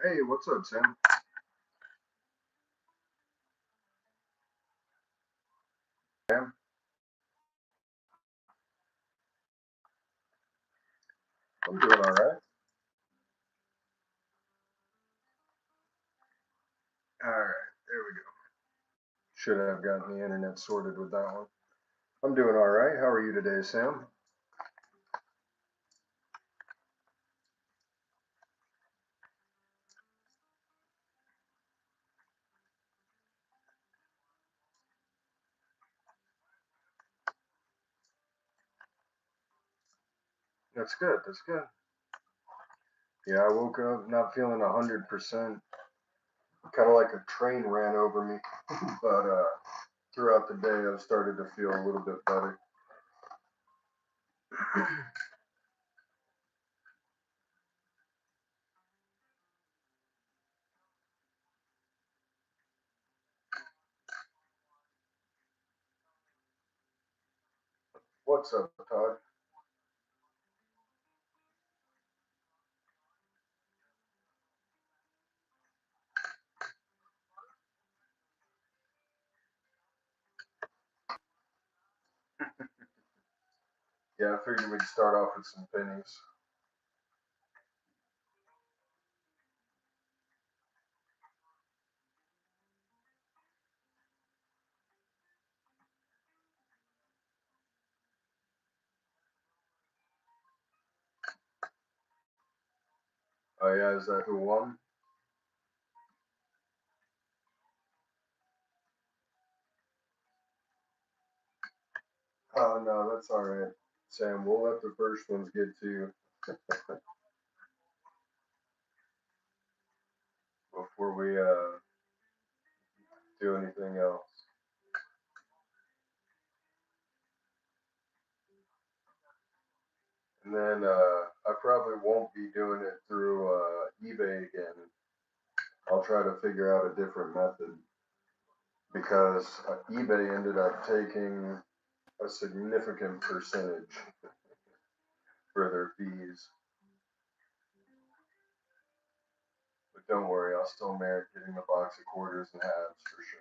Hey, what's up, Sam? Sam? I'm doing all right. All right, there we go. Should have gotten the internet sorted with that one. I'm doing all right. How are you today, Sam? That's good. That's good. Yeah, I woke up not feeling 100%. Kind of like a train ran over me, but throughout the day, I've started to feel a little bit better. What's up, Todd? Yeah, I figured we'd start off with some pennies. Oh yeah, is that who won? Oh no, that's all right, Sam. We'll let the first ones get to you before we do anything else. And then I probably won't be doing it through eBay again. I'll try to figure out a different method because eBay ended up taking a significant percentage for their fees. But don't worry, I'll still merit getting the box of quarters and halves for sure.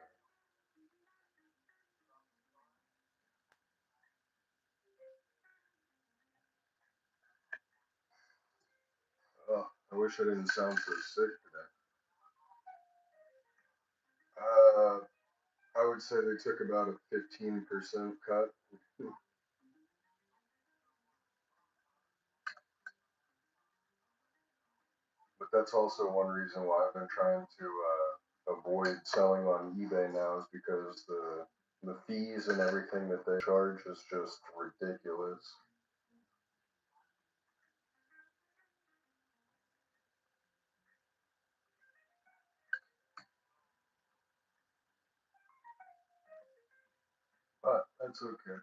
Oh, I wish I didn't sound so sick today. Uh, I would say they took about a 15% cut, but that's also one reason why I've been trying to avoid selling on eBay now is because the fees and everything that they charge is just ridiculous. But that's okay.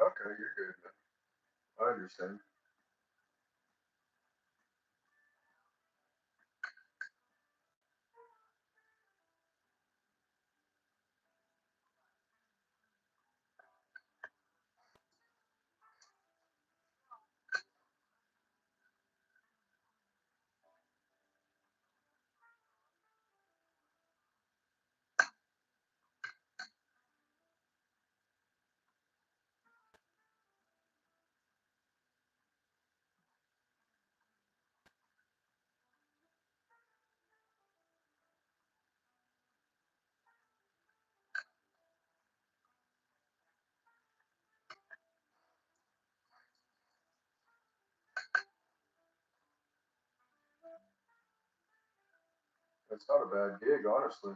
Okay, you're good, man. I understand. It's not a bad gig, honestly.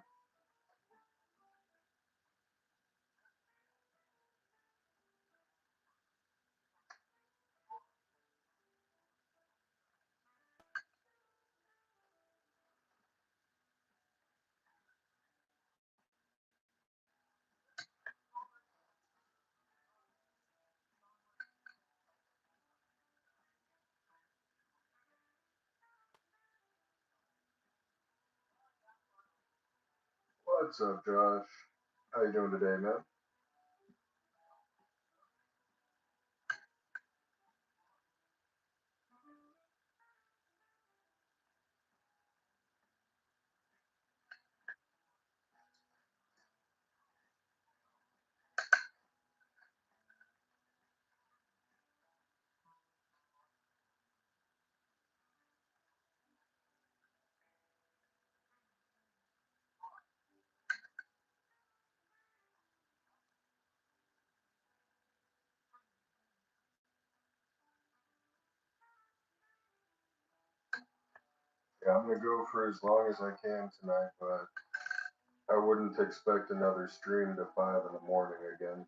What's up, Josh? How you doing today, man? Yeah, I'm gonna go for as long as I can tonight, but I wouldn't expect another stream to 5 in the morning again.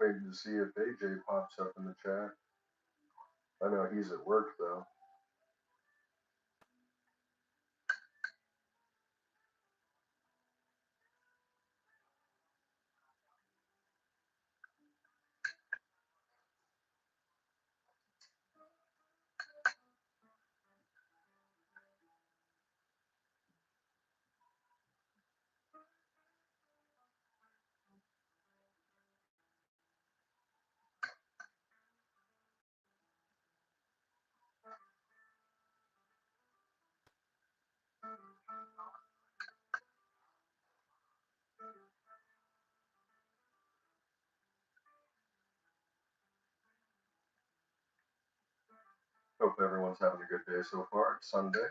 Waiting to see if AJ pops up in the chat. I know he's at work though. Hope everyone's having a good day so far. It's Sunday.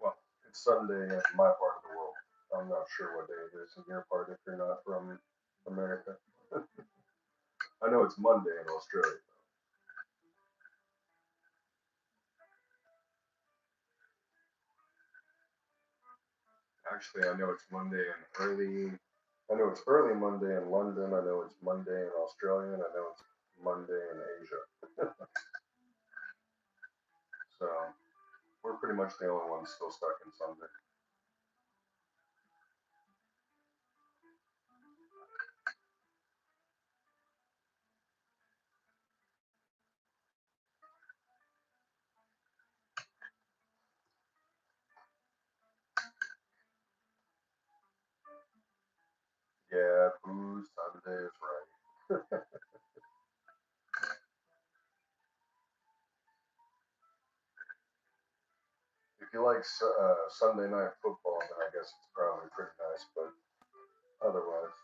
Well, it's Sunday in my part of the world. I'm not sure what day it is in your part if you're not from America. I know it's Monday in Australia. Actually, I know it's Monday in early. I know it's early Monday in London. I know it's Monday in Australia, and I know it's Monday in Asia. So we're pretty much the only ones still stuck in Sunday. Yeah, boo, Sunday is right. If you like Sunday night football, then I guess it's probably pretty nice. But otherwise,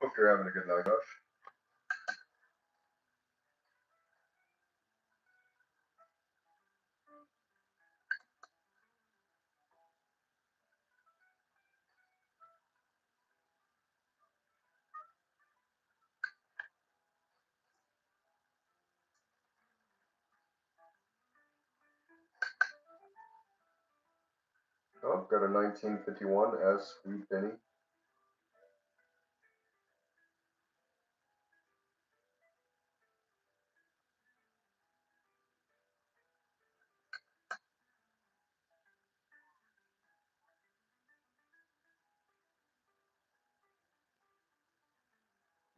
hope you're having a good night, Josh. Oh, got a 1951 S Sweet Penny.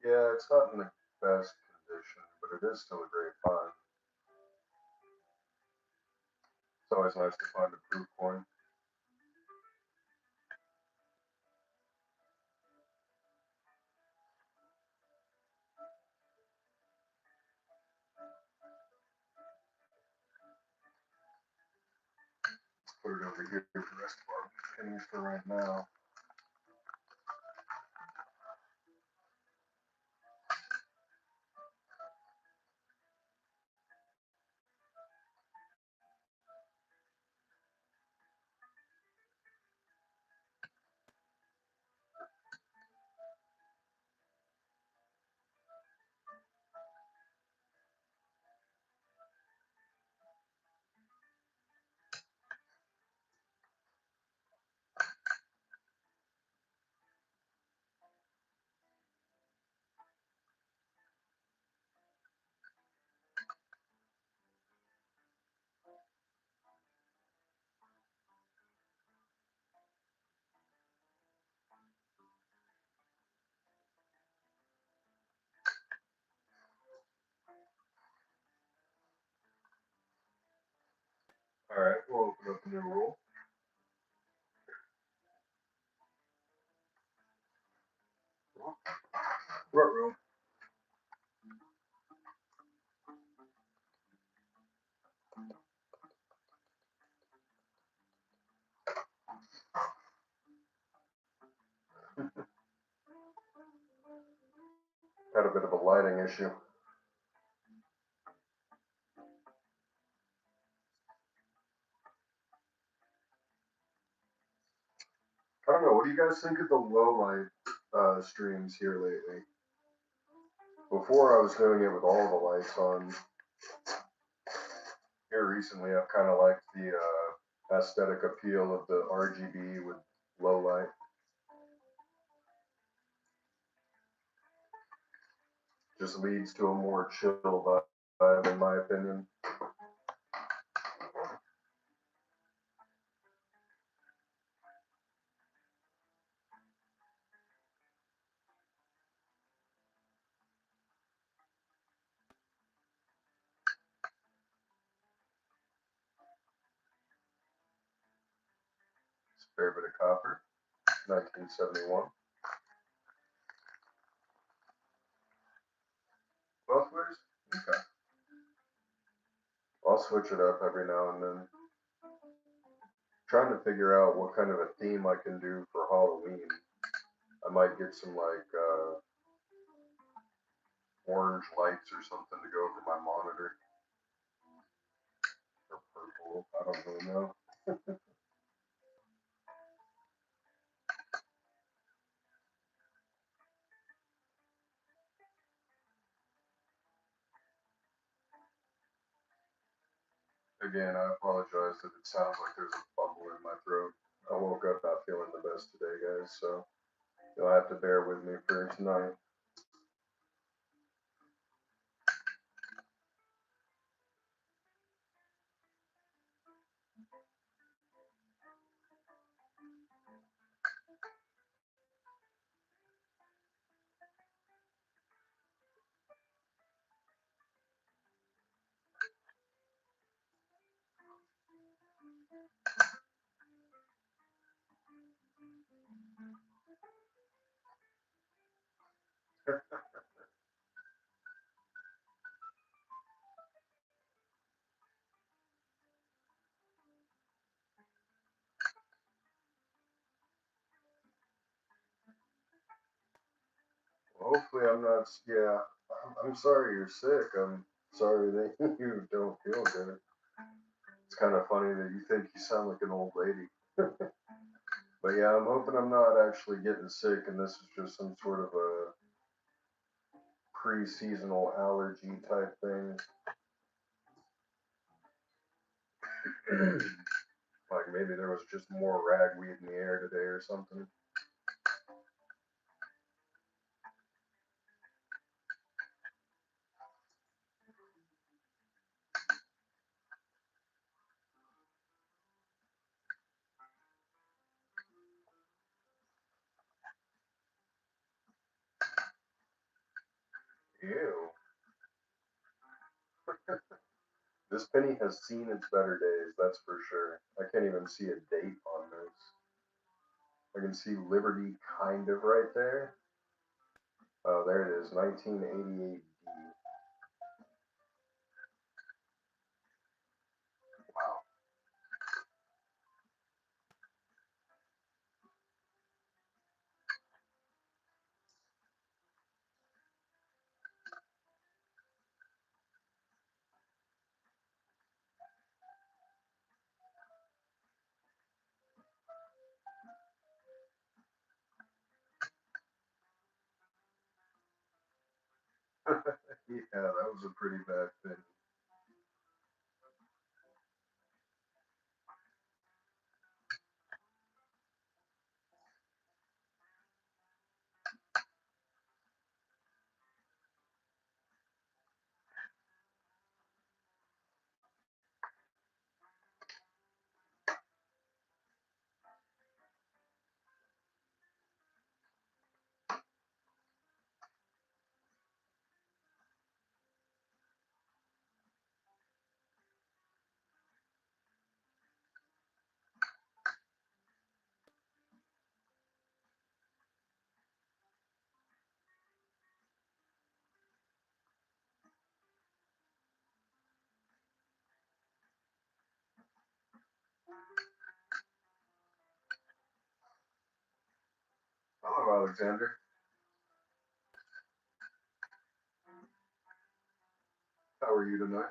Yeah, it's not in the best condition, but it is still a great find. It's always nice to find a proof coin. Let's put it over here for the rest of our pennies for right now. All right, we'll open up a new roll. Roll. Had a bit of a lighting issue. I don't know. What do you guys think of the low light streams here lately? Before I was doing it with all the lights on. Here recently, I've kind of liked the aesthetic appeal of the RGB with low light. Just leads to a more chill vibe, in my opinion. Fair bit of copper. 1971. Both ways? Okay. I'll switch it up every now and then. Trying to figure out what kind of a theme I can do for Halloween. I might get some like orange lights or something to go over my monitor. Or purple. I don't really know. Again, I apologize if it sounds like there's a bubble in my throat. I woke up not feeling the best today, guys, so you'll have to bear with me for tonight. Hopefully, I'm not. Yeah, I'm sorry you're sick. I'm sorry that you don't feel good. It's kind of funny that you think you sound like an old lady. But yeah, I'm hoping I'm not actually getting sick and this is just some sort of a pre-seasonal allergy type thing. Like maybe there was just more ragweed in the air today or something. Ew. This penny has seen its better days, that's for sure. I can't even see a date on this. I can see Liberty kind of right there. Oh, there it is, 1988D. Wow. Yeah, that was a pretty bad penny. Hello, Alexander. How are you tonight?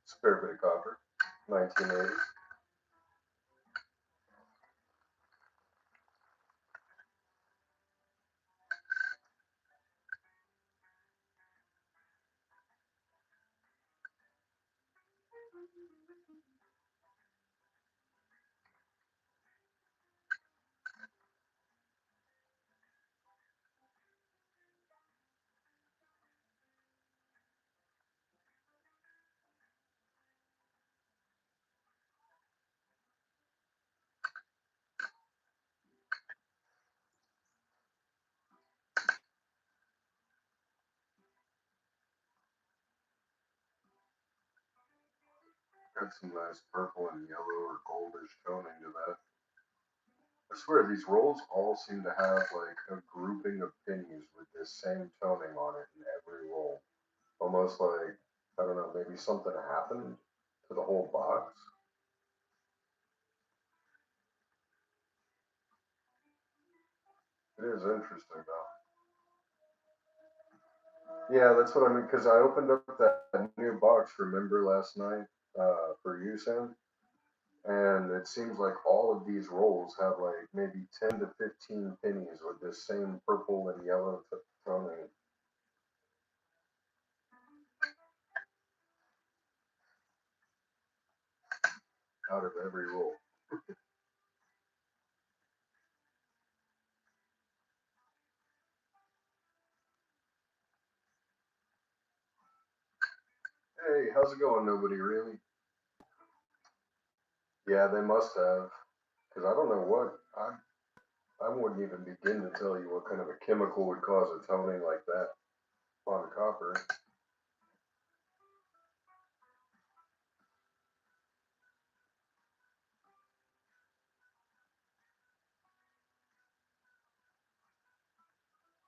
Spare bit of copper. 1980. Got some nice purple and yellow or goldish toning to that. I swear these rolls all seem to have like a grouping of pennies with this same toning on it in every roll. Almost like, I don't know, maybe something happened to the whole box. It is interesting though. Yeah, that's what I mean. Because I opened up that new box, remember last night, for you, Sam? And it seems like all of these rolls have like maybe 10 to 15 pennies with this same purple and yellow toning out of every roll. Hey, how's it going? Nobody really? Yeah, they must have. Because I don't know what. I wouldn't even begin to tell you what kind of a chemical would cause a toning like that on copper.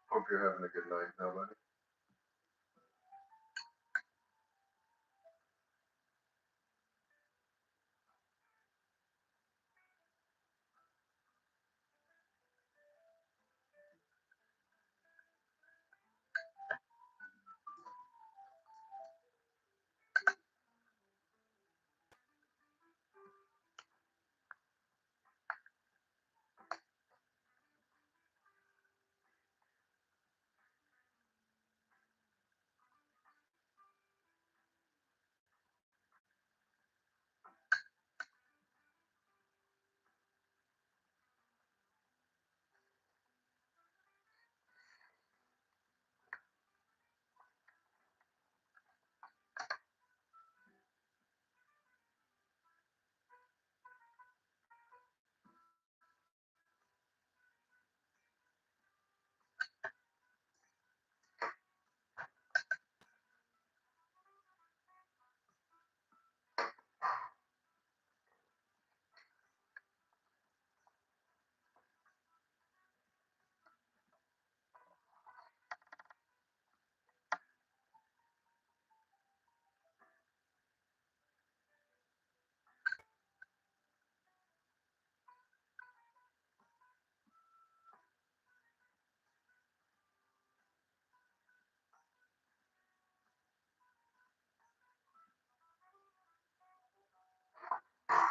Hope you're having a good night, nobody.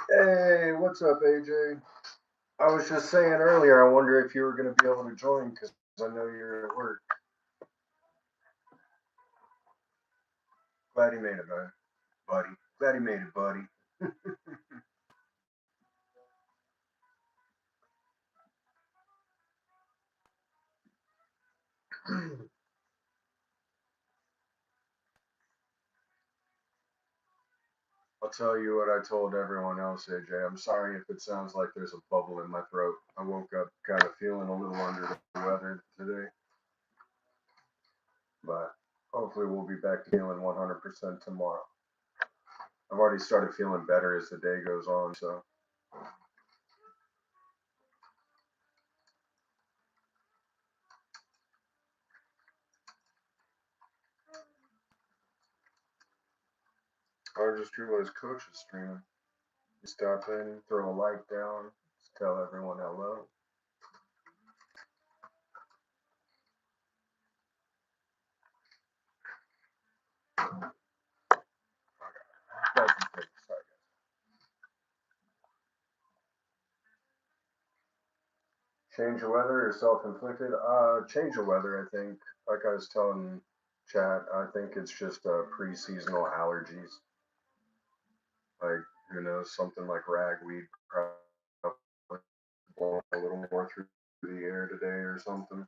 Hey, what's up, AJ? I was just saying earlier, I wonder if you were going to be able to join because I know you're at work. Glad he made it, man, buddy. Glad he made it, buddy. I'll tell you what I told everyone else, AJ. I'm sorry if it sounds like there's a bubble in my throat. I woke up kind of feeling a little under the weather today, but hopefully we'll be back to feeling 100% tomorrow. I've already started feeling better as the day goes on, so I just realized Coach is streaming. You stop in, throw a like down, just tell everyone hello. That's the thing. Sorry. Change the weather or self-inflicted? Change the weather, I think. Like I was telling chat, I think it's just pre-seasonal allergies. Like, who knows, something like ragweed probably blowing a little more through the air today or something.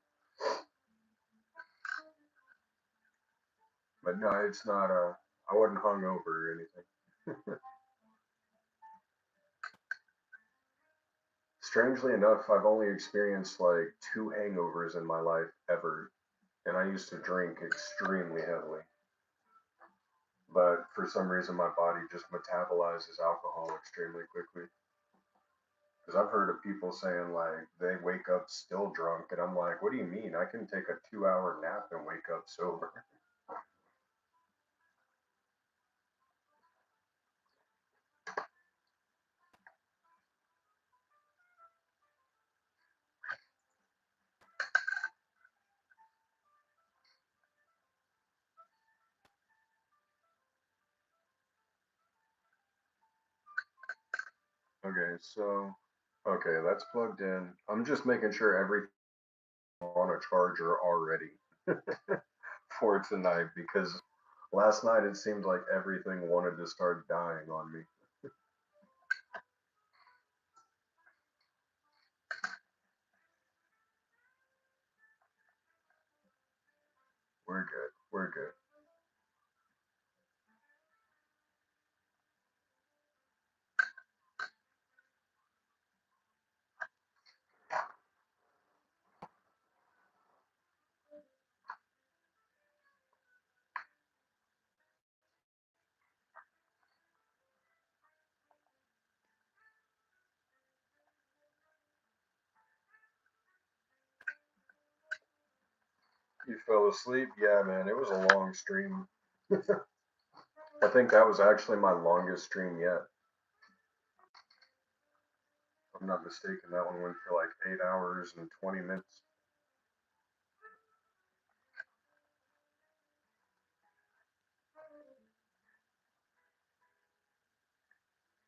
But no, it's not, I wasn't hungover or anything. Strangely enough, I've only experienced like two hangovers in my life ever, and I used to drink extremely heavily. But for some reason, my body just metabolizes alcohol extremely quickly. Because I've heard of people saying like they wake up still drunk, and I'm like, what do you mean? I can take a 2 hour nap and wake up sober. Okay, so okay, that's plugged in. I'm just making sure everything's on a charger already for tonight because last night it seemed like everything wanted to start dying on me. We're good. We're good. You fell asleep? Yeah, man, it was a long stream. I think that was actually my longest stream yet. If I'm not mistaken, that one went for like 8 hours and 20 minutes.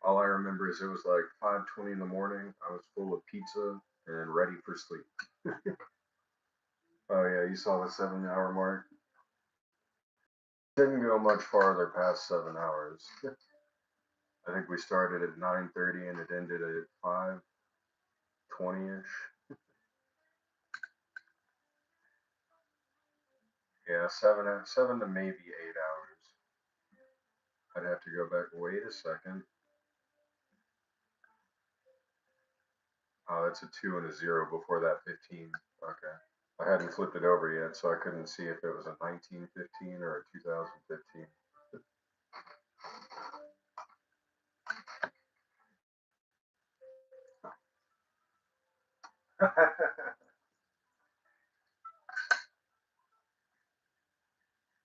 All I remember is it was like 5:20 in the morning. I was full of pizza and ready for sleep. Oh yeah, you saw the 7 hour mark. Didn't go much farther past 7 hours. I think we started at 9:30 and it ended at 5:20 ish. Yeah, seven to maybe 8 hours. I'd have to go back. Wait a second. Oh, that's a two and a zero before that 15. Okay. I hadn't flipped it over yet, so I couldn't see if it was a 1915 or a 2015.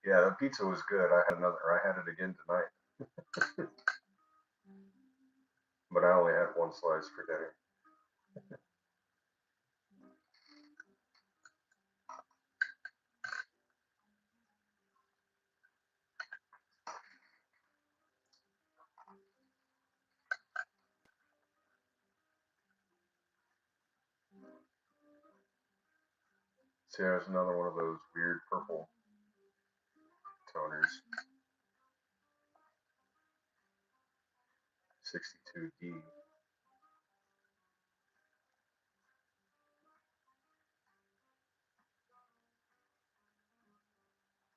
Yeah, the pizza was good. I had it again tonight, but I only had one slice for dinner. See, there's another one of those weird purple toners. 62D. It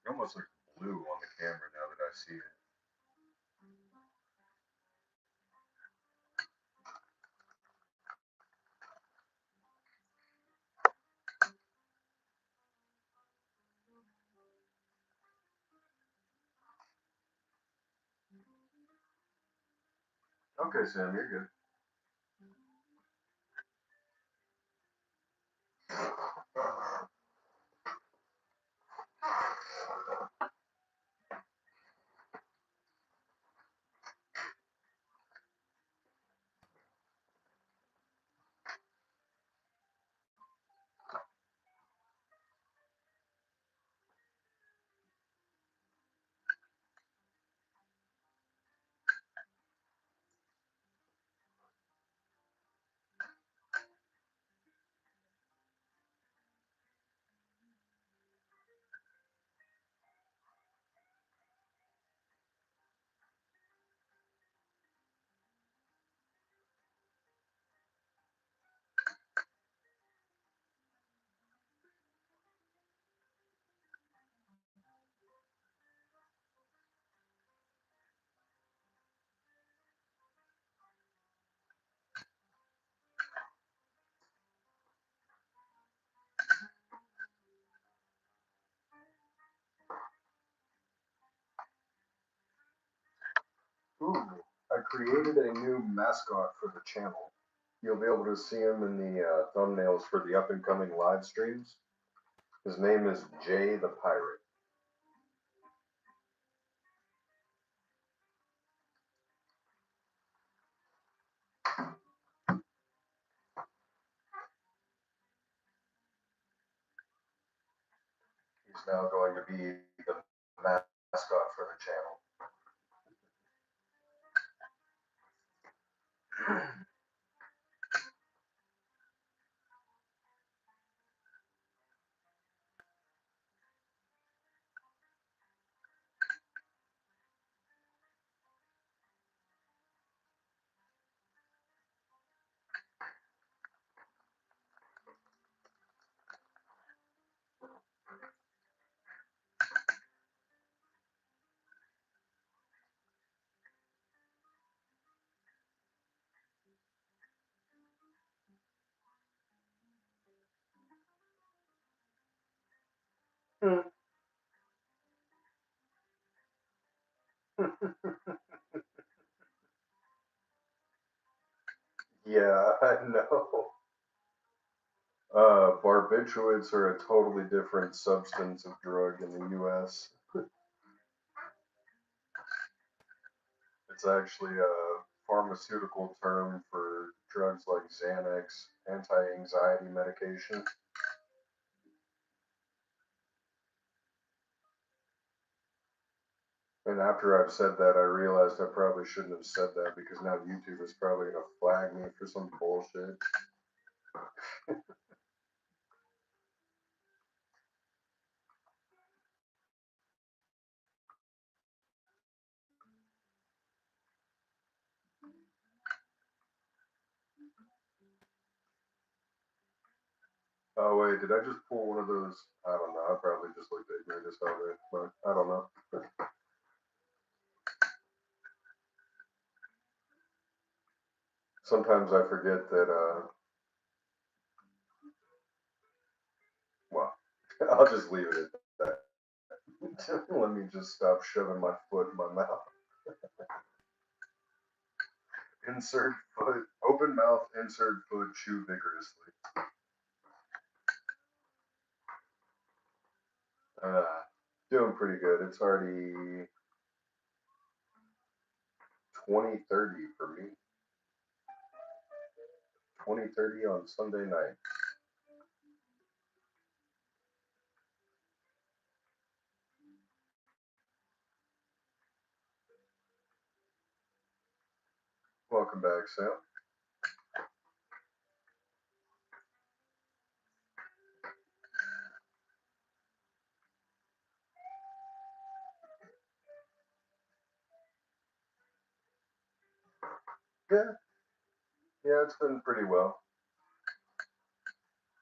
almost looks blue on the camera now that I see it. Okay, Sam, you're good. Ooh, I created a new mascot for the channel. You'll be able to see him in the thumbnails for the up and coming live streams. His name is Jay the Pirate. He's now going to be the mascot for the channel. Yeah, I know. Barbiturates are a totally different substance of drug in the US. It's actually a pharmaceutical term for drugs like Xanax, anti-anxiety medication. And after I've said that, I realized I probably shouldn't have said that because now YouTube is probably going to flag me for some bullshit. Oh wait, did I just pull one of those? I don't know. I probably just looked ignorant as hell there, but I don't know. Sometimes I forget that. Well, I'll just leave it at that. Let me just stop shoving my foot in my mouth. Insert foot, open mouth, insert foot, chew vigorously. Uh, Doing pretty good. It's already 20:30 for me. 20:30 on Sunday night. Welcome back, Sam. Yeah, yeah, it's been pretty well.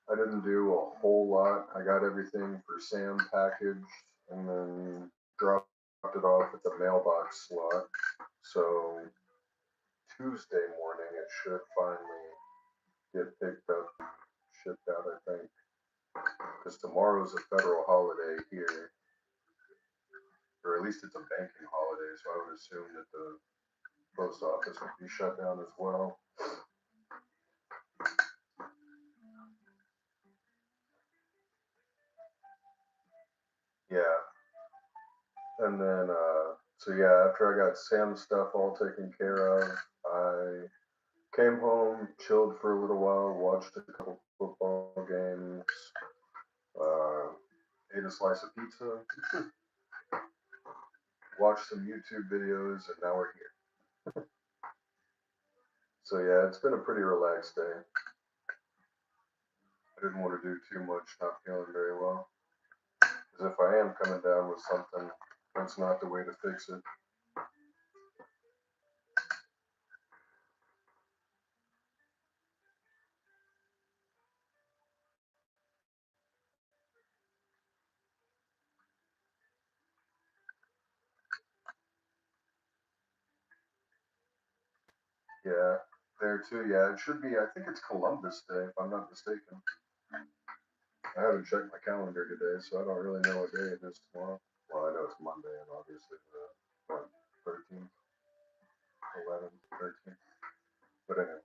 I didn't do a whole lot. I got everything for Sam packaged and then dropped it off at the mailbox slot. So Tuesday morning it should finally get picked up and shipped out, I think. Because tomorrow's a federal holiday here, or at least it's a banking holiday, so I would assume that the post office would be shut down as well. Yeah, and then so yeah, after I got Sam's stuff all taken care of, I came home, chilled for a little while, watched a couple football games, uh, ate a slice of pizza, watched some YouTube videos, and now we're here. So yeah, it's been a pretty relaxed day. I didn't want to do too much, not feeling very well. Because if I am coming down with something, that's not the way to fix it. Yeah, there too. Yeah, it should be. I think it's Columbus Day, if I'm not mistaken. I haven't checked my calendar today, so I don't really know what day it is tomorrow. Well, I know it's Monday, and obviously the what, 13th, 11th, 13th. But anyways,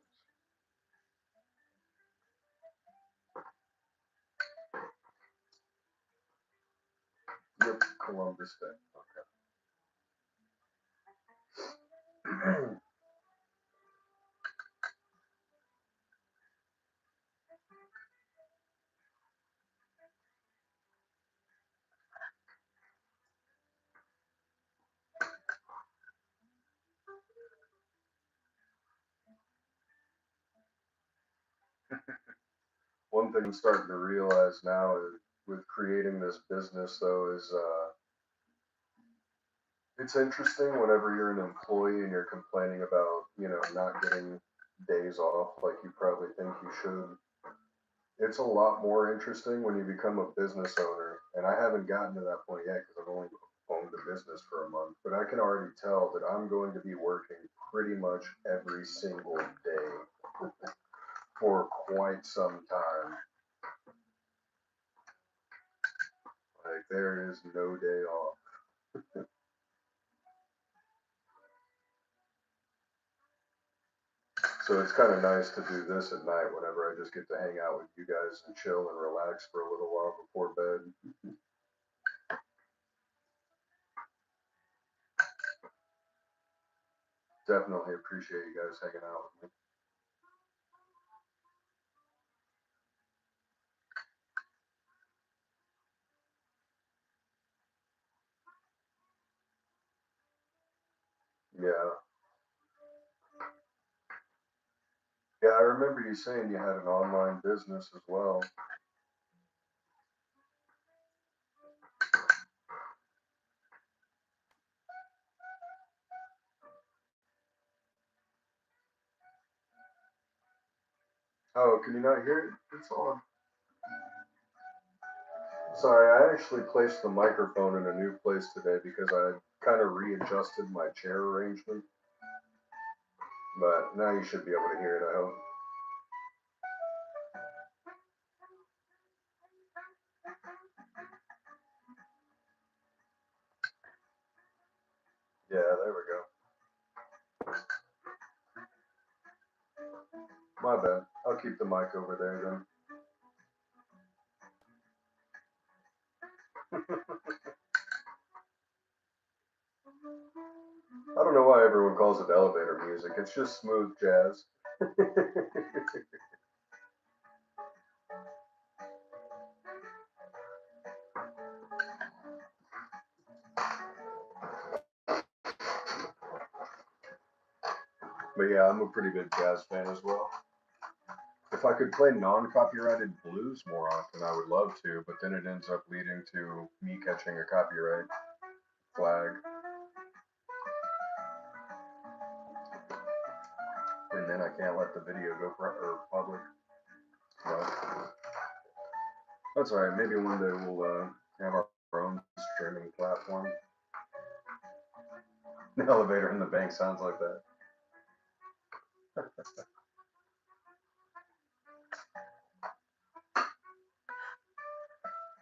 yep, Columbus Day. Okay. One thing I'm starting to realize now is with creating this business, though, is it's interesting whenever you're an employee and you're complaining about, not getting days off like you probably think you should. It's a lot more interesting when you become a business owner. And I haven't gotten to that point yet because I've only owned the business for a month. But I can already tell that I'm going to be working pretty much every single day for quite some time. Like, there is no day off. So it's kind of nice to do this at night whenever I just get to hang out with you guys and chill and relax for a little while before bed. Definitely appreciate you guys hanging out with me. Yeah. Yeah, I remember you saying you had an online business as well. Oh, can you not hear it? It's on. Sorry, I actually placed the microphone in a new place today because I kind of readjusted my chair arrangement. But now you should be able to hear it, I hope. Yeah, there we go. My bad. I'll keep the mic over there then. I don't know why everyone calls it elevator music. It's just smooth jazz. But yeah, I'm a pretty big jazz fan as well. If I could play non-copyrighted blues more often, I would love to, but then it ends up leading to me catching a copyright flag, and then I can't let the video go public. But that's all right. Maybe one day we'll have our own streaming platform. The elevator in the bank sounds like that.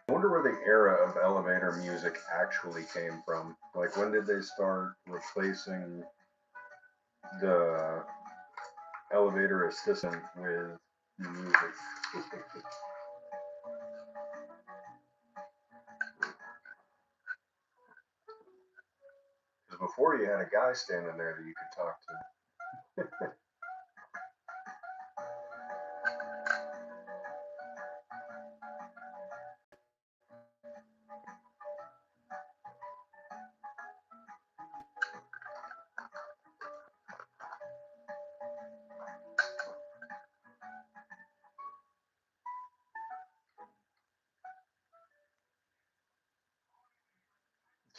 I wonder where the era of elevator music actually came from. Like, when did they start replacing the elevator assistant with music? Because before you had a guy standing there that you could talk to.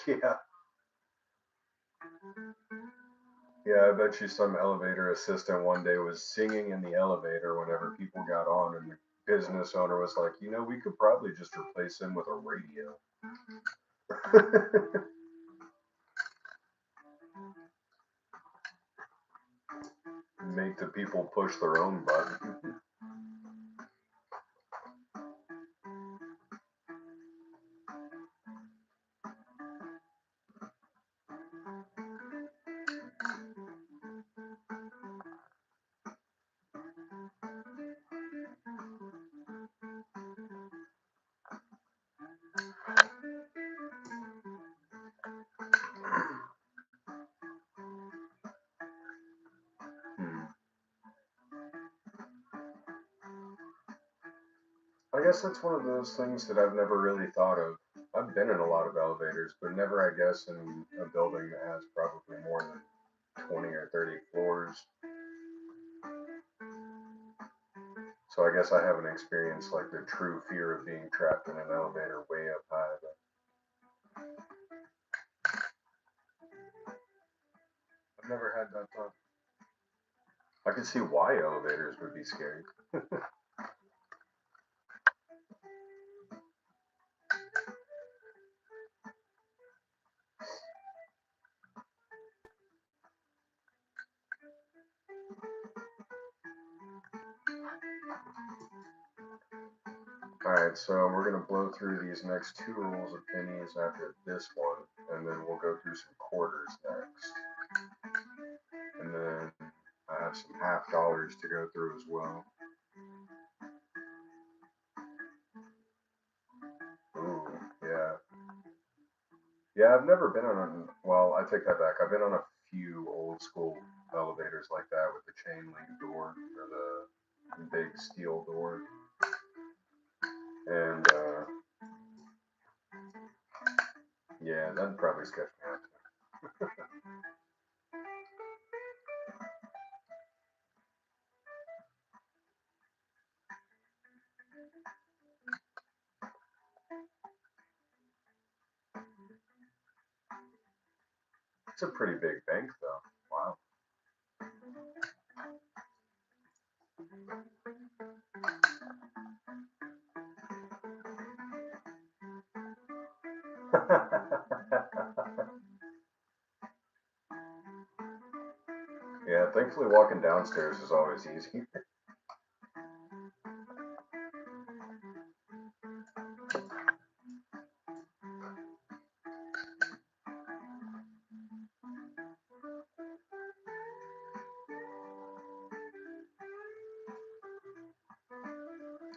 Yeah. Yeah, I bet you some elevator assistant one day was singing in the elevator whenever people got on, and the business owner was like, you know, we could probably just replace him with a radio. Make the people push their own button. Hmm. I guess that's one of those things that I've never really thought of. I've been in a lot of elevators, but never, I guess, in a building that has probably more than 20 or 30 floors. So I guess I haven't experienced like the true fear of being trapped in an elevator way up high. But I've never had that thought. I can see why elevators would be scary. Alright, so we're gonna blow through these next two rolls of pennies after this one, and then we'll go through some quarters next. And then I have some half dollars to go through as well. Ooh, yeah. Yeah, I've never been on, well, I take that back. I've been on a few old school elevators like that with the chain link door or the big steel door. And yeah, that'd probably sketch me out too. It's a pretty big bank though. Wow. Yeah, thankfully walking downstairs is always easy.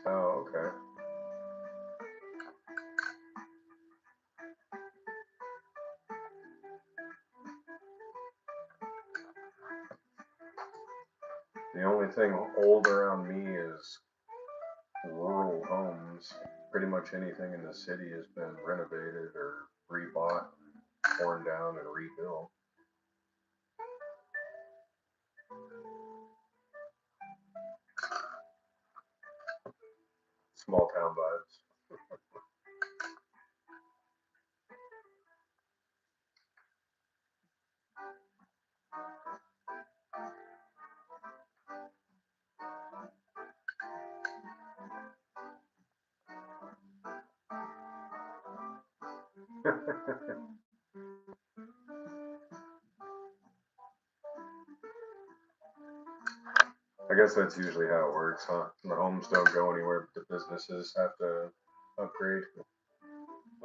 Oh, okay. The only thing old around me is rural homes. Pretty much anything in the city has been renovated or rebought, torn down, and rebuilt. Small town vibes. I guess that's usually how it works, huh? The homes don't go anywhere, but the businesses have to upgrade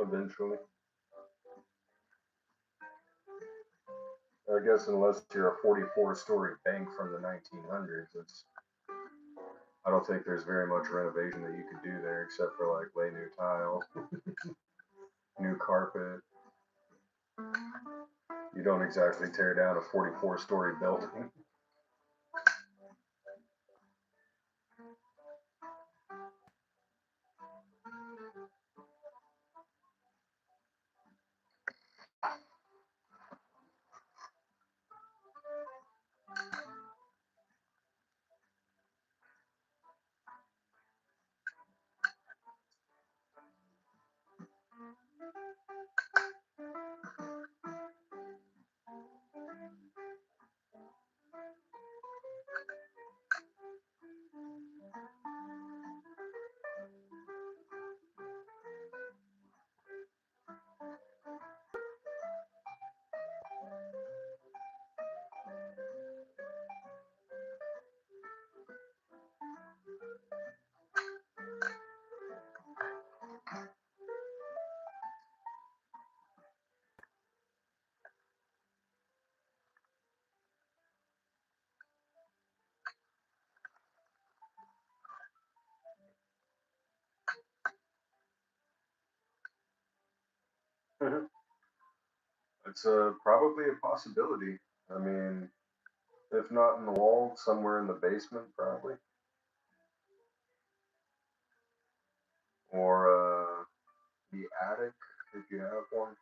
eventually. I guess unless you're a 44-story bank from the 1900s, I don't think there's very much renovation that you could do there except for like lay new tile, new carpet. You don't exactly tear down a 44-story building. It's probably a possibility. I mean, if not in the wall, somewhere in the basement, probably, or the attic if you have one.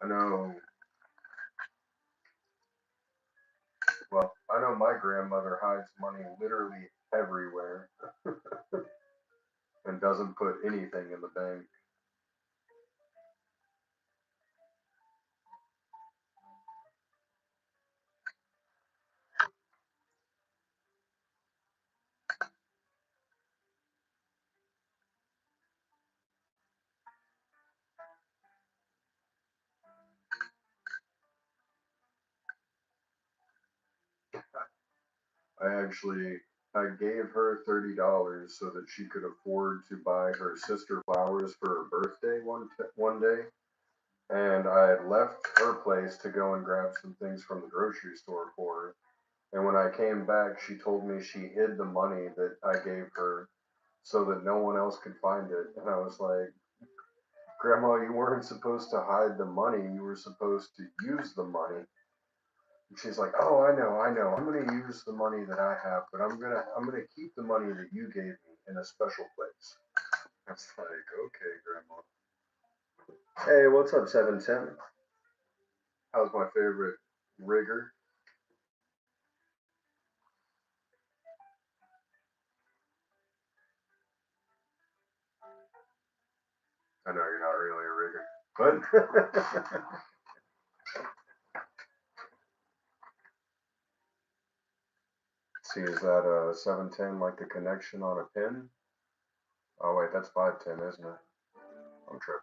I know. Well, I know my grandmother hides money literally everywhere and doesn't put anything in the bank. I actually I gave her $30 so that she could afford to buy her sister flowers for her birthday one day. And I had left her place to go and grab some things from the grocery store for her. And when I came back, she told me she hid the money that I gave her so that no one else could find it. And I was like, Grandma, you weren't supposed to hide the money. You were supposed to use the money. And she's like, "Oh, I know. I'm gonna use the money that I have, but I'm gonna keep the money that you gave me in a special place." I was like, "Okay, Grandma." Hey, what's up, 710? How's my favorite rigger? I know you're not really a rigger, but see, is that a 710 like the connection on a pin? Oh wait, that's 510, isn't it? I'm tripping.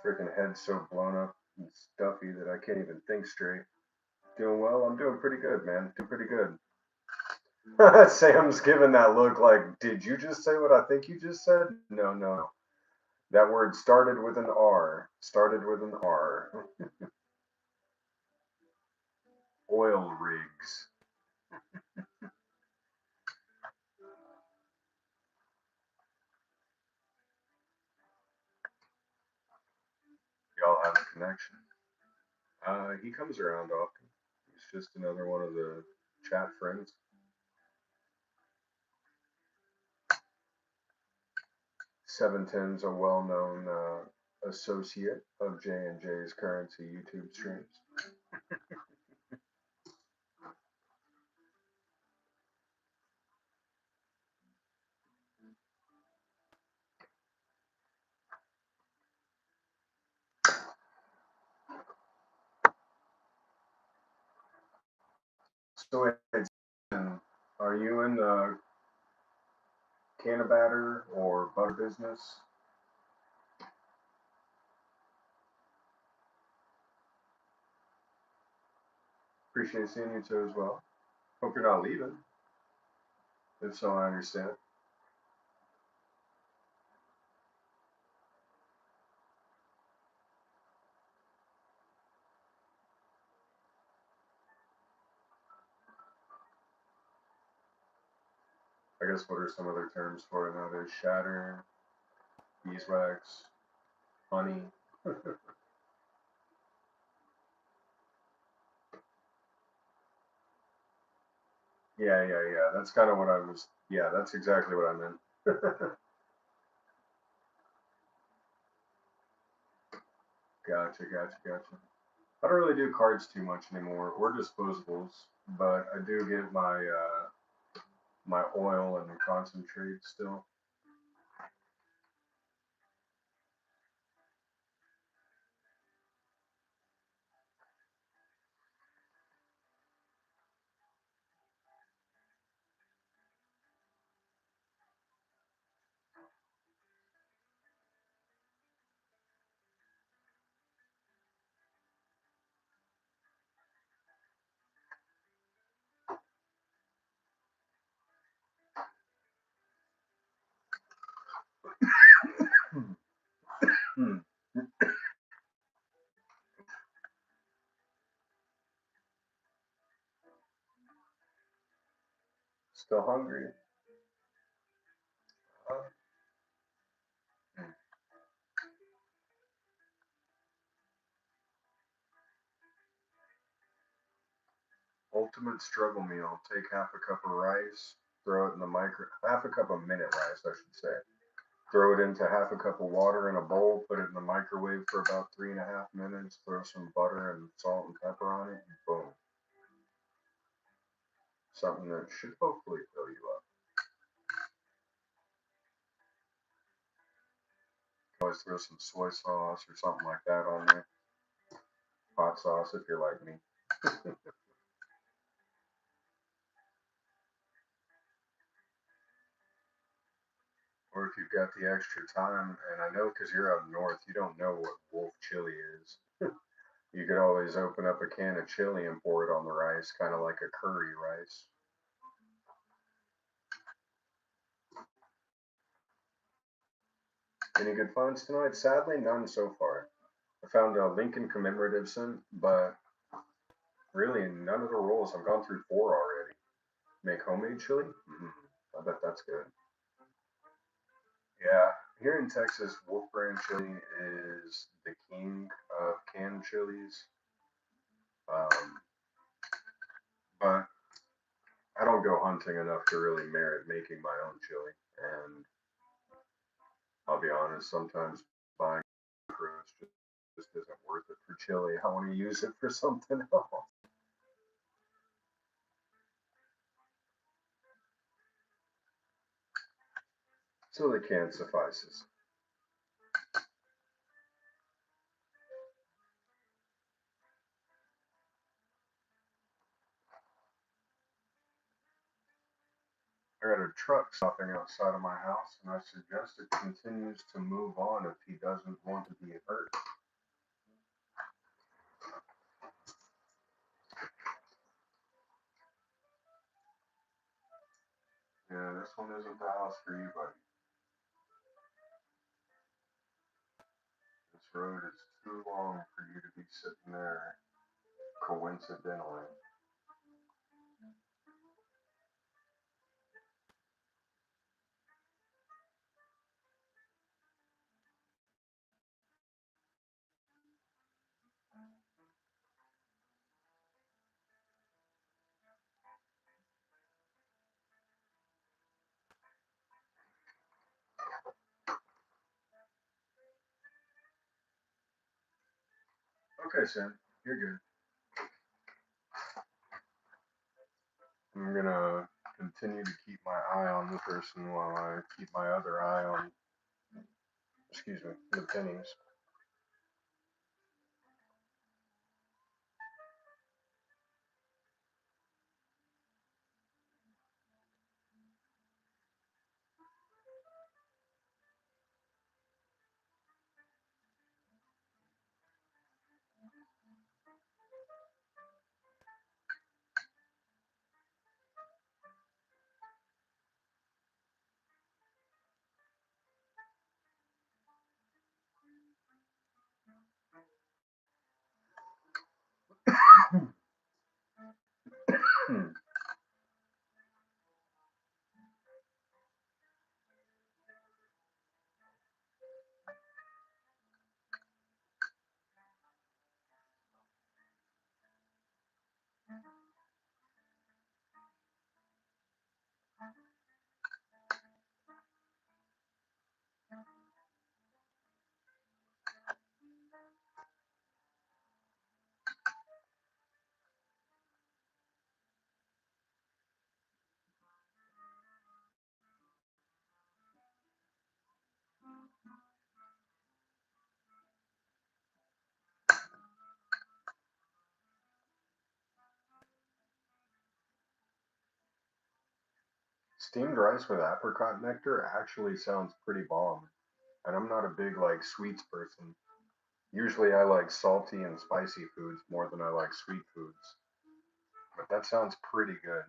Freaking head's so blown up and stuffy that I can't even think straight. Doing well? I'm doing pretty good, man. Doing pretty good. Sam's giving that look like, did you just say what I think you just said? No, no. That word started with an R. Started with an R. Oil rigs. Y'all have a connection. He comes around often. He's just another one of the chat friends. 710's a well-known associate of J&J's Currency YouTube streams. So wait, are you in the can batter or butter business? Appreciate seeing you too as well. Hope you're not leaving. If so, I understand. I guess what are some other terms for it nowadays? Shatter, beeswax, honey. Yeah, yeah, yeah. That's kind of what I was. Yeah, that's exactly what I meant. Gotcha, gotcha, gotcha. I don't really do cards too much anymore, or disposables, but I do get my oil and concentrate still. Hmm. Still hungry? Uh, Ultimate struggle meal. Take half a cup of rice, throw it in the half a cup of minute rice, I should say. Throw it into half a cup of water in a bowl, put it in the microwave for about 3.5 minutes, throw some butter and salt and pepper on it, and boom. Something that should hopefully fill you up. Always throw some soy sauce or something like that on there. Hot sauce if you're like me. Or if you've got the extra time, and I know because you're up north, you don't know what wolf chili is. You could always open up a can of chili and pour it on the rice, kind of like a curry rice. Any good finds tonight? Sadly, none so far. I found a Lincoln commemorative cent, but really none of the rolls. I've gone through four already. Make homemade chili? I bet that's good. Yeah, here in Texas, Wolf Brand chili is the king of canned chilies. Um, but I don't go hunting enough to really merit making my own chili. And I'll be honest, sometimes buying roast just isn't worth it for chili. I want to use it for something else. So the can suffices. I got a truck stopping outside of my house, and I suggest it continues to move on if he doesn't want to be hurt. Yeah, this one isn't the house for you, buddy. This road is too long for you to be sitting there coincidentally. Okay, Sam, you're good. I'm gonna continue to keep my eye on this person while I keep my other eye on, excuse me, the pennies. Steamed rice with apricot nectar actually sounds pretty bomb. And I'm not a big like sweets person. Usually I like salty and spicy foods more than I like sweet foods. But that sounds pretty good.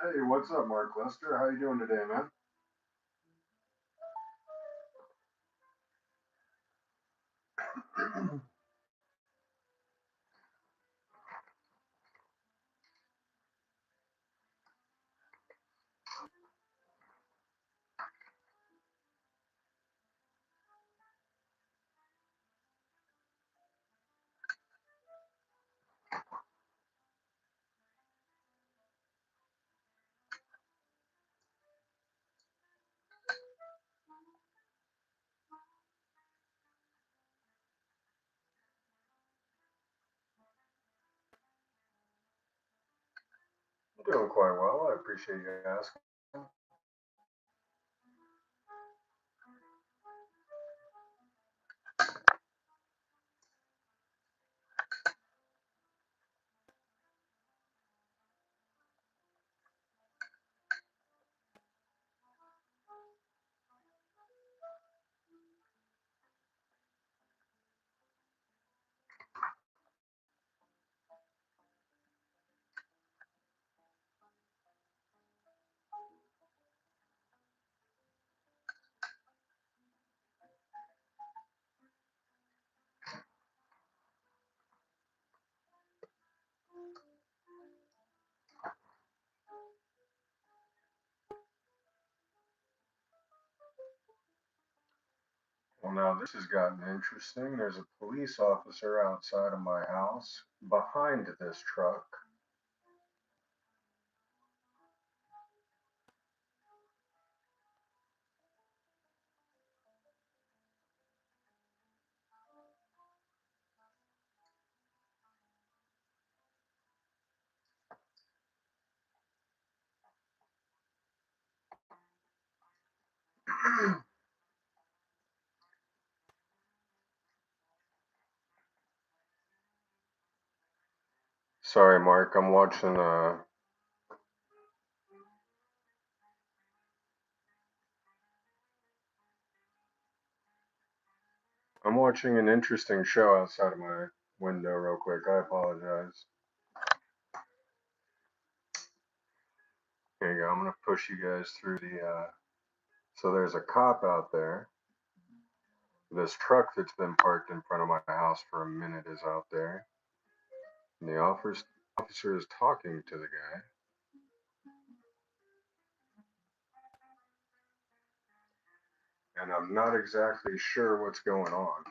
Hey, what's up, Mark Lester? How you doing today, man? Doing quite well. I appreciate you asking. Well, now this has gotten interesting. There's a police officer outside of my house behind this truck. Sorry, Mark. I'm watching an interesting show outside of my window real quick. I apologize. Here you go. I'm gonna push you guys through the. So there's a cop out there. This truck that's been parked in front of my house for a minute is out there, and the officer is talking to the guy. And I'm not exactly sure what's going on.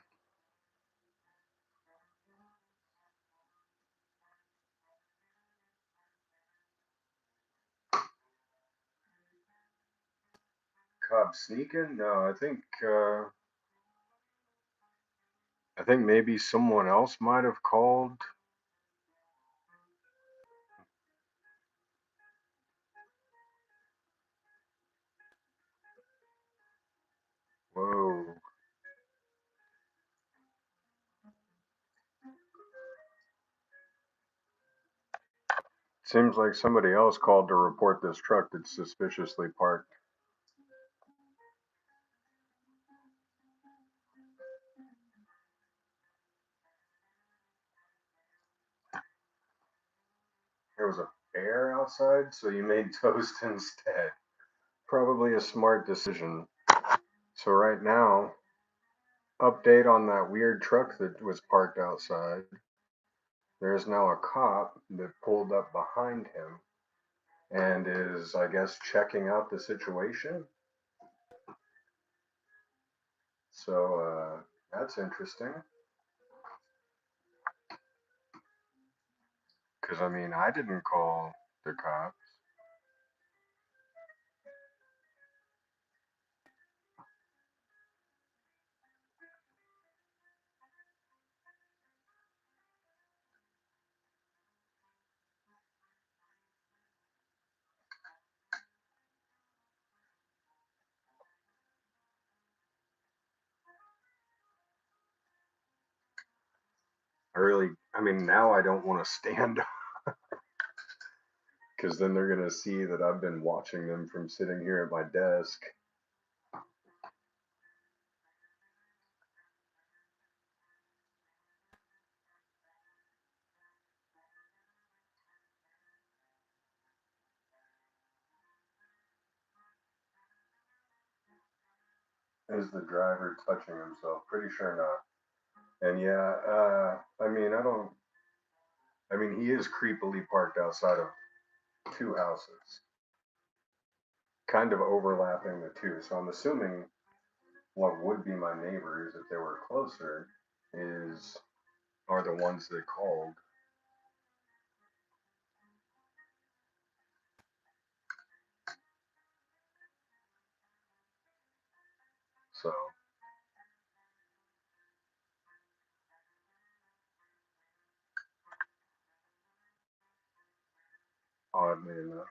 Cop sneaking? No, I think maybe someone else might have called. Whoa. Seems like somebody else called to report this truck that's suspiciously parked. There was a bear outside, so you made toast instead. Probably a smart decision. So right now, update on that weird truck that was parked outside. There is now a cop that pulled up behind him and is, I guess, checking out the situation. So that's interesting. Because I mean, I didn't call the cops. I mean, now I don't want to stand because then they're gonna see that I've been watching them from sitting here at my desk. Is the driver touching himself? Pretty sure not. And yeah, I mean, I mean, he is creepily parked outside of two houses, kind of overlapping the two. So I'm assuming what would be my neighbors if they were closer is are the ones that called. So oddly enough.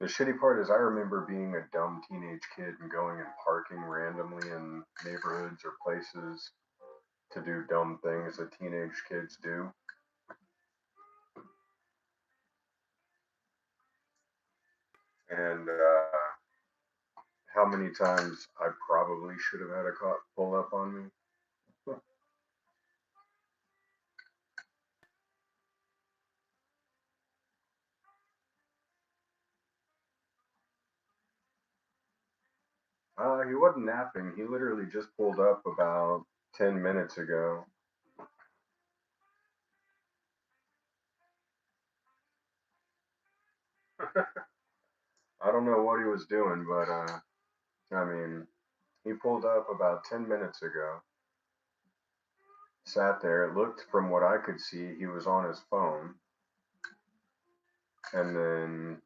The shitty part is I remember being a dumb teenage kid and going and parking randomly in neighborhoods or places to do dumb things that teenage kids do. And how many times I probably should have had a cop pull up on me. He wasn't napping. He literally just pulled up about 10 minutes ago. I don't know what he was doing, but I mean, he pulled up about 10 minutes ago, sat there. It looked from what I could see, he was on his phone. And then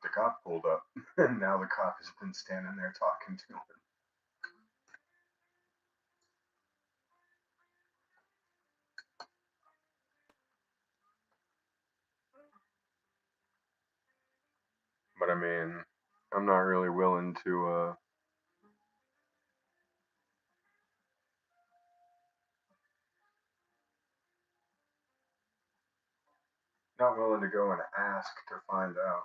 the cop pulled up. And now the cop has been standing there talking to him. But I mean, I'm not really willing to, not willing to go and ask to find out.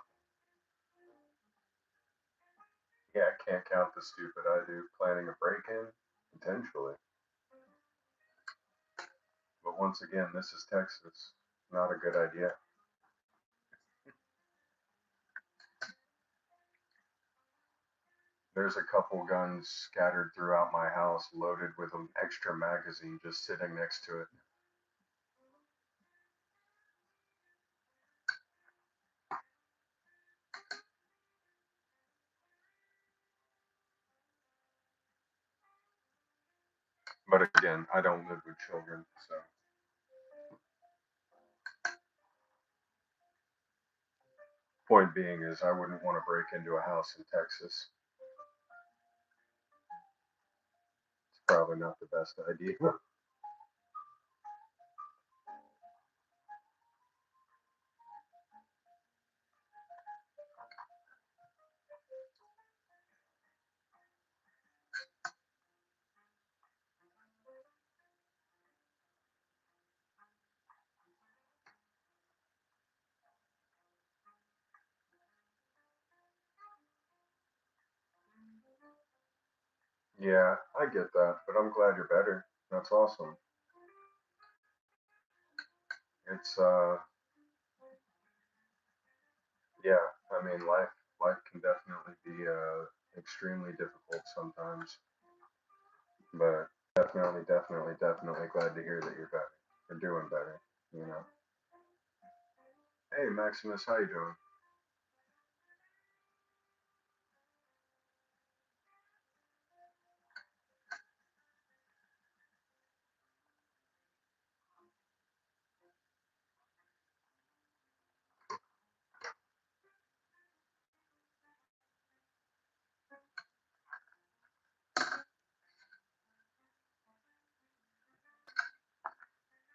Yeah, I can't count the stupid I do. Planning a break-in? Potentially. But once again, this is Texas. Not a good idea. There's a couple guns scattered throughout my house, loaded with an extra magazine just sitting next to it. But again, I don't live with children, so. Point being is I wouldn't want to break into a house in Texas. It's probably not the best idea. Yeah, I get that, but I'm glad you're better. That's awesome. It's yeah, I mean life can definitely be extremely difficult sometimes, but definitely glad to hear that you're better. You're doing better, you know. Hey Maximus, how you doing?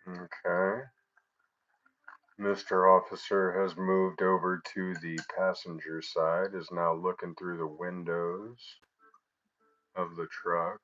Okay. Mr. Officer has moved over to the passenger side, is now looking through the windows of the truck.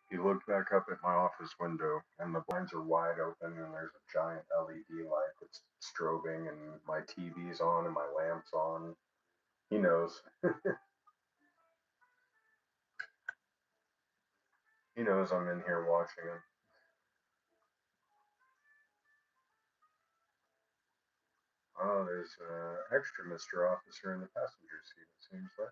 You look back up at my office window, and the blinds are wide open, and there's a giant LED light that's strobing, and my TV's on, and my lamp's on. He knows. He knows I'm in here watching him. Oh, there's an extra Mr. Officer in the passenger seat, it seems like.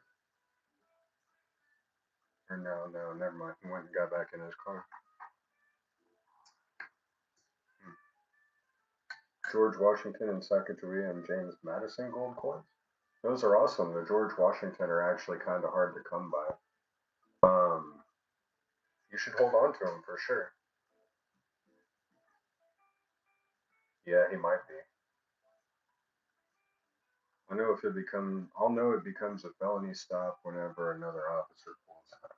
Or no, no, never mind. He went and got back in his car. Hmm. George Washington and Sacagawea and James Madison gold coins. Those are awesome. The George Washington are actually kind of hard to come by. You should hold on to them for sure. Yeah, he might be. I'll know it becomes a felony stop whenever another officer pulls out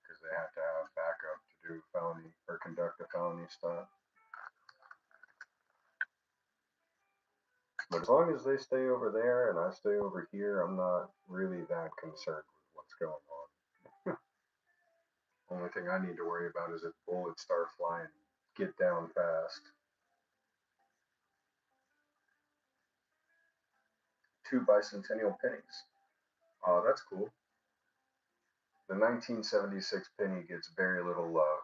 because they have to have backup to do felony or conduct a felony stop. But as long as they stay over there and I stay over here, I'm not really that concerned with what's going on. Only thing I need to worry about is if bullets start flying, get down fast. Two bicentennial pennies. Oh, that's cool. The 1976 penny gets very little love.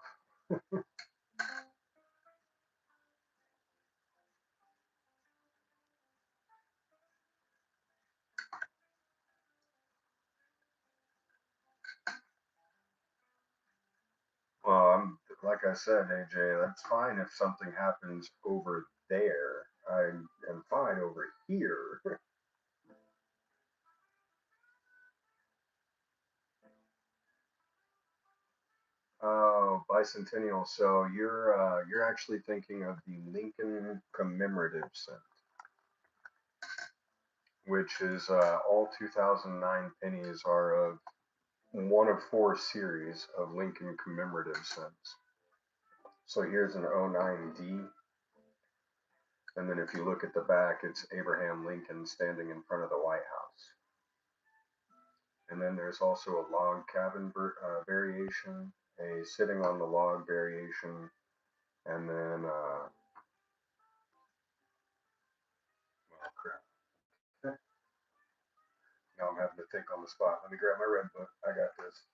Like I said, AJ, that's fine if something happens over there. I am fine over here. Oh, bicentennial. So you're actually thinking of the Lincoln commemorative cent, which is all 2009 pennies are of one of four series of Lincoln commemorative cents. So here's an '09D, and then if you look at the back, it's Abraham Lincoln standing in front of the White House. And then there's also a log cabin variation, a sitting on the log variation, and then, well, crap. Now I'm having to think on the spot. Let me grab my red book. I got this.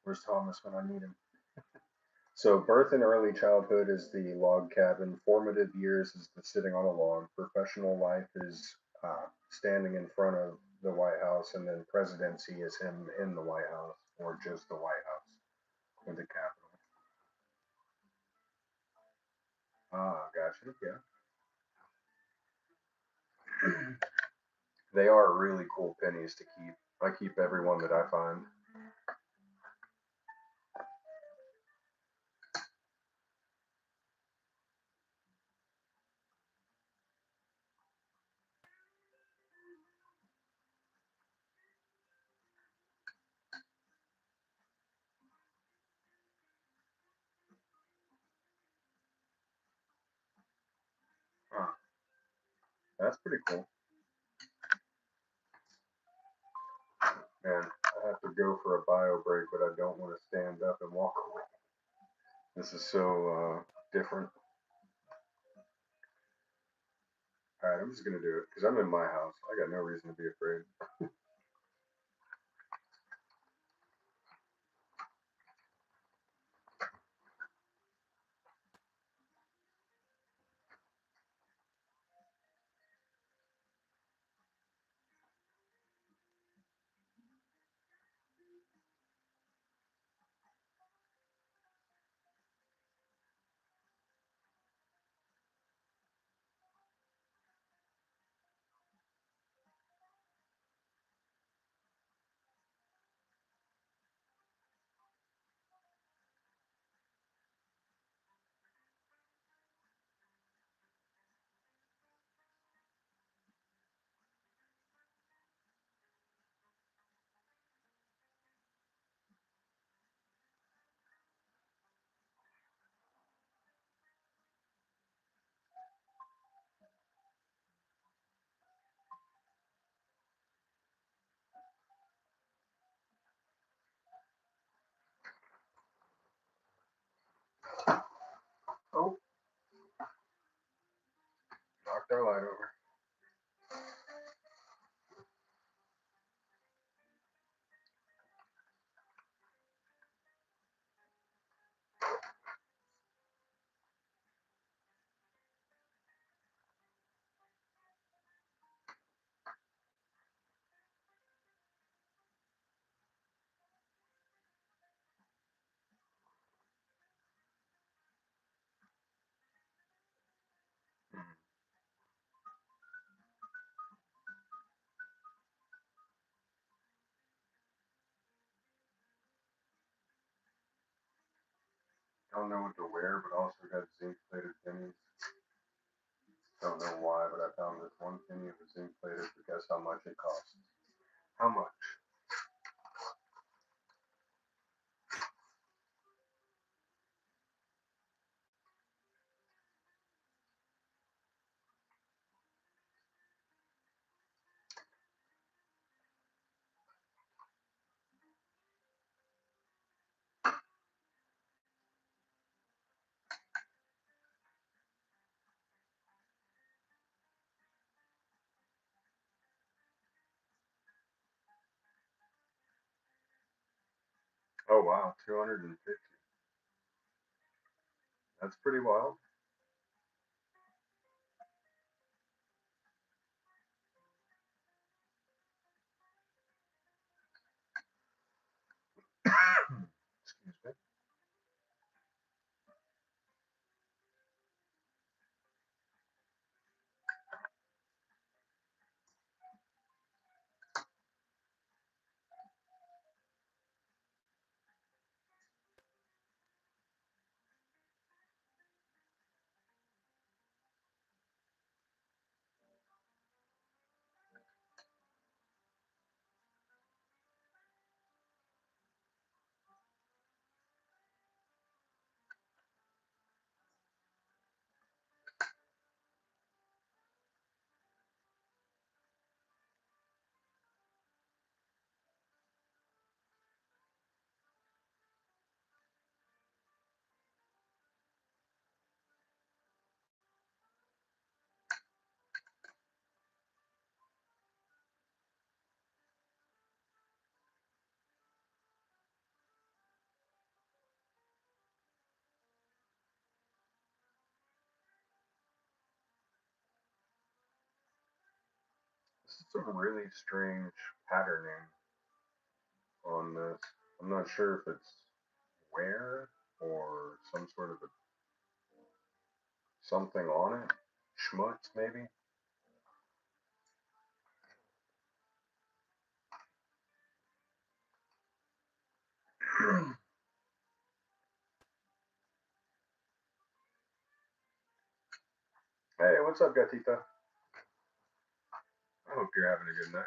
Where's Thomas when I need him? So, birth and early childhood is the log cabin. Formative years is the sitting on a log. Professional life is standing in front of the White House, and then presidency is him in the White House, or just the White House with the Capitol. Ah, gotcha. Yeah. They are really cool pennies to keep. I keep every one that I find. Huh, that's pretty cool. Man, I have to go for a bio break, but I don't want to stand up and walk away. This is so different. All right, I'm just gonna do it because I'm in my house. I got no reason to be afraid. I don't know what to wear, but also got zinc plated pennies. Don't know why, but I found this one penny of a zinc plated, but guess how much it costs? How much? Oh wow, 250. That's pretty wild. Excuse me. This is some really strange patterning on this. I'm not sure if it's wear or some sort of a, something on it. Schmutz, maybe? Hey, what's up, gatita? I hope you're having a good night.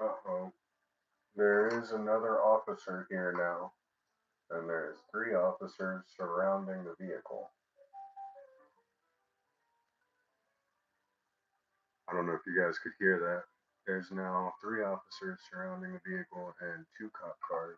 Uh-oh. There is another officer here now, and there's 3 officers surrounding the vehicle. I don't know if you guys could hear that. There's now 3 officers surrounding the vehicle and 2 cop cars.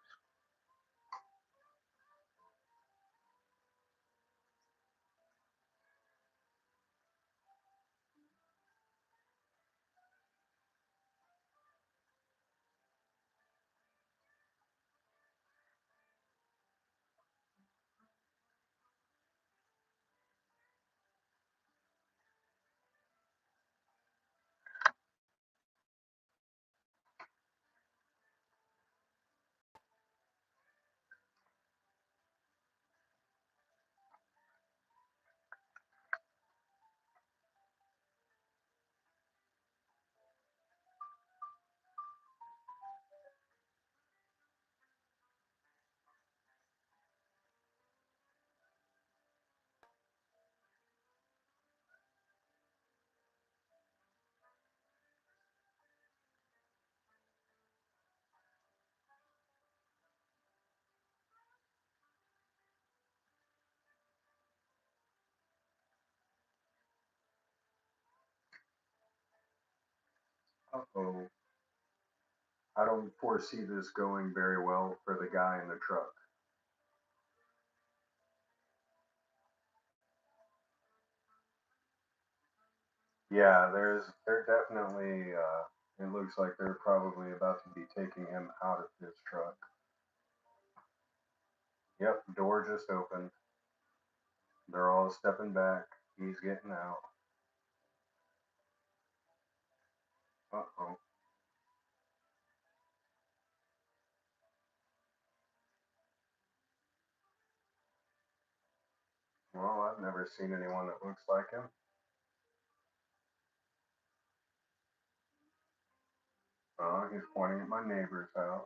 Uh-oh. I don't foresee this going very well for the guy in the truck. Yeah, they're definitely, it looks like they're probably about to be taking him out of his truck. Yep, door just opened. They're all stepping back. He's getting out. Uh-oh. Well, I've never seen anyone that looks like him. Oh, he's pointing at my neighbor's house.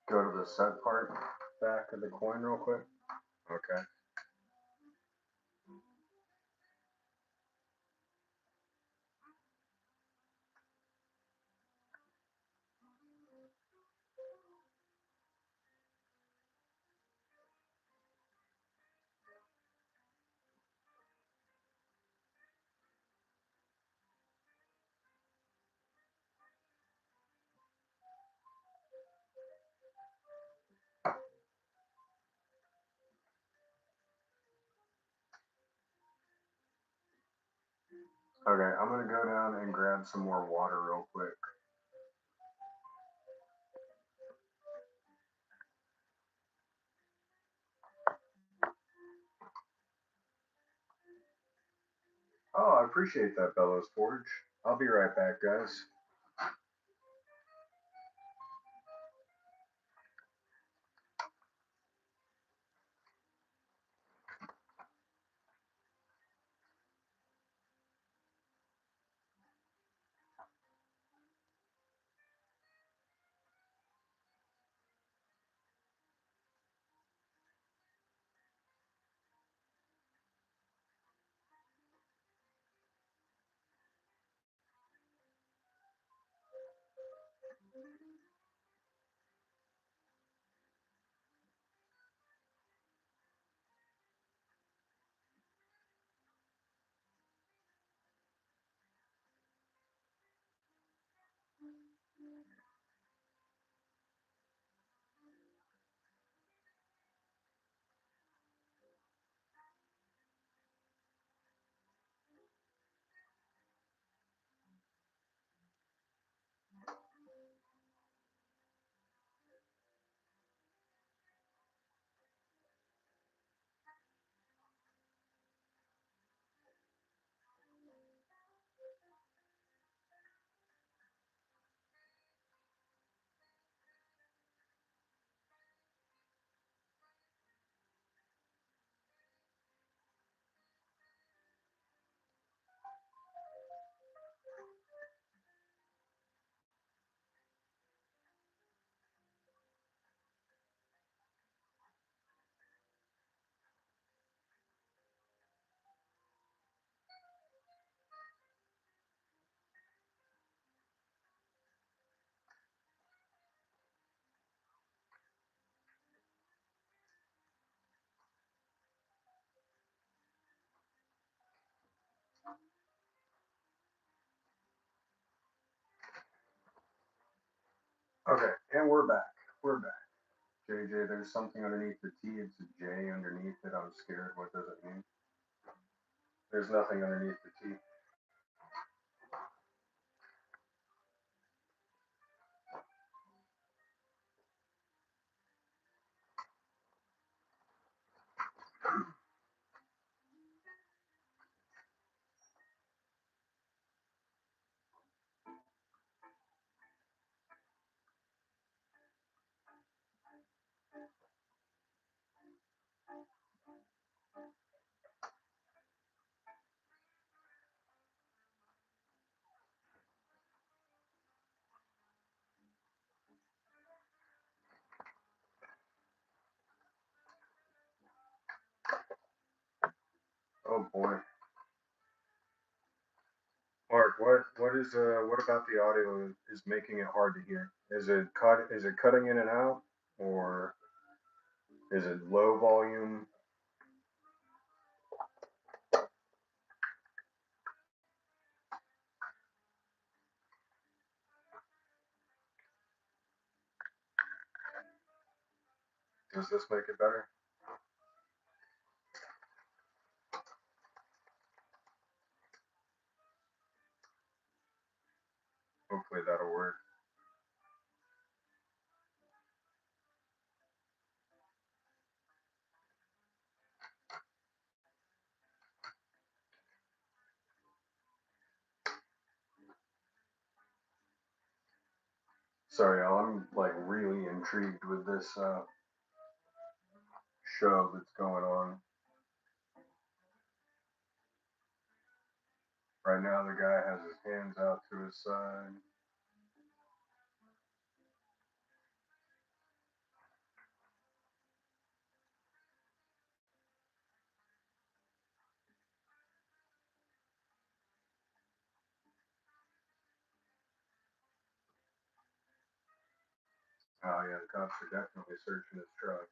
Go to the set part back of the coin real quick. Okay. Okay, I'm gonna go down and grab some more water real quick. Oh, I appreciate that, Bellows Forge. I'll be right back, guys. Okay, and we're back. We're back. JJ, there's something underneath the T. It's a J underneath it. I'm scared. What does it mean? There's nothing underneath the T. Oh boy. Mark, what about the audio is making it hard to hear? Is it cutting in and out, or is it low volume? Does this make it better? Hopefully that'll work. Sorry, y'all, I'm like really intrigued with this show that's going on. Right now, the guy has his hands out to his side. Oh yeah, the cops are definitely searching his truck.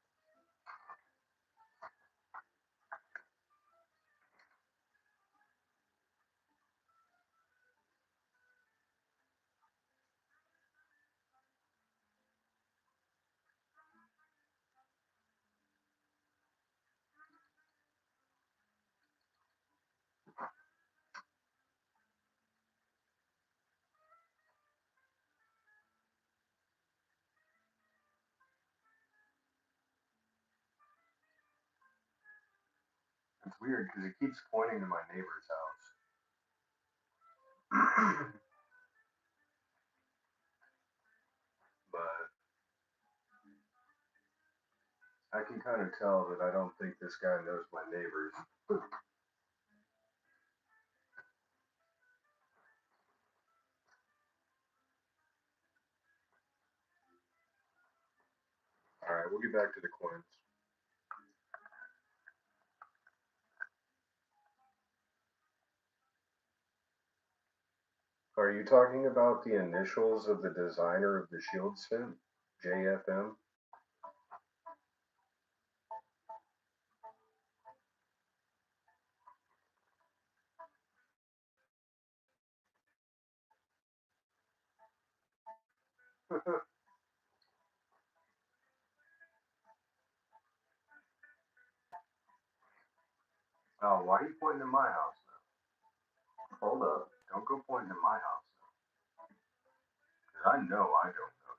It's weird because he keeps pointing to my neighbor's house. But I can kind of tell that I don't think this guy knows my neighbors. All right, we'll get back to the coins. Are you talking about the initials of the designer of the shield stem? JFM? Oh, why are you pointing to my house now? Hold up. Don't go pointing to my house now. 'Cause I know I don't know.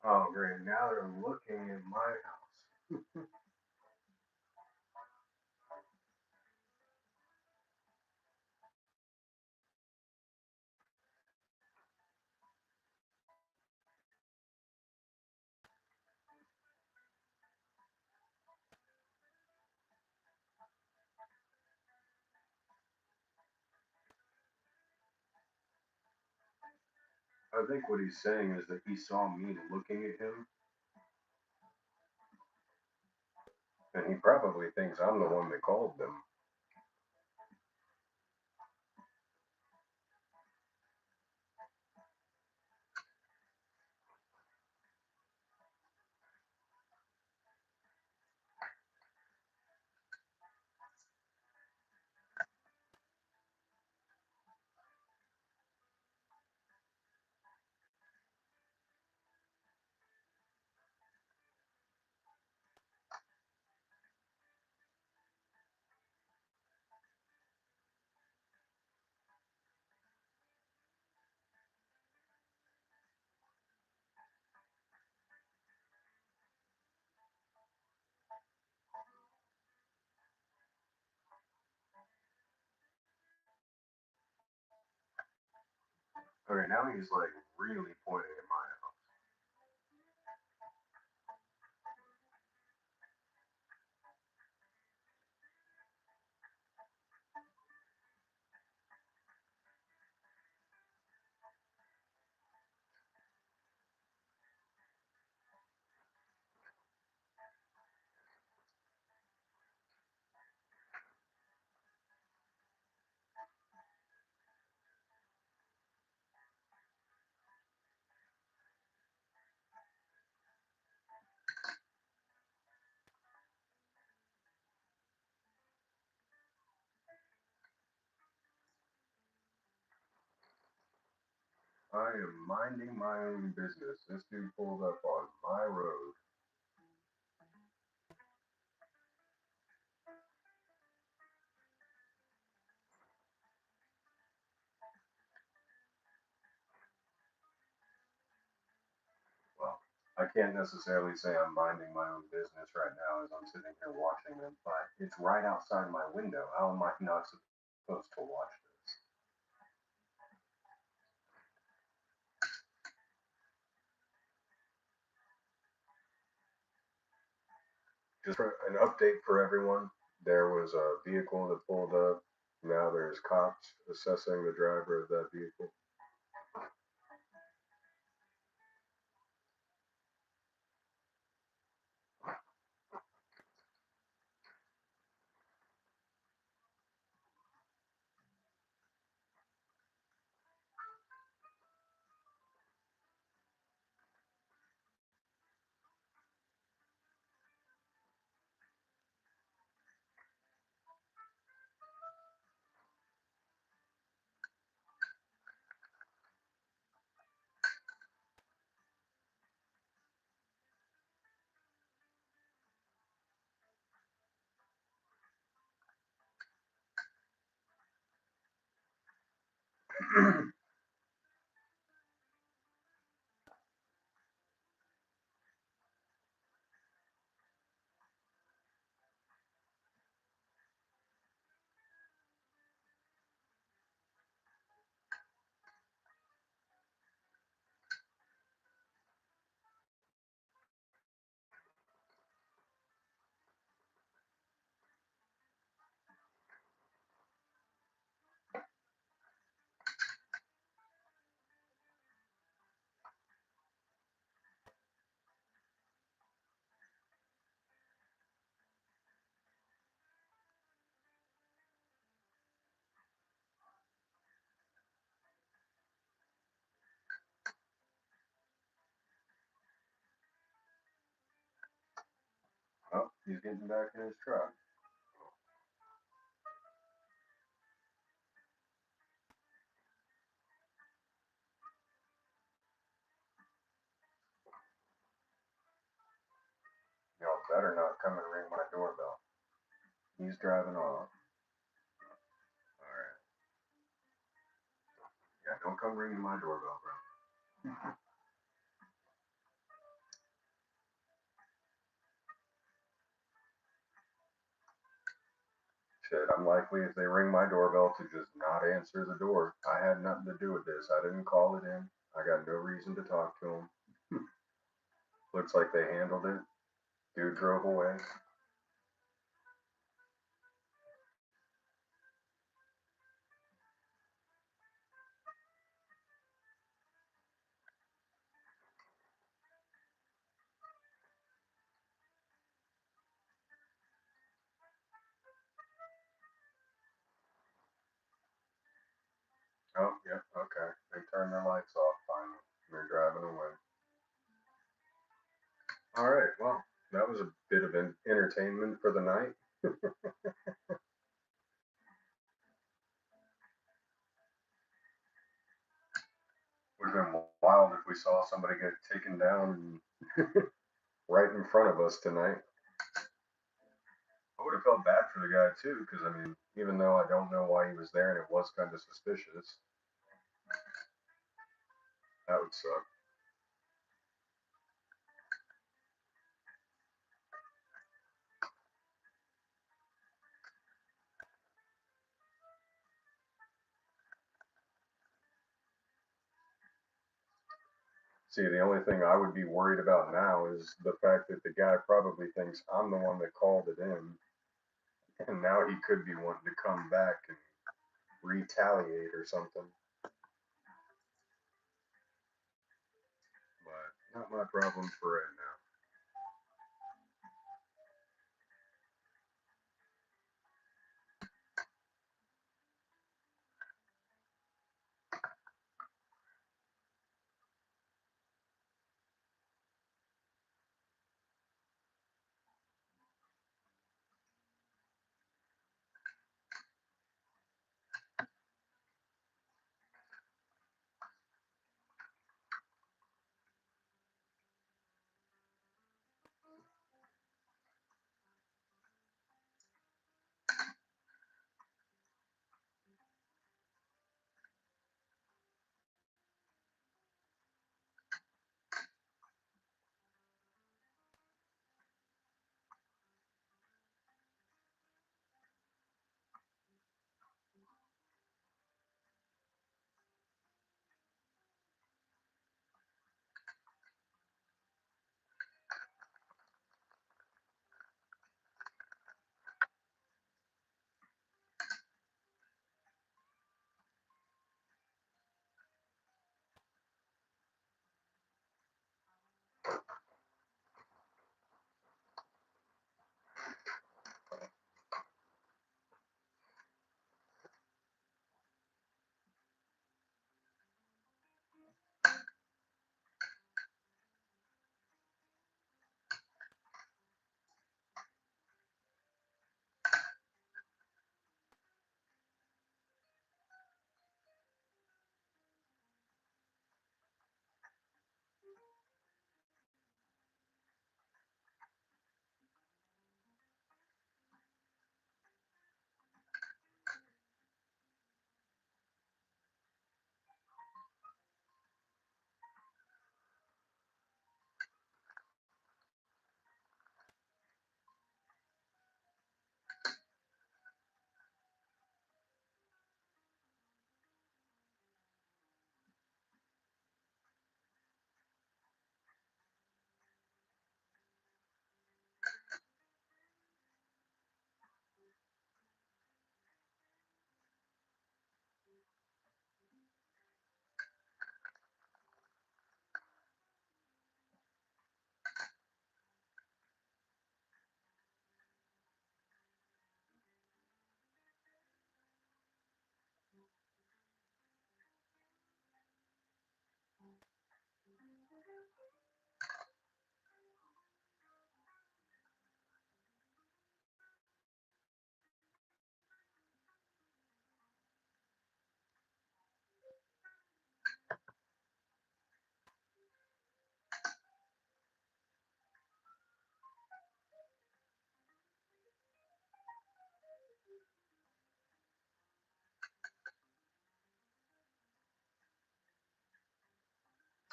Oh, great. Now they're looking at my house. I think what he's saying is that he saw me looking at him, and he probably thinks I'm the one that called them. Okay, now he's like really pointing at my house. I am minding my own business. This dude pulled up on my road. I can't necessarily say I'm minding my own business right now as I'm sitting here watching them, but it's right outside my window. How am I not supposed to watch this? Just for an update for everyone, there was a vehicle that pulled up. Now there's cops assessing the driver of that vehicle. Oh, he's getting back in his truck. Y'all better not come and ring my doorbell. He's driving off. Alright. Yeah, don't come ringing my doorbell, bro. Shit, I'm likely if they ring my doorbell to just not answer the door. I had nothing to do with this. I didn't call it in. I got no reason to talk to him. Looks like they handled it. Dude drove away. Oh, yep, okay. They turned their lights off finally. They're driving away. Alright, well, that was a bit of an entertainment for the night. Would have been wild if we saw somebody get taken down right in front of us tonight. I would have felt bad for the guy too, because I mean, even though I don't know why he was there and it was kind of suspicious, that would suck. See, the only thing I would be worried about now is the fact that the guy probably thinks I'm the one that called it in, and now he could be wanting to come back and retaliate or something. But not my problem for right now.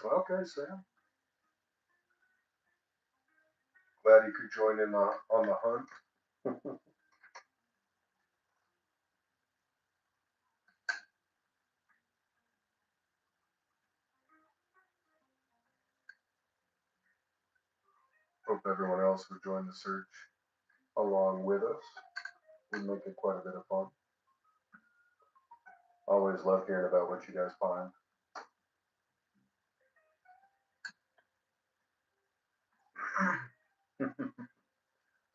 Okay, Sam. Glad you could join in on the hunt. Hope everyone else would join the search along with us. We make it quite a bit of fun. Always love hearing about what you guys find.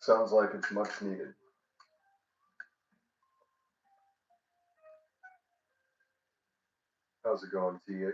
Sounds like it's much needed. How's it going, TA?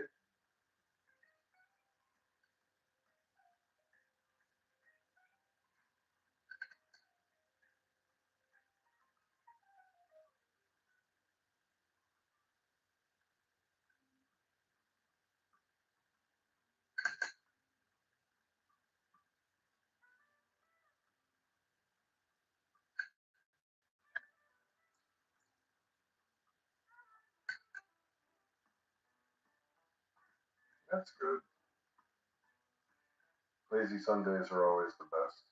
That's good. Lazy Sundays are always the best.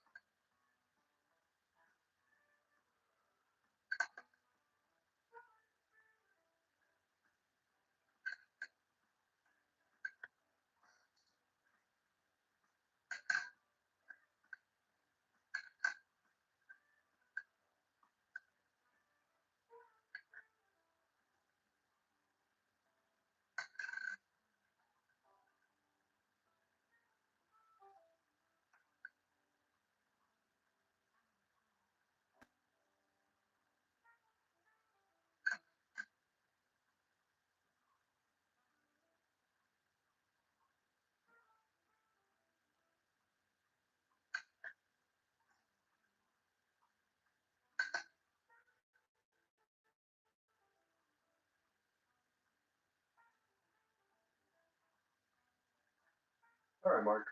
All right, Mark.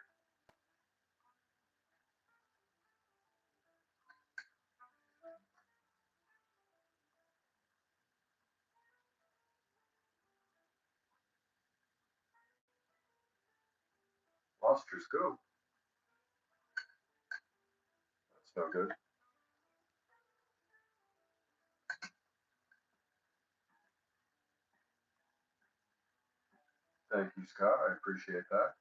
Lost your scope. That's no good. Thank you, Scott. I appreciate that.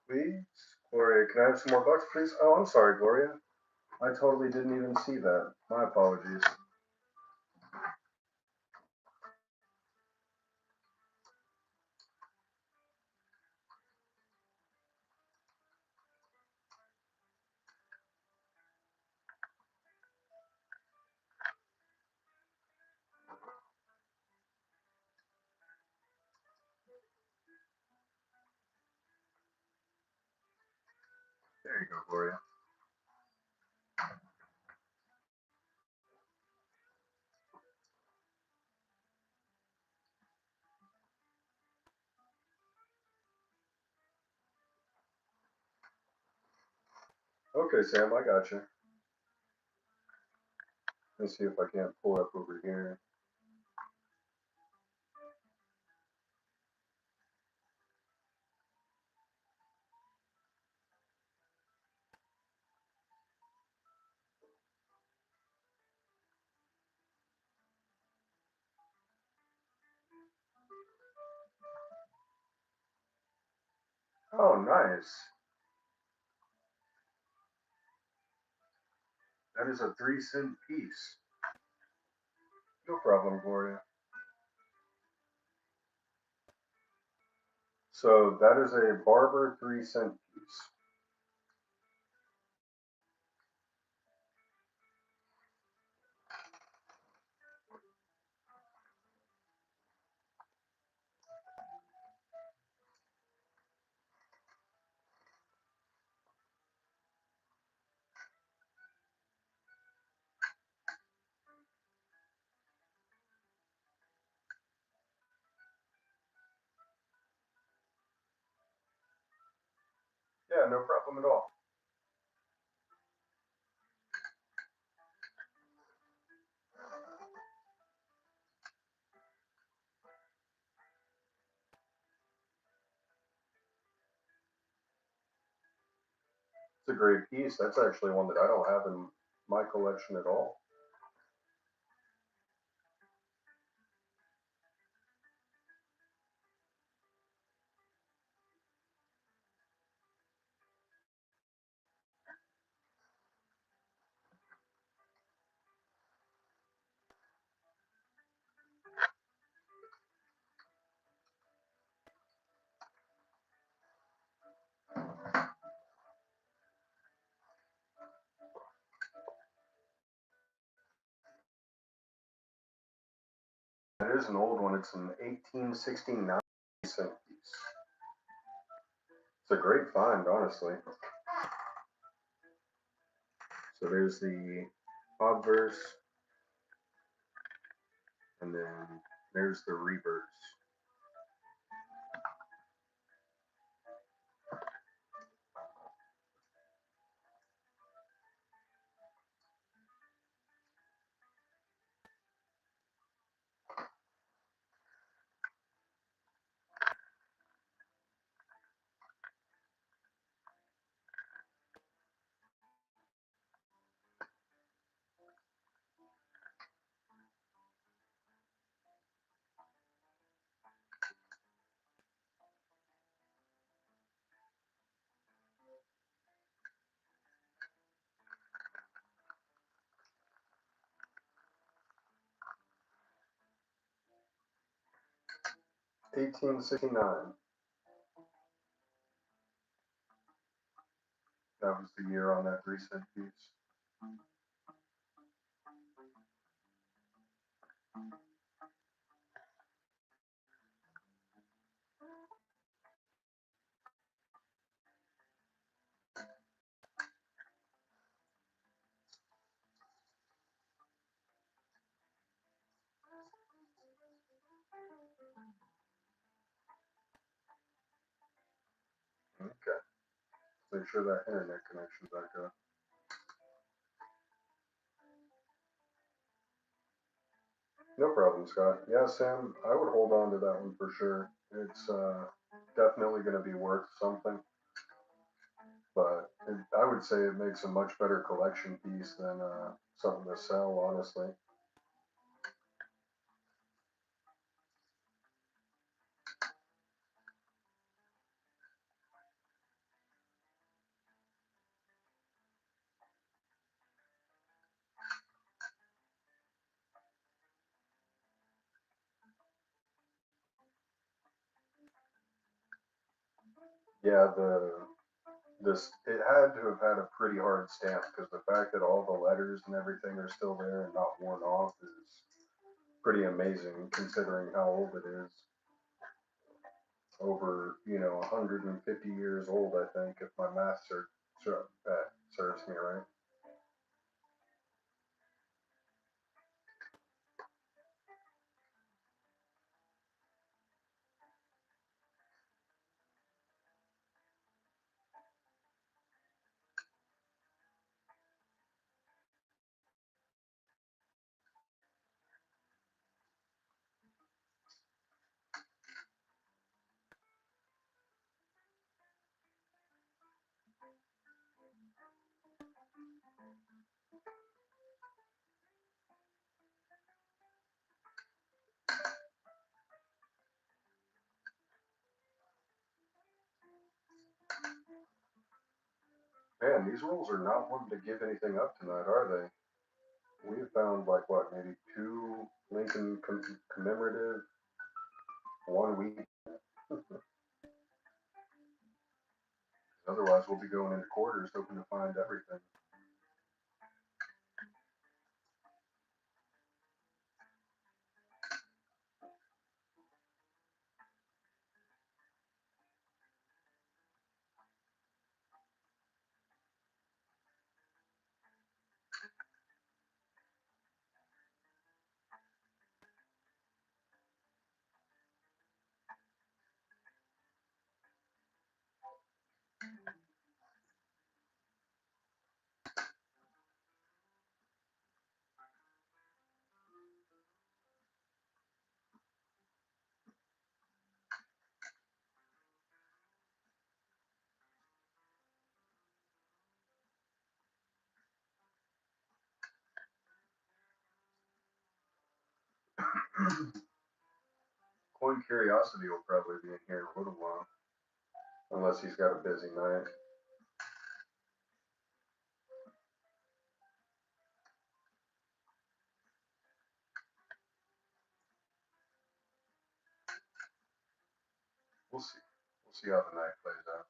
Please? Gloria, can I have some more bucks, please? Oh, I'm sorry, Gloria. I totally didn't even see that. My apologies. There you go, Gloria. Okay, Sam, I got you. Let's see if I can't pull up over here. Oh, nice. That is a 3-cent piece. No problem, Gloria. So that is a barber 3-cent piece. Yeah, no problem at all. It's a great piece. That's actually one that I don't have in my collection at all. It is an old one. It's an 1869 cent piece. It's a great find, honestly. So there's the obverse, and then there's the reverse. $18.69. That was the year on that 3-cent piece. Okay. Make sure that internet connection's back up. No problem, Scott. Yeah, Sam, I would hold on to that one for sure. It's definitely going to be worth something, but I would say it makes a much better collection piece than something to sell, honestly. Yeah, this it had to have had a pretty hard stamp because the fact that all the letters and everything are still there and not worn off is pretty amazing considering how old it is. Over 150 years old, I think, if my math serves me right. Man, these rules are not wanting to give anything up tonight, are they? We have found like what, maybe two Lincoln commemorative, 1 week. Otherwise, we'll be going into quarters hoping to find everything. Coin Curiosity will probably be in here in a little while, unless he's got a busy night. We'll see. We'll see how the night plays out.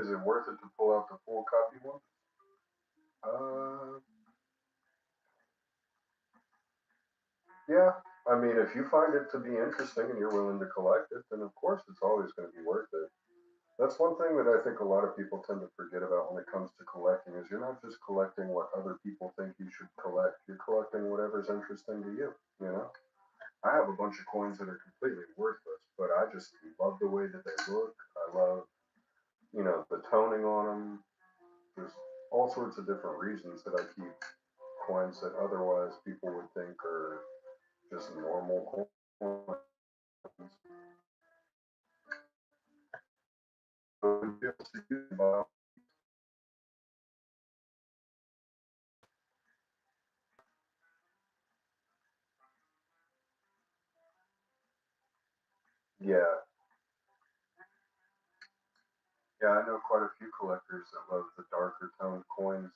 Is it worth it to pull out the full copy one? Uh, yeah. I mean, if you find it to be interesting and you're willing to collect it, then of course it's always going to be worth it. That's one thing that I think a lot of people tend to forget about when it comes to collecting is you're not just collecting what other people think you should collect. You're collecting whatever's interesting to you, you know? I have a bunch of coins that are completely worthless, but I just love the way that they look. I love, the toning on them. There's all sorts of different reasons that I keep coins that otherwise people would think are just normal coins. Yeah, yeah, I know quite a few collectors that love the darker toned coins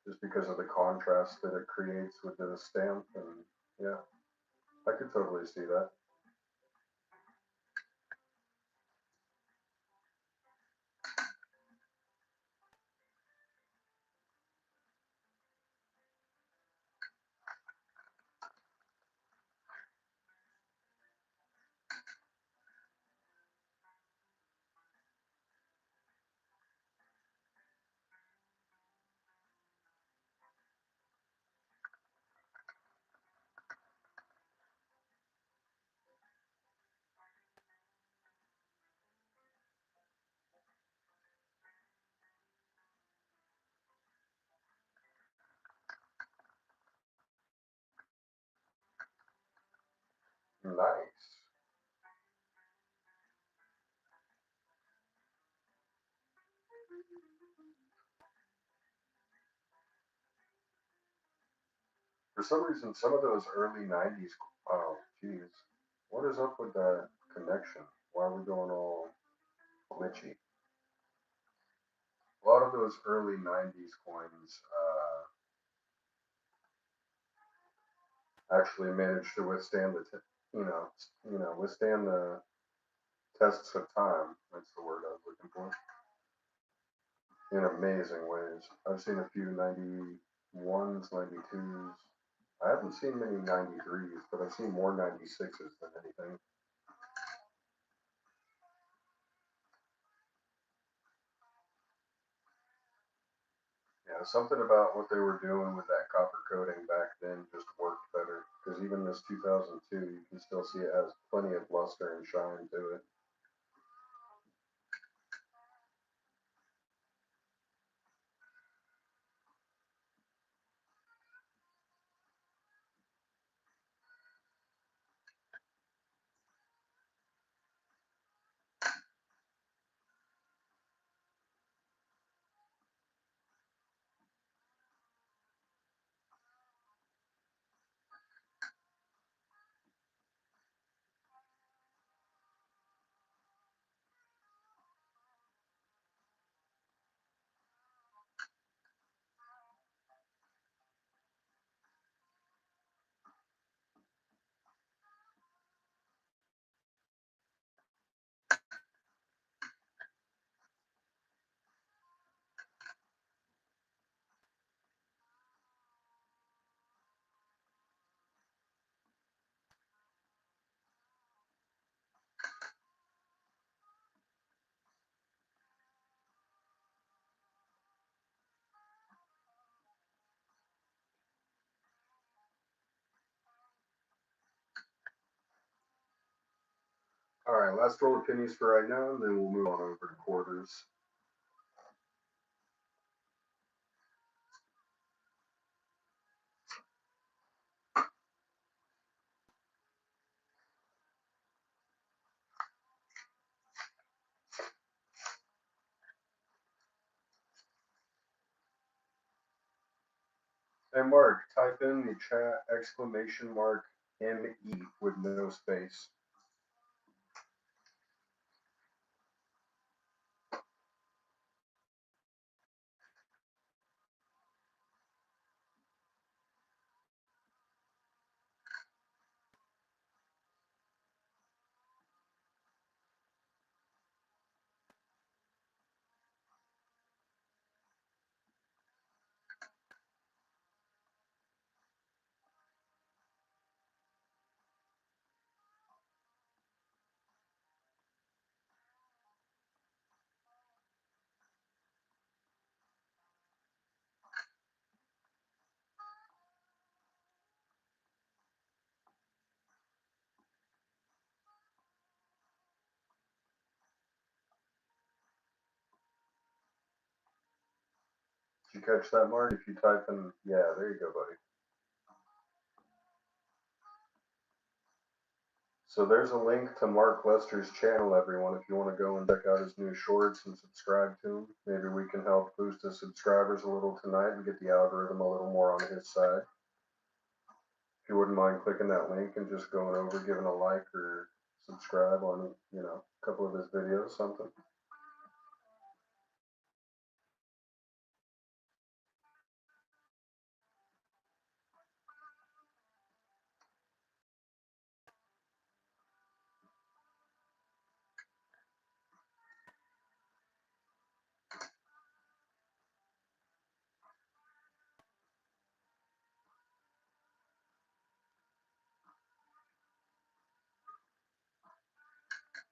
just because of the contrast that it creates with the stamp, and yeah, I could totally see that. Nice. For some reason, some of those early 90s, oh, geez. What is up with that connection? Why are we going all glitchy? A lot of those early 90s coins actually managed to withstand withstand the tests of time. That's the word I was looking for. In amazing ways. I've seen a few 91s, 92s. I haven't seen many 93s, but I've seen more 96s than anything. Yeah, something about what they were doing with that copper coating back then just worked better. Because even this 2002, you can still see it has plenty of luster and shine to it. All right, last roll of pennies for right now, and then we'll move on over to quarters. Hey, Mark, type in the chat exclamation mark ME with no space. Did you catch that, Mark? If you type in, yeah, there you go, buddy. So there's a link to Mark Lester's channel, everyone, if you want to go and check out his new shorts and subscribe to him. Maybe we can help boost his subscribers a little tonight and get the algorithm a little more on his side. If you wouldn't mind clicking that link and just going over, giving a like or subscribe on, a couple of his videos, something.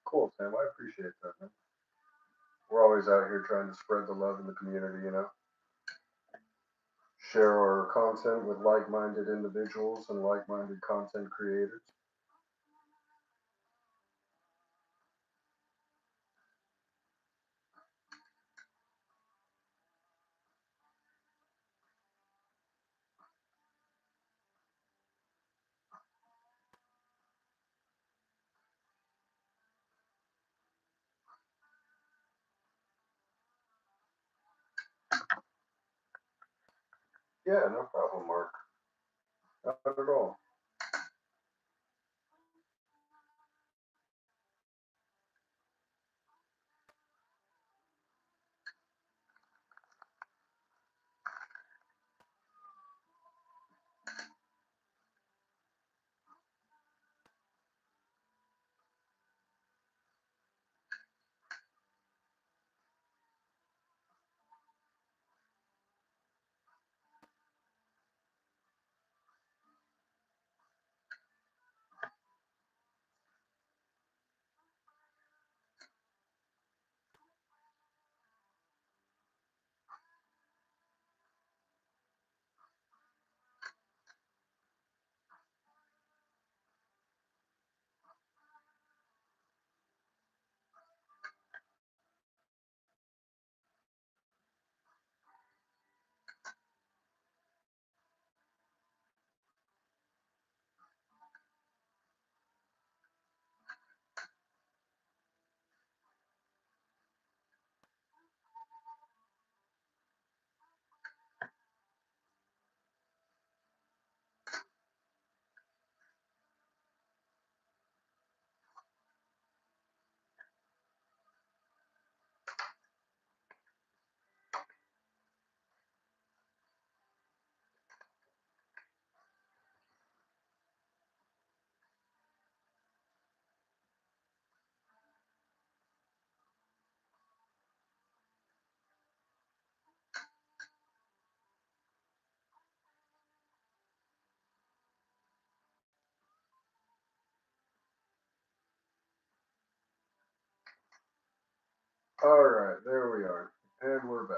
Cool, Sam. I appreciate that, man. We're always out here trying to spread the love in the community. Share our content with like-minded individuals and like-minded content creators. Yeah, no problem, Mark. Not at all. All right, there we are, and we're back.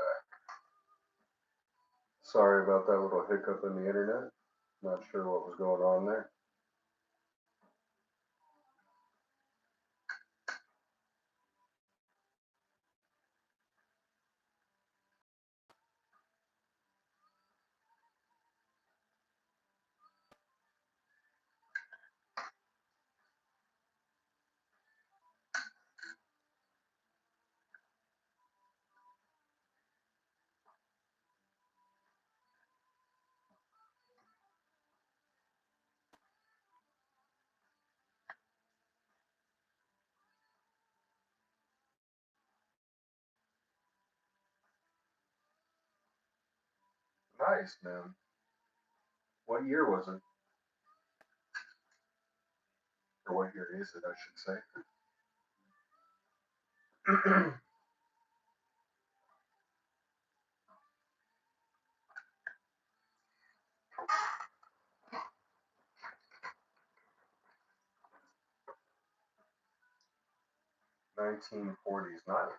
Sorry about that little hiccup in the internet. Not sure what was going on there. Nice, man. What year was it? Or what year is it, I should say? 1940s. Nice.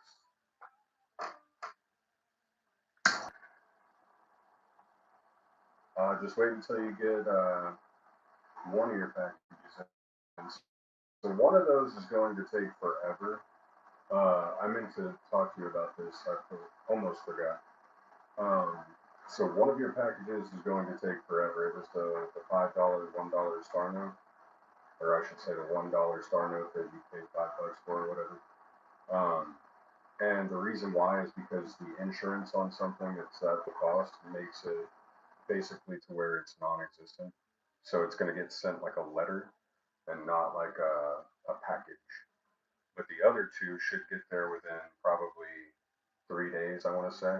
Just wait until you get one of your packages in. So one of those is going to take forever. I meant to talk to you about this. Almost forgot. Um, so one of your packages is going to take forever. It was the $5, $1 star note, or I should say the $1 star note that you paid $5 for or whatever. Um, and the reason why is because the insurance on something that's at the cost makes it basically to where it's non-existent. So it's going to get sent like a letter and not like a package. But the other two should get there within probably 3 days, I want to say.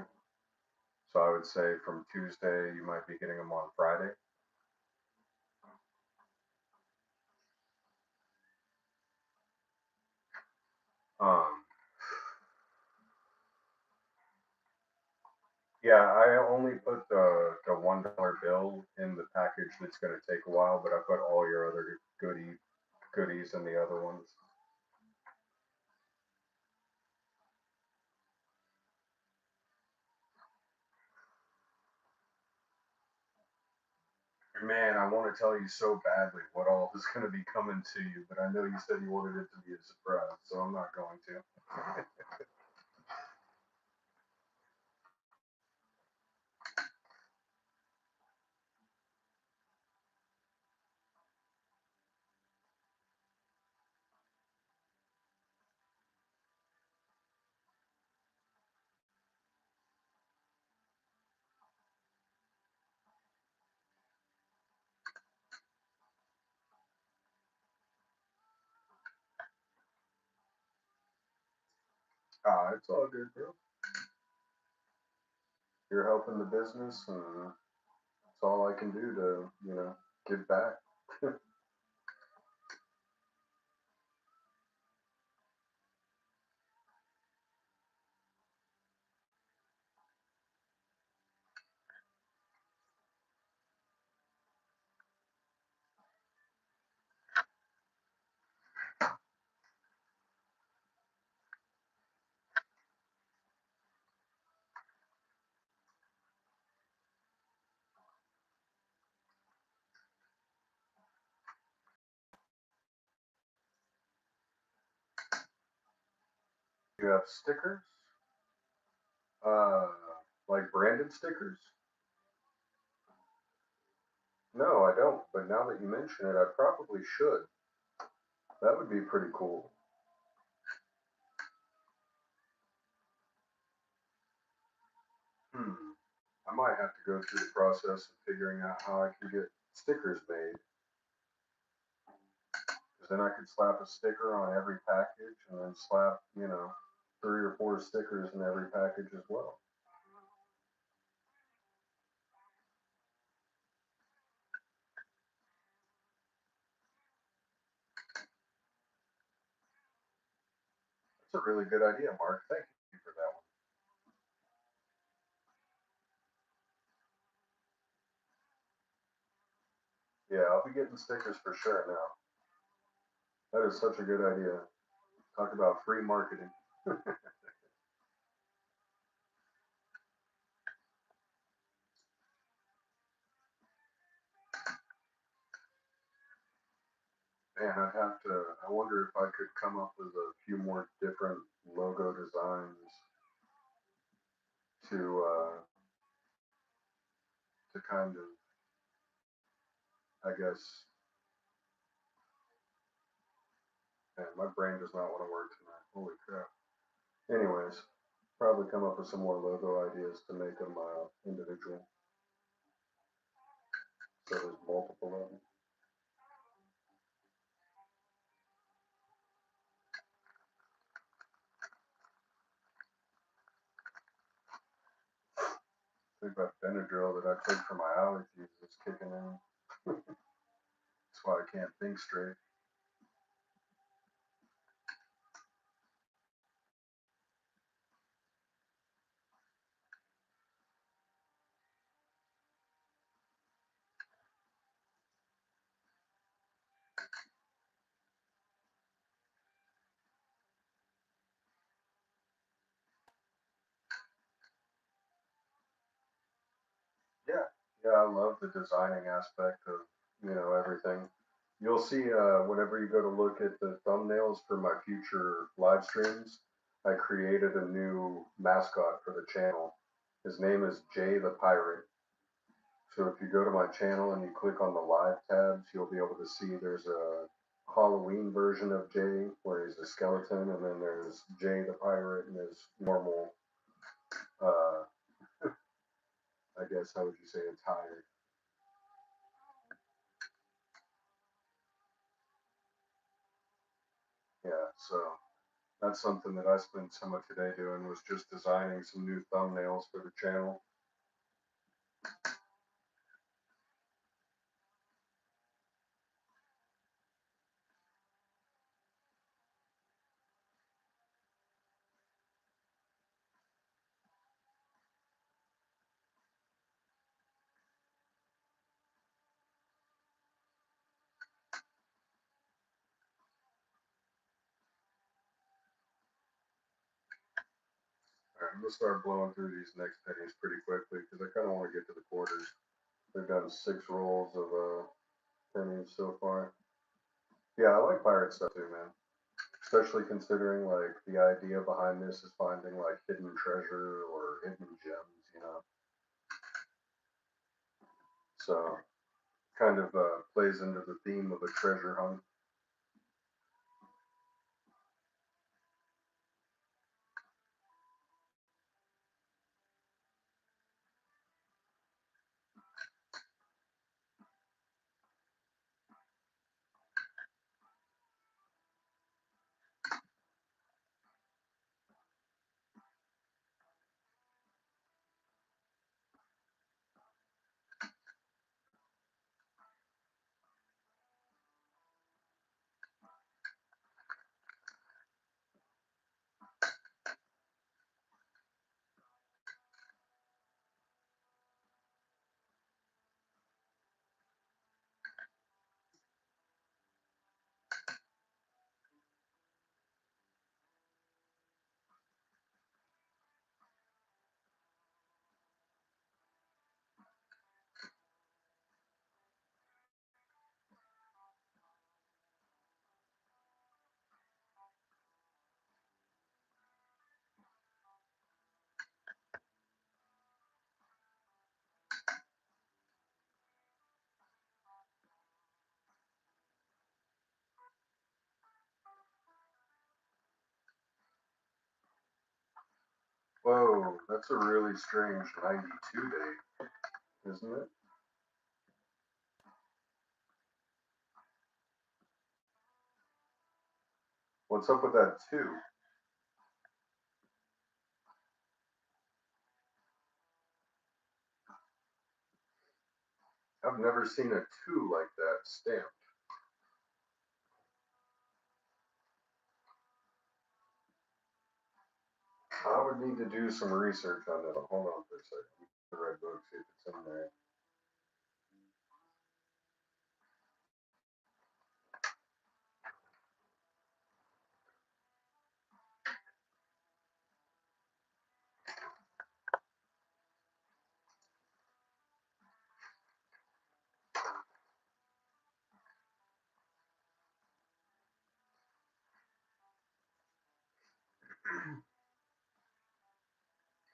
So I would say from Tuesday, you might be getting them on Friday. Um, yeah, I only put the $1 bill in the package that's going to take a while, but I put all your other goodies in the other ones. Man, I want to tell you so badly what all is going to be coming to you, but I know you said you wanted it to be a surprise, so I'm not going to. Ah, it's all good, bro. You're helping the business, and it's all I can do to, give back. You have stickers, uh, like branded stickers. No, I don't. But now that you mention it, I probably should. That would be pretty cool. Hmm. I might have to go through the process of figuring out how I can get stickers made. Because then I could slap a sticker on every package and then slap, 3 or 4 stickers in every package as well. That's a really good idea, Mark. Thank you for that one. Yeah, I'll be getting stickers for sure now. That is such a good idea. Talk about free marketing. Man, I wonder if I could come up with a few more different logo designs to, to kind of, I guess, man, my brain does not want to work tonight. Holy crap. Anyways, probably come up with some more logo ideas to make them individual. So there's multiple of them. I think that Benadryl that I took for my allergies is kicking in. That's why I can't think straight. Yeah, yeah, I love the designing aspect of everything. You'll see whenever you go to look at the thumbnails for my future live streams, I created a new mascot for the channel. His name is Jay the Pirate. So if you go to my channel and you click on the live tabs, you'll be able to see there's a Halloween version of Jay where he's a skeleton, and then there's Jay the Pirate and his normal, uh, I guess, how would you say, attire? Yeah, so that's something that I spent some of today doing was just designing some new thumbnails for the channel. All right, I'm gonna start blowing through these next pennies pretty quickly because I kind of want to get to the quarters. They've done 6 rolls of pennies so far. Yeah, I like pirate stuff too, man. Especially considering like the idea behind this is finding like hidden treasure or hidden gems. So kind of plays into the theme of a treasure hunt. Whoa, that's a really strange 92 date, isn't it? What's up with that 2? I've never seen a 2 like that stamped. I would need to do some research on that. Hold on for a second. The red book, see if it's in there.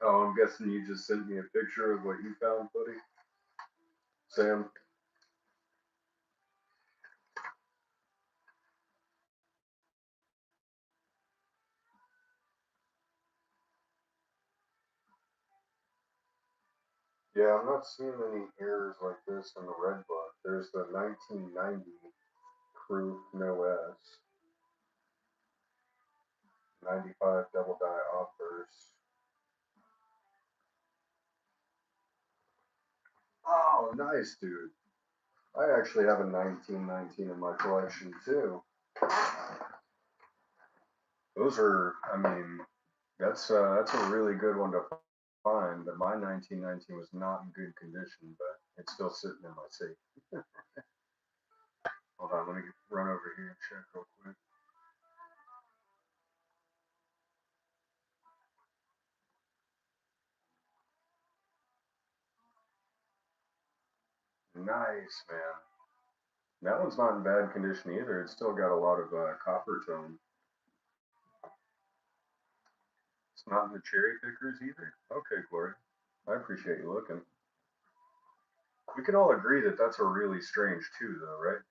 Oh, I'm guessing you just sent me a picture of what you found, buddy. Sam. Yeah, I'm not seeing any errors like this in the red book. There's the 1990 proof no S, 95 double die offers. Oh, nice, dude. I actually have a 1919 in my collection too. Those are, I mean, that's a really good one to find. But my 1919 was not in good condition, but it's still sitting in my safe. Hold on, let me run over here and check real quick. Nice, man. That one's not in bad condition either. It's still got a lot of copper tone. It's not in the cherry pickers either. Okay, Gloria. I appreciate you looking. We can all agree that that's a really strange two, though, right?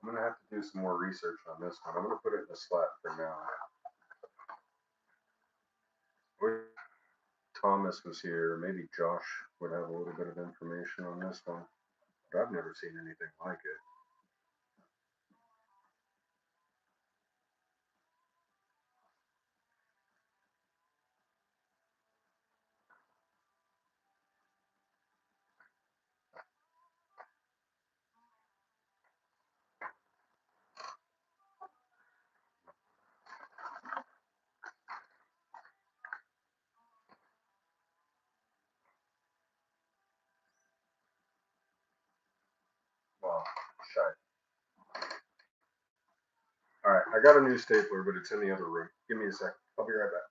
I'm gonna have to do some more research on this one. I'm gonna put it in the slot for now. Wish Thomas was here. Maybe Josh would have a little bit of information on this one, but I've never seen anything like it. Well, shite. All right, I got a new stapler, but it's in the other room. Give me a sec. I'll be right back.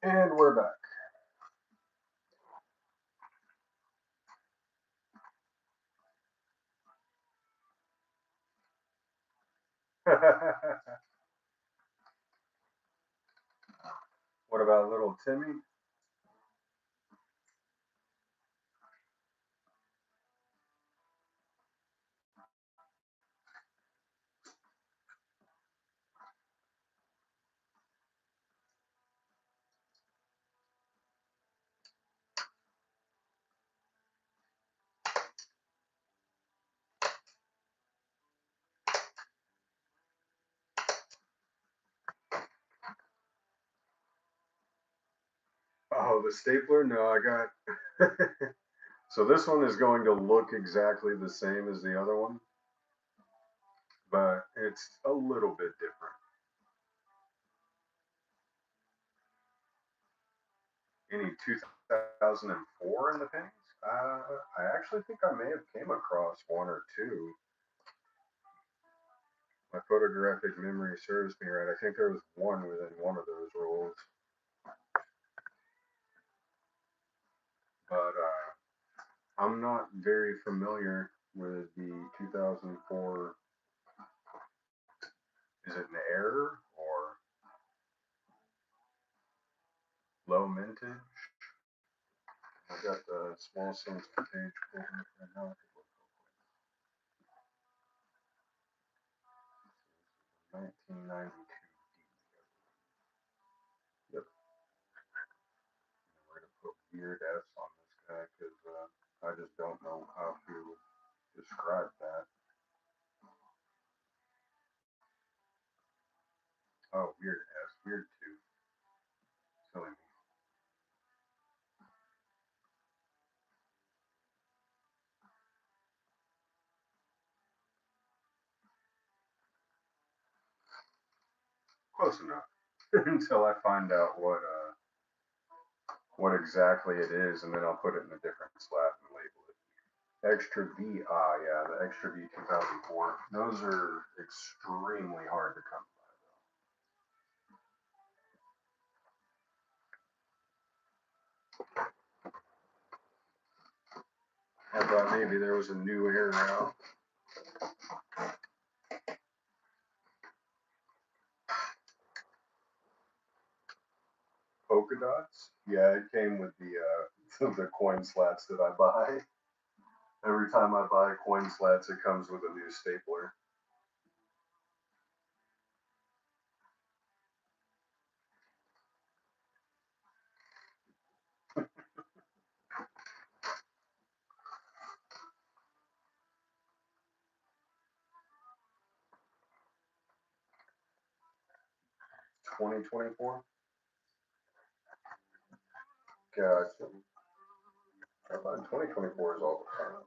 And we're back. What about little Timmy? Oh, the stapler? No, I got. So this one is going to look exactly the same as the other one, but it's a little bit different. Any 2004 in the paintings? I actually think I may have came across one or two. My photographic memory serves me right. I think there was one within one of those rolls, but I'm not very familiar with the 2004. Is it an error or low mintage? I got the small sense page pulled up right now. 1992. Yep. We're gonna put weird F's on this guy because I just don't know how to describe that. Oh, weird S, weird two. Silly me. Close enough. Until I find out what exactly it is, and then I'll put it in a different slab and label it. Extra V, yeah, the Extra V 2004. Those are extremely hard to come by. I thought maybe there was a new era out. Polka dots? Yeah, it came with the the coin slats that I buy. Every time I buy coin slats, it comes with a new stapler. 2024? Gotcha. I find 2024 is all the time.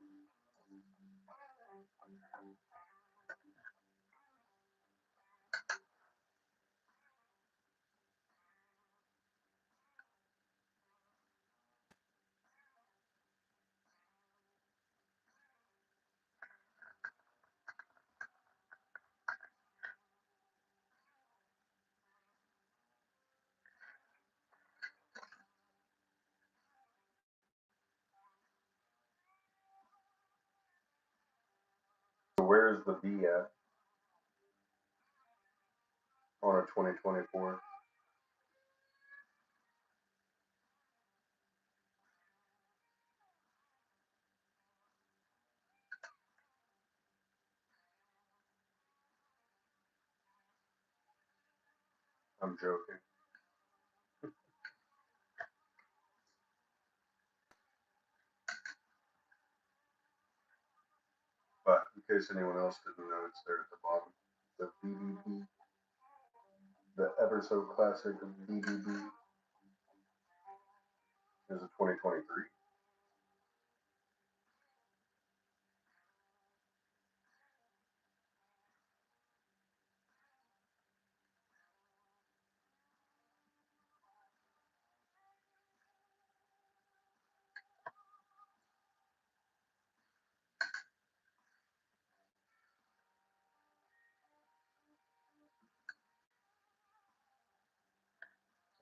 So where's the V at on a 2024? I'm joking. But in case anyone else didn't know, it's there at the bottom. The BBB, the ever so classic BBB, is a 2023.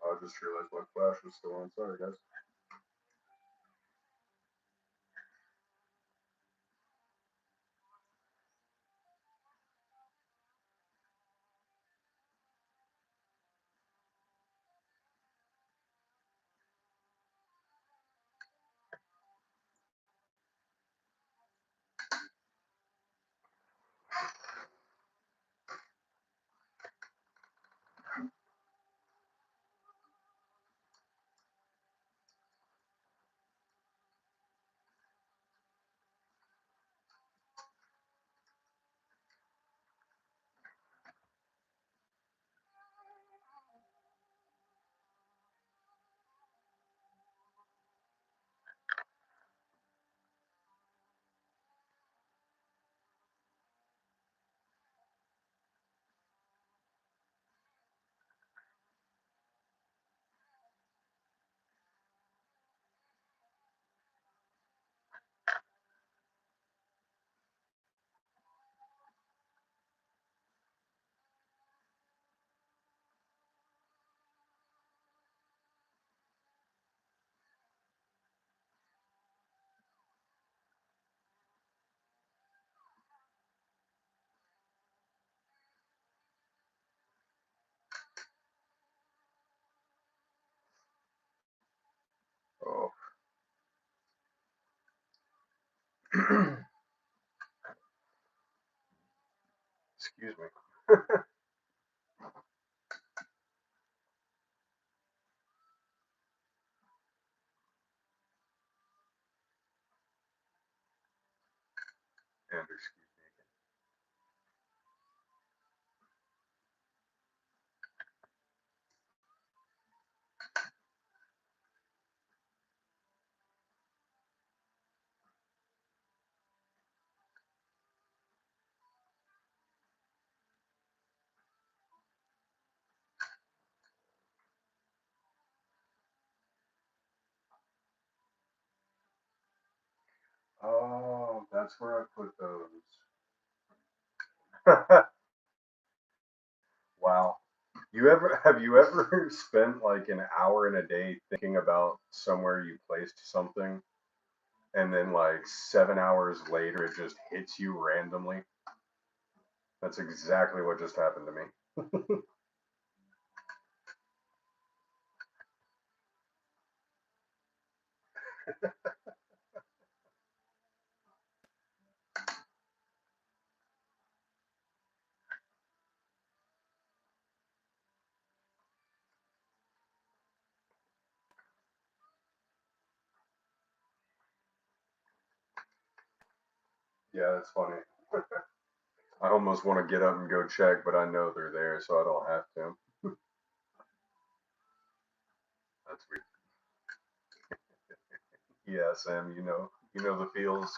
I just realized my flash was still on. Sorry, guys. Excuse me. And excuse me again. Oh, that's where I put those. Wow. Have you ever spent like an hour in a day thinking about somewhere you placed something and then like 7 hours later it just hits you randomly? That's exactly what just happened to me. Yeah, that's funny. I almost want to get up and go check, but I know they're there, so I don't have to. That's weird. Yeah, Sam, you know the feels.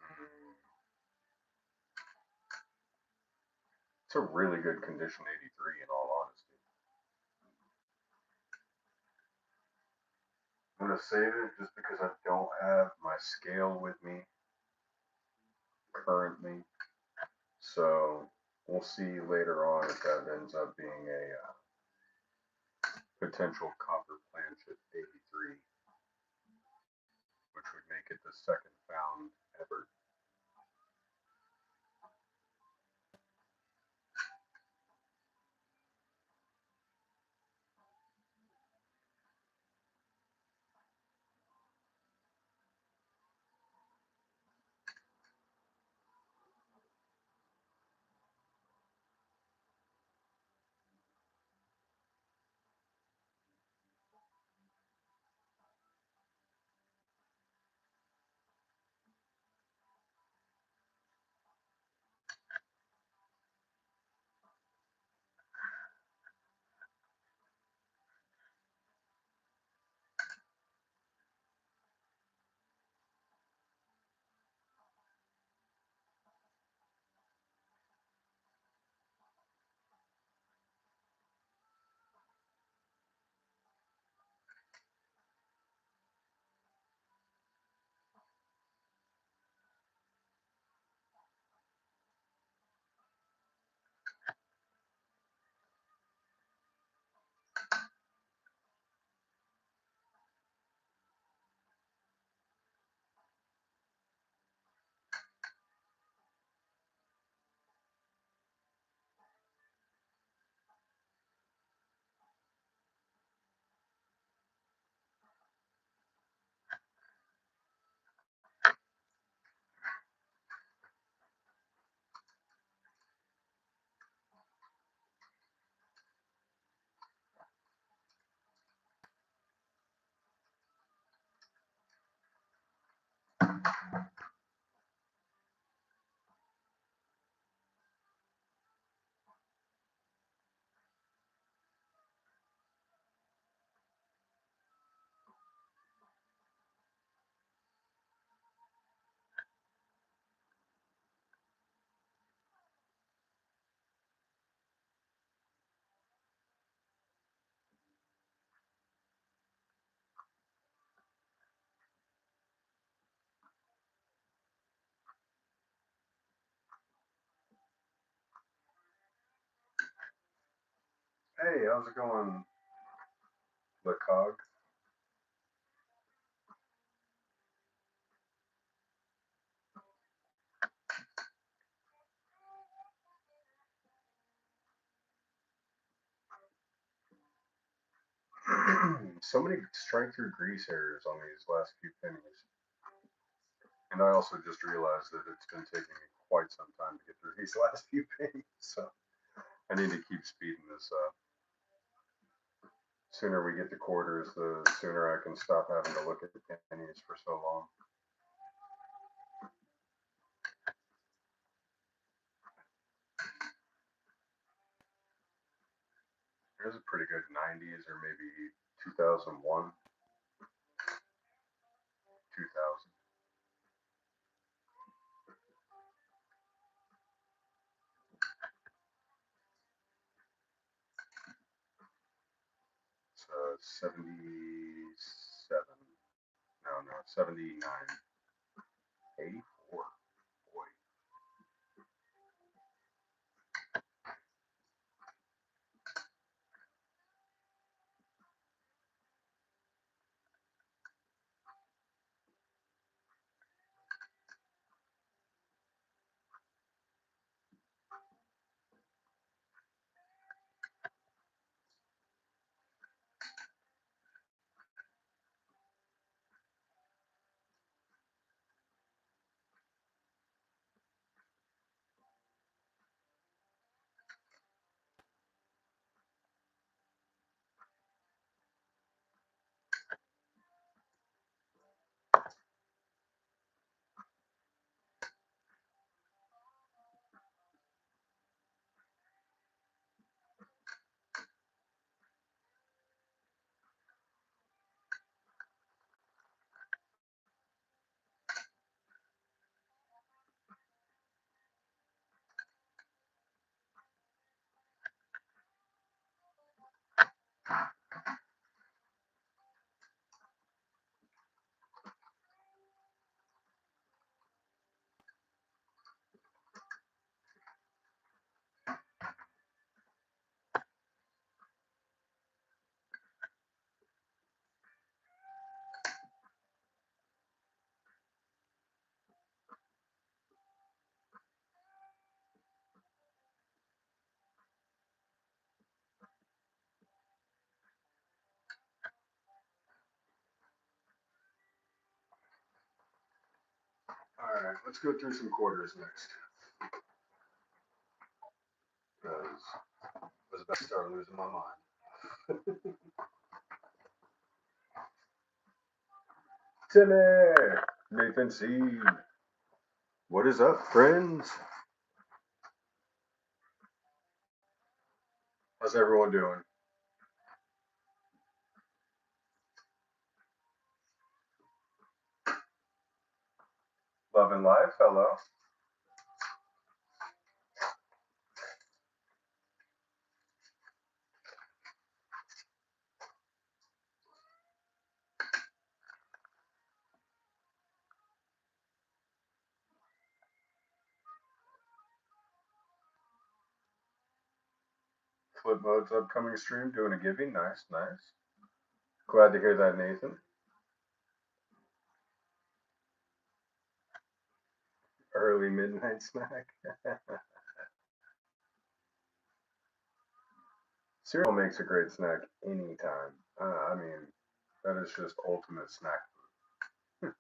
Mm, it's a really good condition 83 in all honesty. I'm gonna save it just because I don't have my scale with me currently. So we'll see later on if that ends up being a potential copper planchet 83, which would make it the second found ever. Hey, how's it going, LeCog? So many strike through grease areas on these last few pennies. And I also just realized that it's been taking me quite some time to get through these last few pennies. So I need to keep speeding this up. Sooner we get to quarters, the sooner I can stop having to look at the pennies for so long. Here's a pretty good 90s or maybe 2001, 2000. It's 77. No, 79. 84. Boy. All right, let's go through some quarters next. Because I was about to start losing my mind. Timmy! Nathan C. What is up, friends? How's everyone doing? Love and life, hello. Flip Mode's upcoming stream, doing a giving. Nice, nice. Glad to hear that, Nathan. Early midnight snack. Cereal makes a great snack anytime. I mean, that is just ultimate snack food.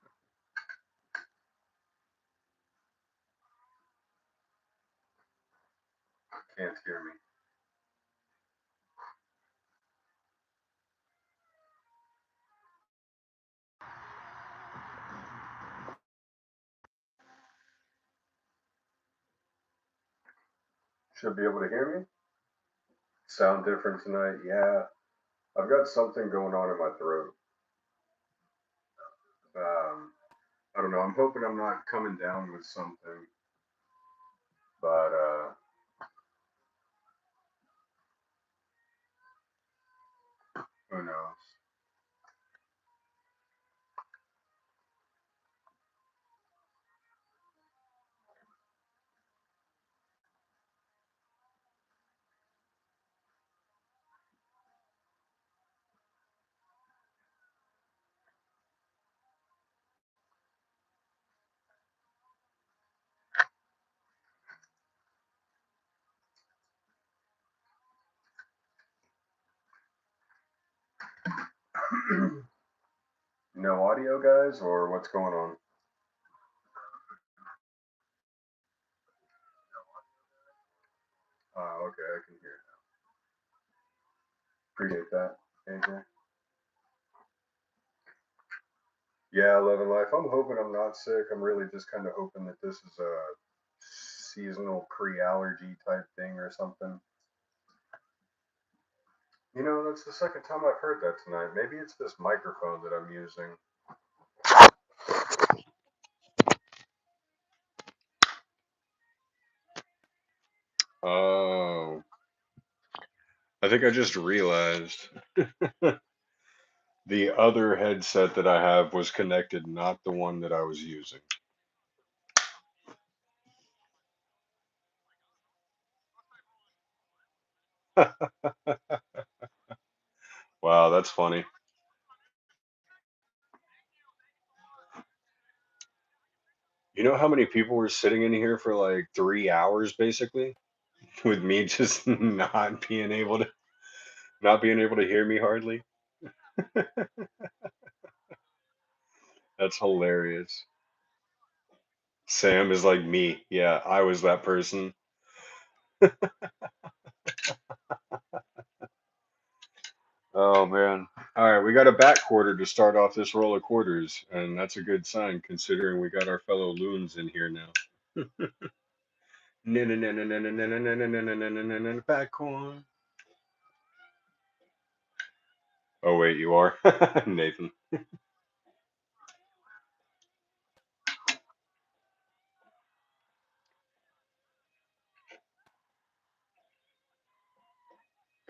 Can't hear me. Should be able to hear me. Sound different tonight? Yeah. I've got something going on in my throat. I don't know. I'm hoping I'm not coming down with something, but who knows? No audio, guys, or what's going on? Okay, I can hear. Appreciate that, AJ. Yeah, love and life. I'm hoping I'm not sick. I'm really just kind of hoping that this is a seasonal pre-allergy type thing or something. You know, that's the second time I've heard that tonight. Maybe it's this microphone that I'm using. Oh, I think I just realized the other headset that I have was connected, not the one that I was using. Wow, that's funny. You know how many people were sitting in here for like 3 hours basically, with me just not being able to hear me hardly. That's hilarious. Sam is like me. Yeah, I was that person. Oh man. All right, we got a back quarter to start off this roll of quarters, and that's a good sign considering we got our fellow loons in here now. Backcorn. Oh wait, you are Nathan.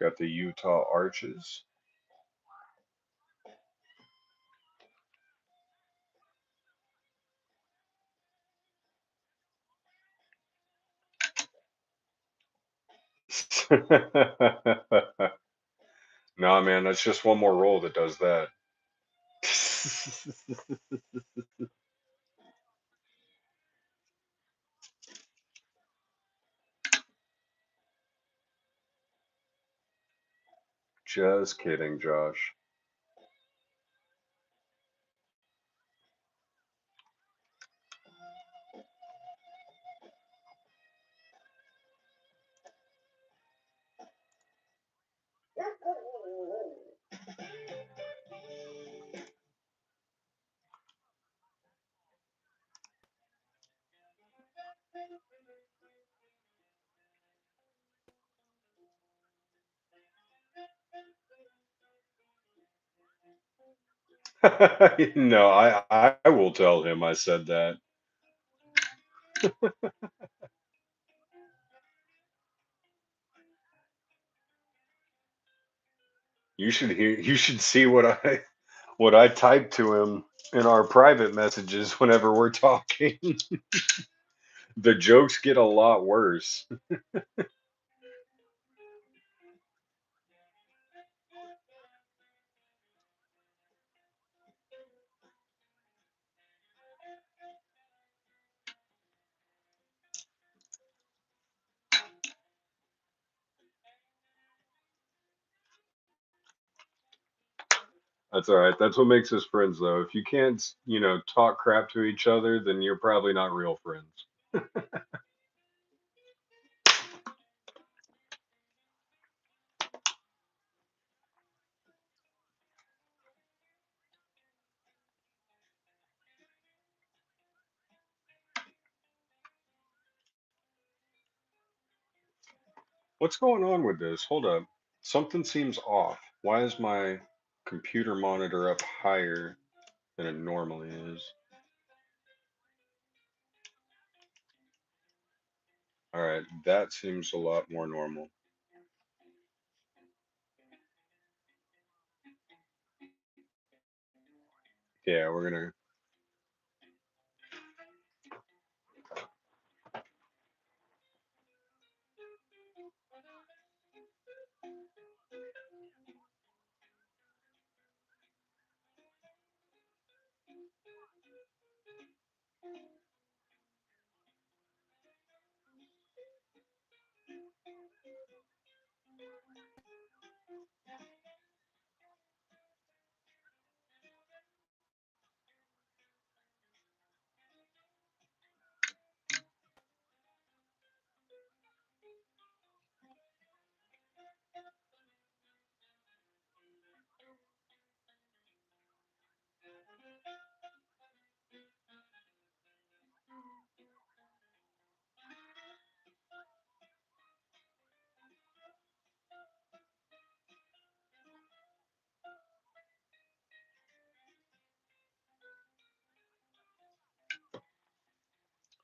Got the Utah Arches. Nah, man, that's just one more roll that does that. Just kidding, Josh. No, I will tell him I said that. You should see what I type to him in our private messages whenever we're talking. The jokes get a lot worse. That's all right. That's what makes us friends, though. If you can't, talk crap to each other, then you're probably not real friends. What's going on with this? Hold up. Something seems off. Why is my computer monitor up higher than it normally is? All right, that seems a lot more normal. Yeah, we're gonna.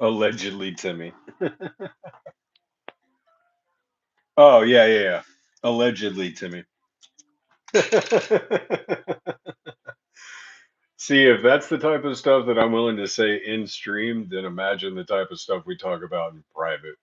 Allegedly Timmy. Oh yeah, yeah, yeah. Allegedly Timmy. See, if that's the type of stuff that I'm willing to say in stream, then imagine the type of stuff we talk about in private.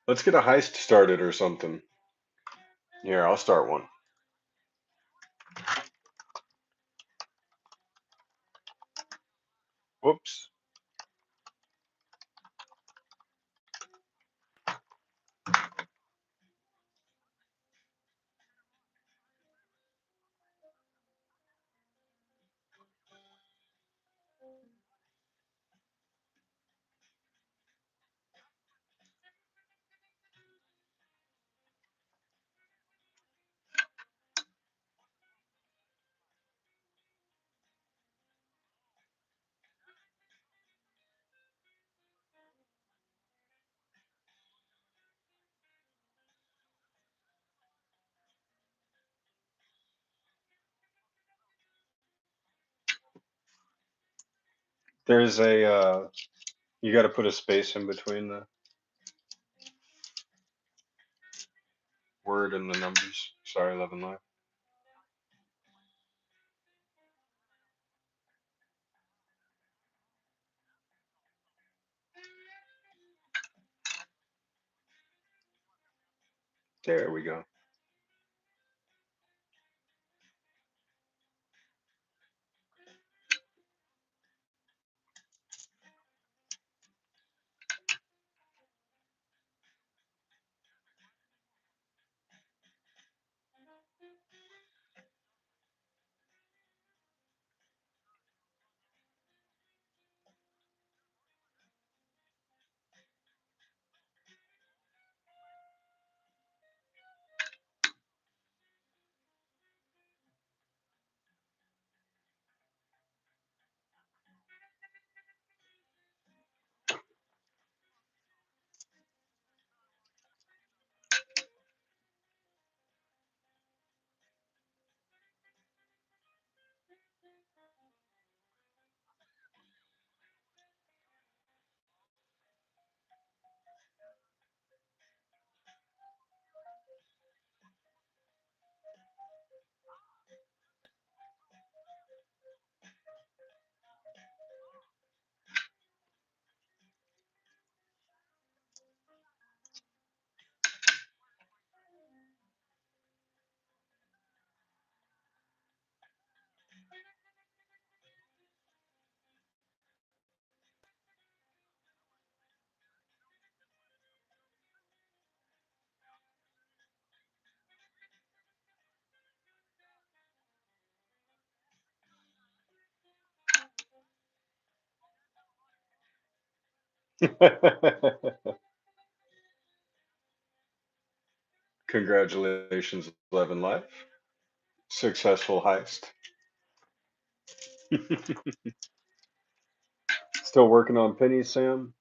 Let's get a heist started or something. Here, I'll start one. Whoops. There's a you got to put a space in between the word and the numbers. Sorry, Love and Life. There we go. Congratulations, Love and Life. Successful heist. Still working on pennies, Sam?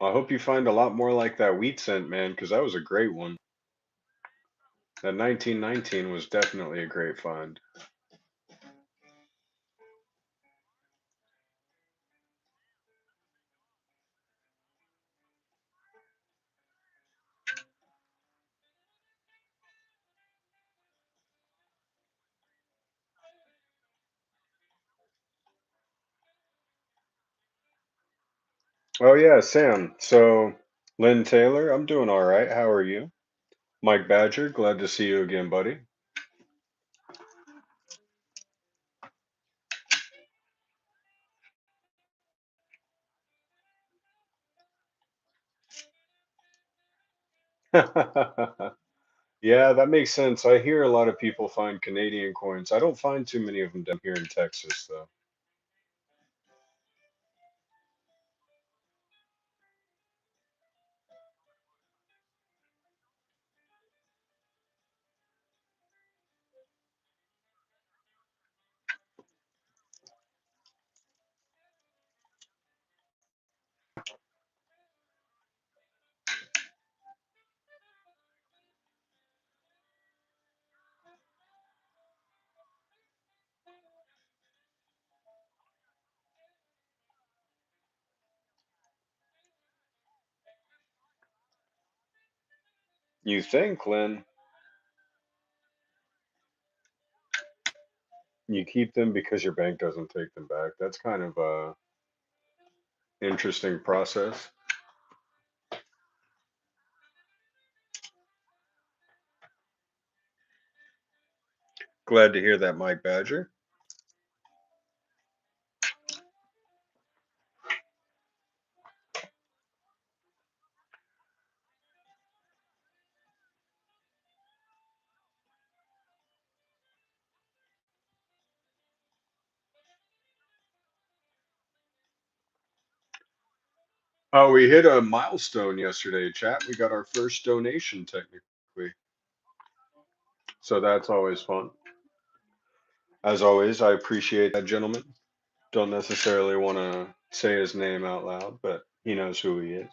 I hope you find a lot more like that wheat cent, man, because that was a great one. That 1919 was definitely a great find. Oh yeah, Sam. So, Lynn Taylor, I'm doing all right. How are you? Mike Badger, glad to see you again, buddy. Yeah, that makes sense. I hear a lot of people find Canadian coins. I don't find too many of them down here in Texas, though. You think, Lynn, you keep them because your bank doesn't take them back. That's kind of a interesting process. Glad to hear that, Mike Badger. Oh, we hit a milestone yesterday, chat. We got our first donation, technically. So that's always fun. As always, I appreciate that gentleman. Don't necessarily want to say his name out loud, but he knows who he is.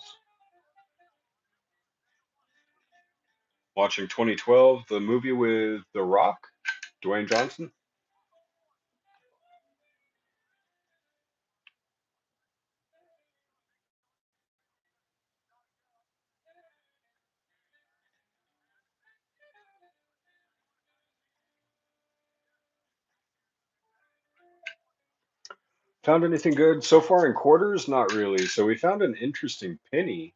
Watching 2012, the movie with The Rock, Dwayne Johnson. Found anything good so far in quarters? Not really. So we found an interesting penny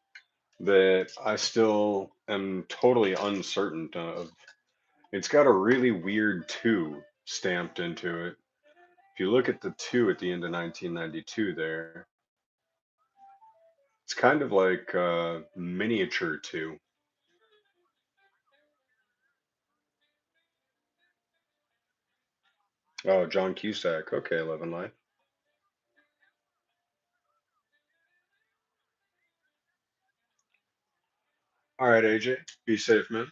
that I still am totally uncertain of. It's got a really weird two stamped into it. If you look at the two at the end of 1992 there, it's kind of like miniature two. Oh, John Cusack. Okay, 11 Life. All right, AJ. Be safe, man.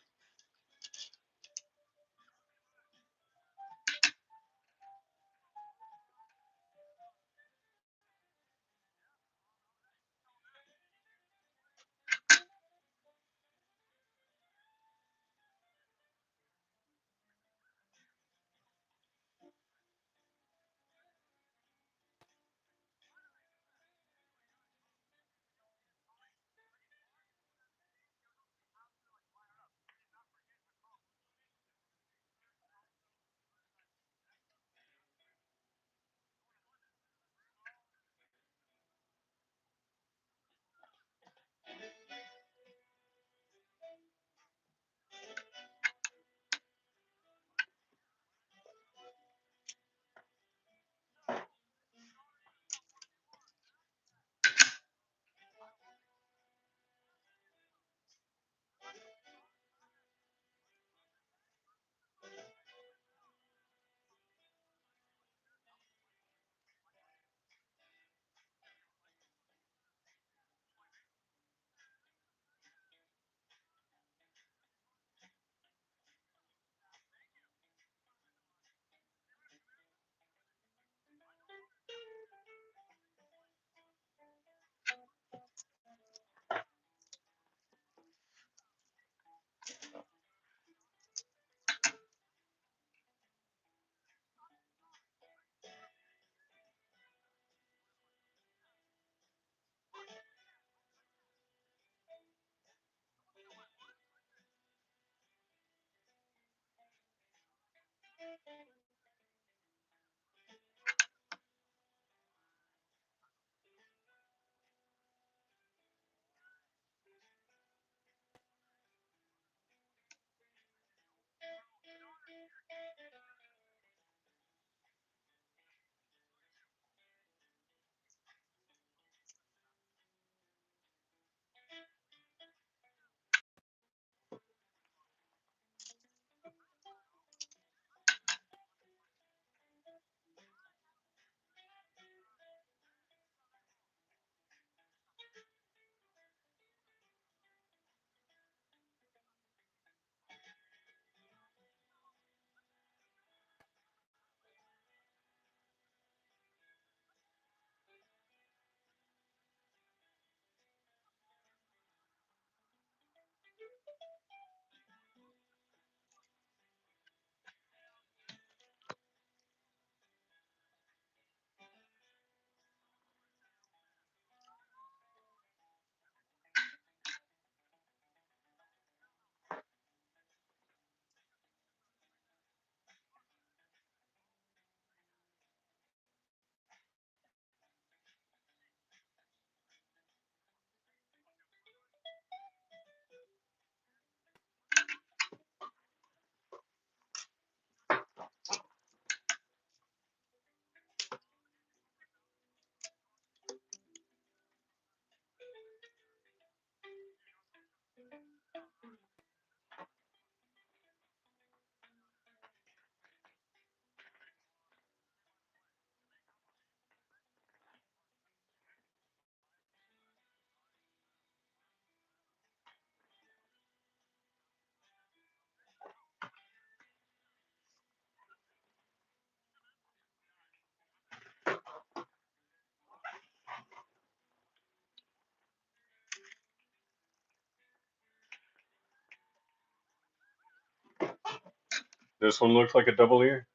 This one looks like a double ear.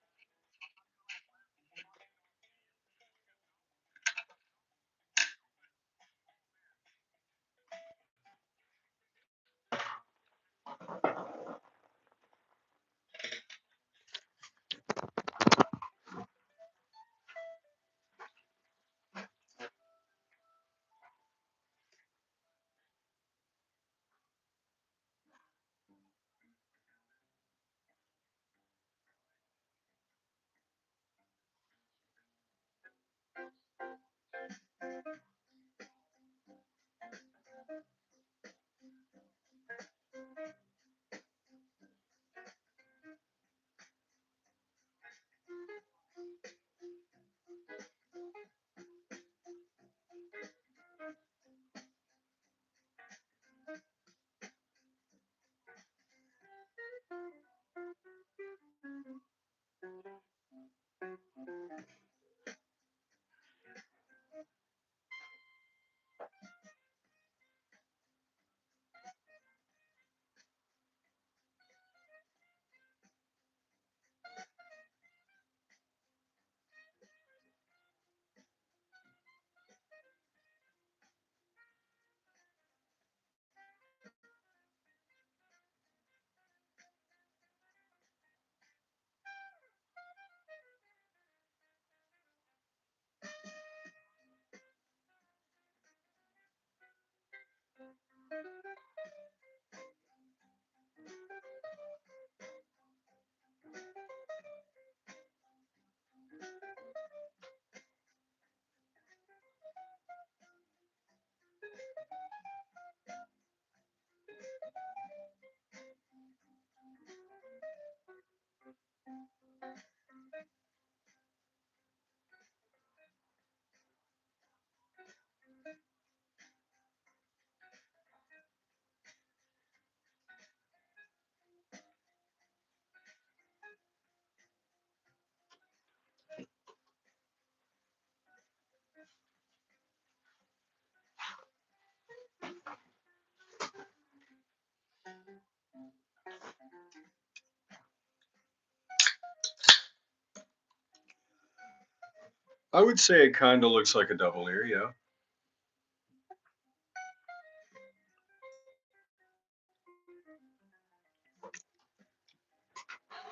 I would say it kind of looks like a double ear, yeah.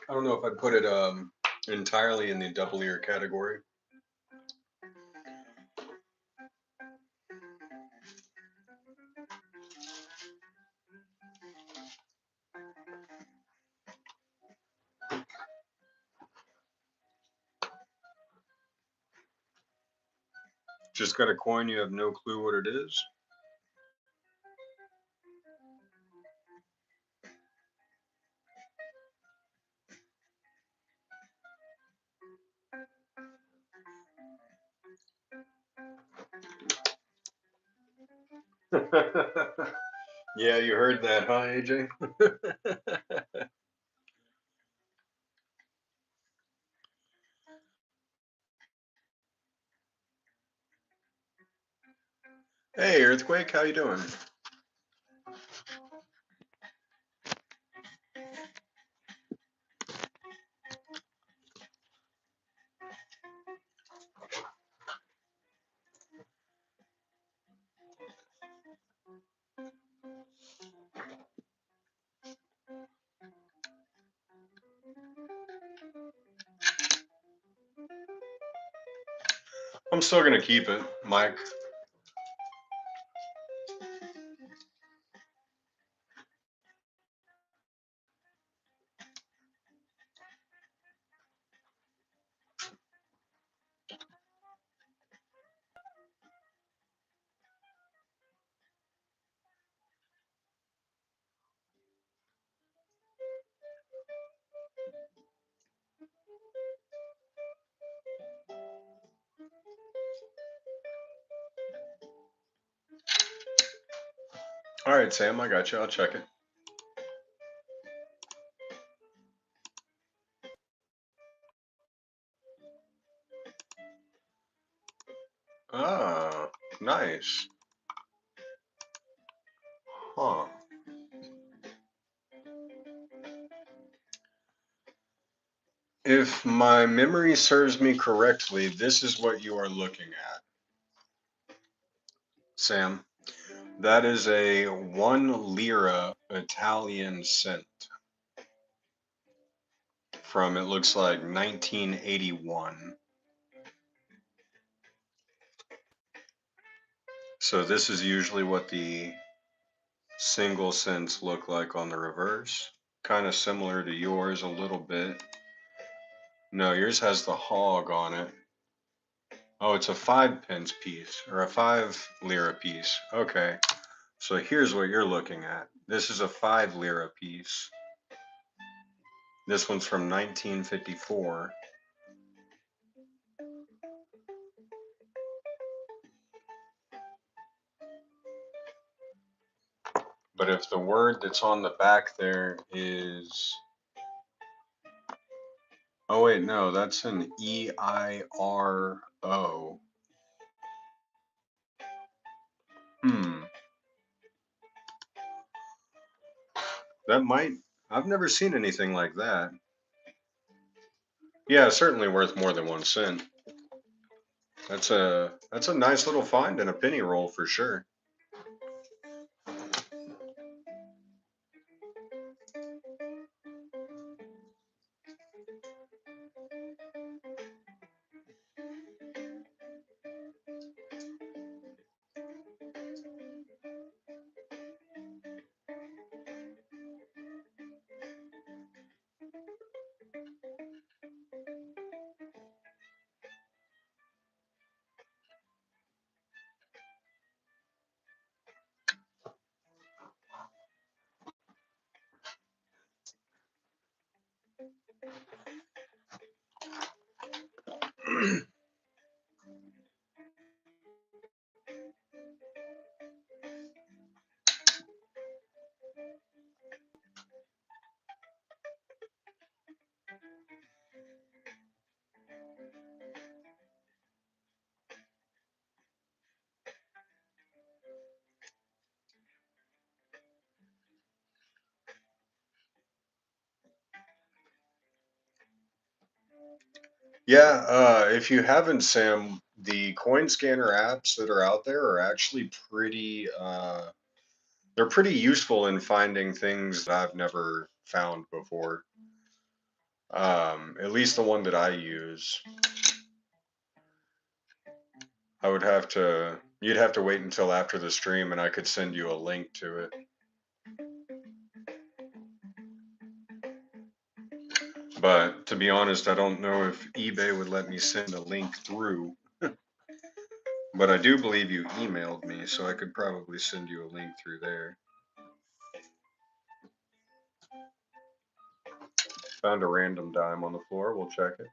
I don't know if I'd put it entirely in the double ear category. Just got a coin, you have no clue what it is. Yeah, you heard that, huh, AJ? Hey, Earthquake, how you doing? I'm still gonna keep it, Mike. All right, Sam, I got you. I'll check it. Ah, nice. Huh. If my memory serves me correctly, this is what you are looking at, Sam. That is a 1 lira Italian cent from, it looks like, 1981. So this is usually what the single cents look like on the reverse. Kind of similar to yours a little bit. No, yours has the hog on it. Oh, it's a 5 pence piece, or a 5 lira piece. Okay, so here's what you're looking at. This is a 5 lira piece. This one's from 1954. But if the word that's on the back there is, oh wait, no, that's an EIRO. Hmm, that might, I've never seen anything like that. Yeah, certainly worth more than 1 cent. That's a nice little find in a penny roll for sure. Yeah, if you haven't, Sam, the coin scanner apps that are out there are actually they're pretty useful in finding things that I've never found before. At least the one that I use. You'd have to wait until after the stream and I could send you a link to it. But to be honest, I don't know if eBay would let me send a link through. But I do believe you emailed me, so I could probably send you a link through there. Found a random dime on the floor. We'll check it.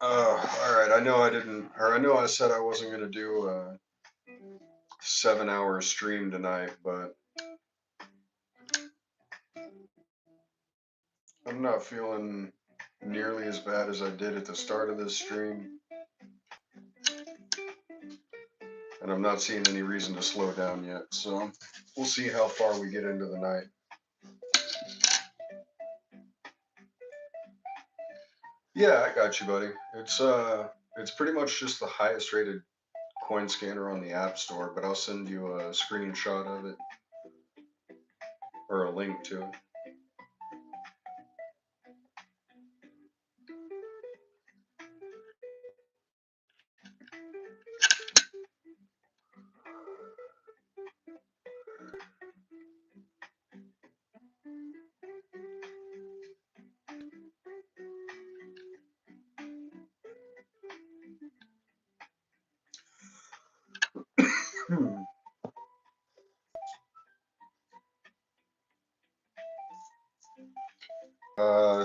All right. I know I didn't, or I know I said I wasn't going to do a 7 hour stream tonight, but I'm not feeling nearly as bad as I did at the start of this stream. And I'm not seeing any reason to slow down yet. So we'll see how far we get into the night. Yeah, I got you, buddy. It's pretty much just the highest rated coin scanner on the App Store, but I'll send you a screenshot of it or a link to it.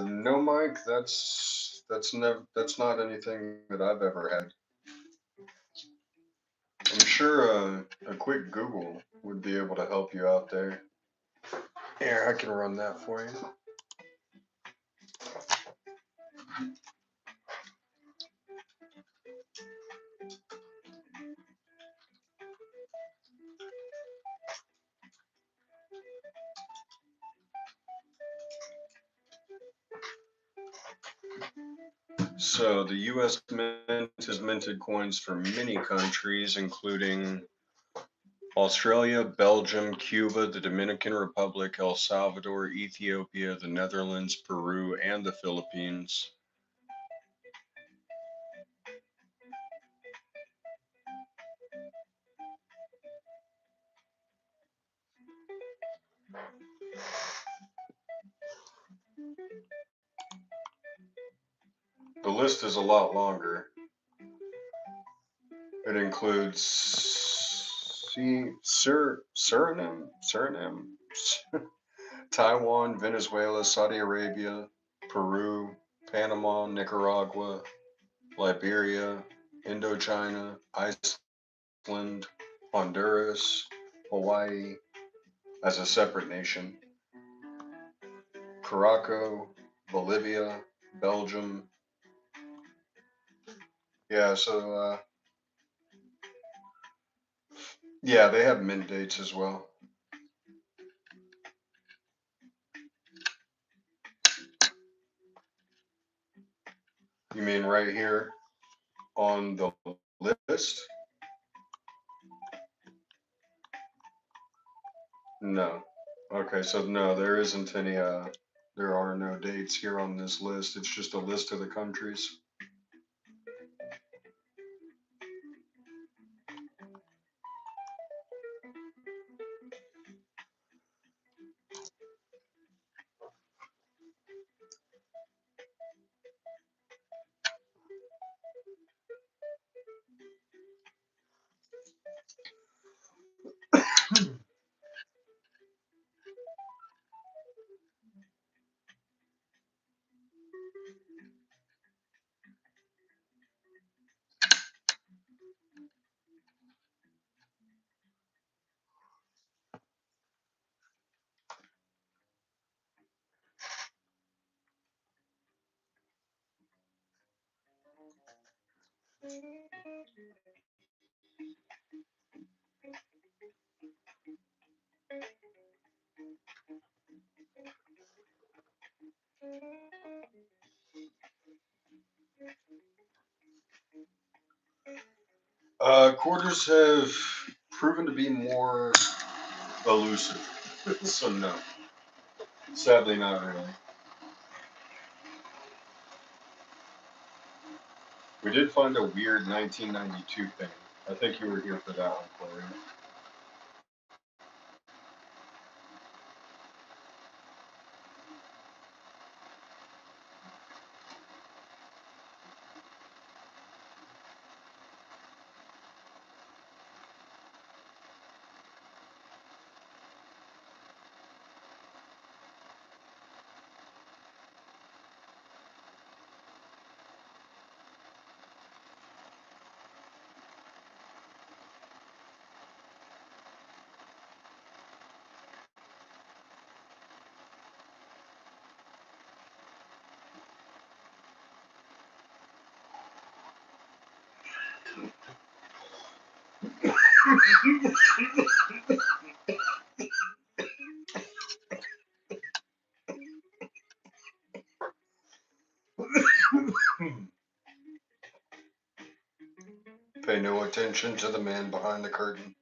No, Mike. That's not anything that I've ever had. I'm sure a quick Google would be able to help you out there. Here, I can run that for you. So the U.S. Mint has minted coins for many countries, including Australia, Belgium, Cuba, the Dominican Republic, El Salvador, Ethiopia, the Netherlands, Peru, and the Philippines. The list is a lot longer. It includes Suriname, Taiwan, Venezuela, Saudi Arabia, Peru, Panama, Nicaragua, Liberia, Indochina, Iceland, Honduras, Hawaii as a separate nation, Caraco, Bolivia, Belgium. Yeah, so yeah, they have mint dates as well. You mean right here on the list? No. Okay, so no, there isn't any there are no dates here on this list. It's just a list of the countries. Quarters have proven to be more elusive. So no, sadly not really. We did find a weird 1992 thing. I think you were here for that one, Corey. Pay no attention to the man behind the curtain.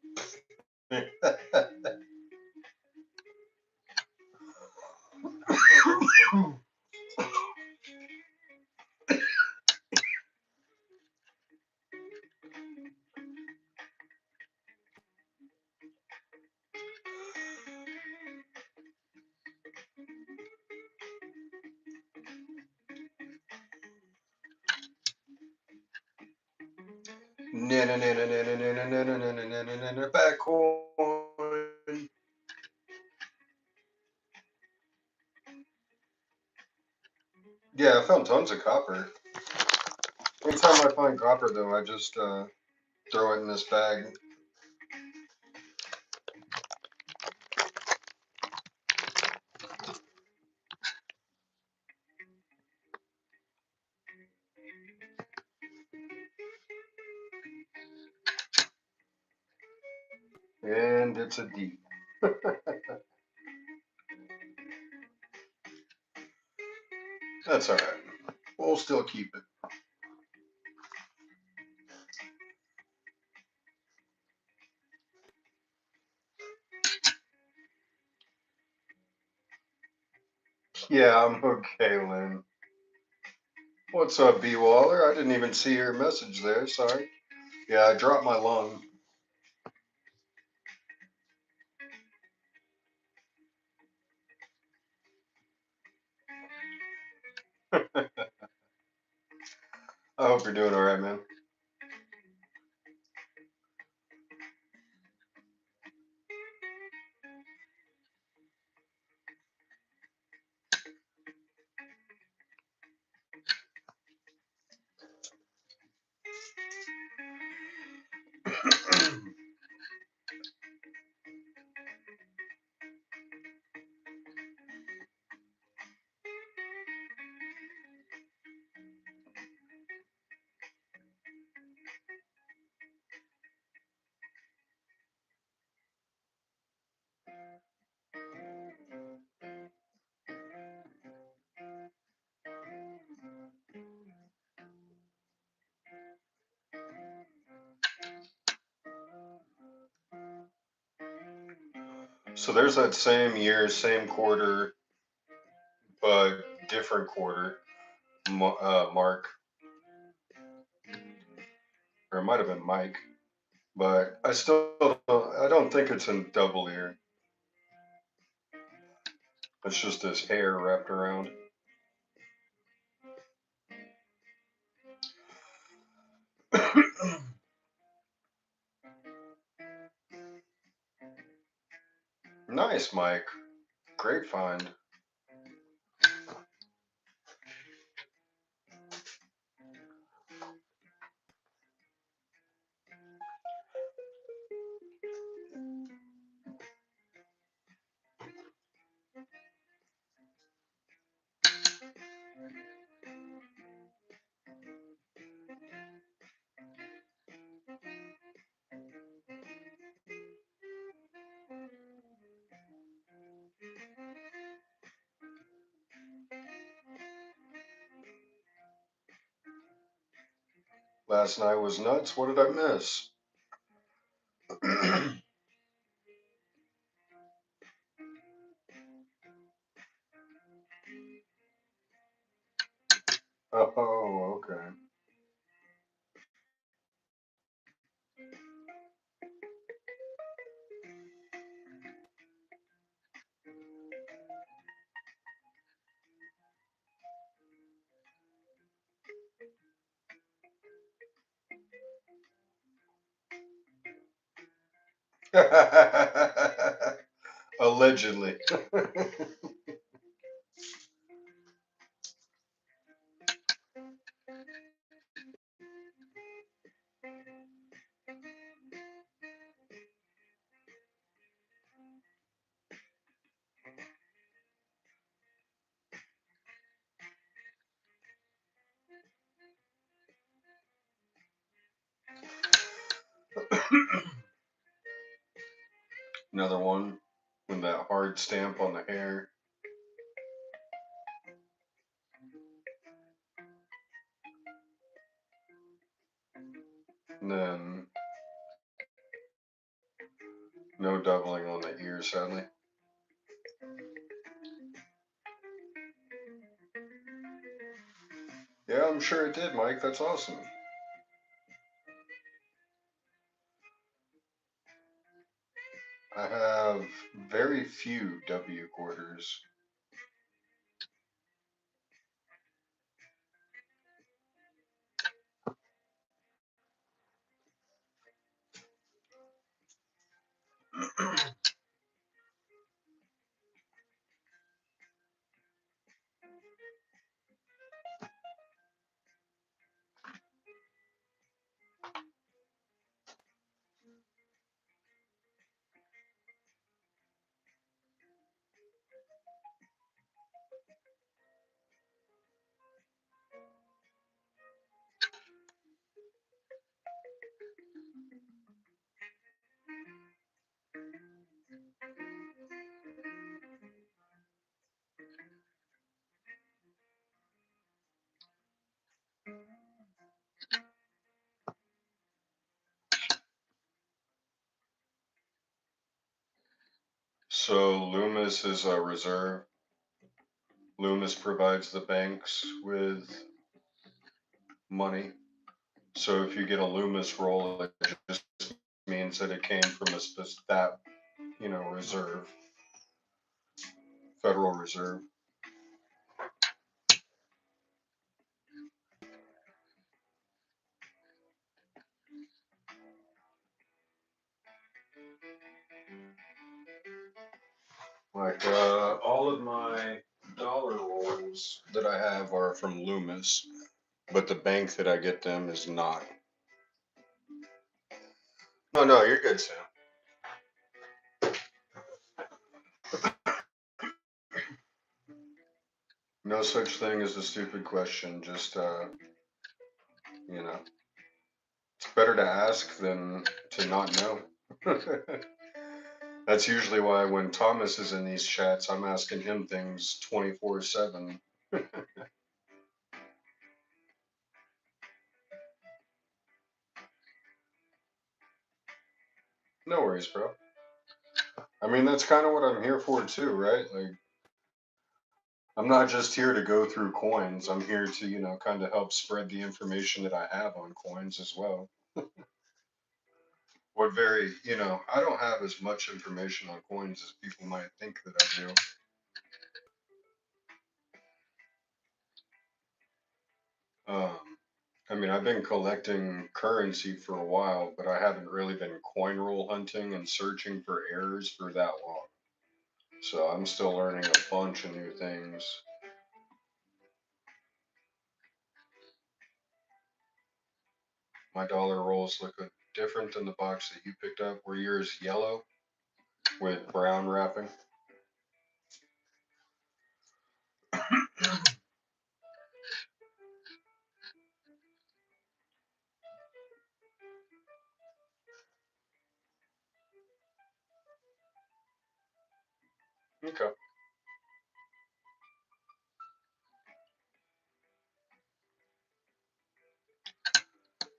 Back coin. Yeah, I found tons of copper. Anytime I find copper, though, I just throw it in this bag. And it's a D. That's alright. We'll still keep it. Yeah, I'm okay, Lynn. What's up, B Waller? I didn't even see your message there. Sorry. Yeah, I dropped my lung. I hope you're doing all right, man. So there's that same year, same quarter, but different quarter mark, or it might have been Mike, but I still I don't think it's in double ear. It's just his hair wrapped around. Nice, Mike. Great find. Last night was nuts. What did I miss? Oh, okay. Allegedly. Another one with that hard stamp on the hair. And then no doubling on the ear, sadly. Yeah, I'm sure it did, Mike. That's awesome. I have very few W quarters. So Loomis is a reserve. Loomis provides the banks with money. So if you get a Loomis roll, it just means that it came from that reserve, Federal Reserve. Like all of my dollar rolls that I have are from Loomis, but the bank that I get them is not. No, no, you're good, Sam. No such thing as a stupid question. Just you know, it's better to ask than to not know. That's usually why when Thomas is in these chats, I'm asking him things 24/7. No worries, bro. I mean, that's kind of what I'm here for too, right? Like, I'm not just here to go through coins. I'm here to, kind of help spread the information that I have on coins as well. I don't have as much information on coins as people might think that I do. I mean, I've been collecting currency for a while, but I haven't really been coin roll hunting and searching for errors for that long. So I'm still learning a bunch of new things. My dollar rolls look different than the box that you picked up. Were yours yellow with brown wrapping? Okay.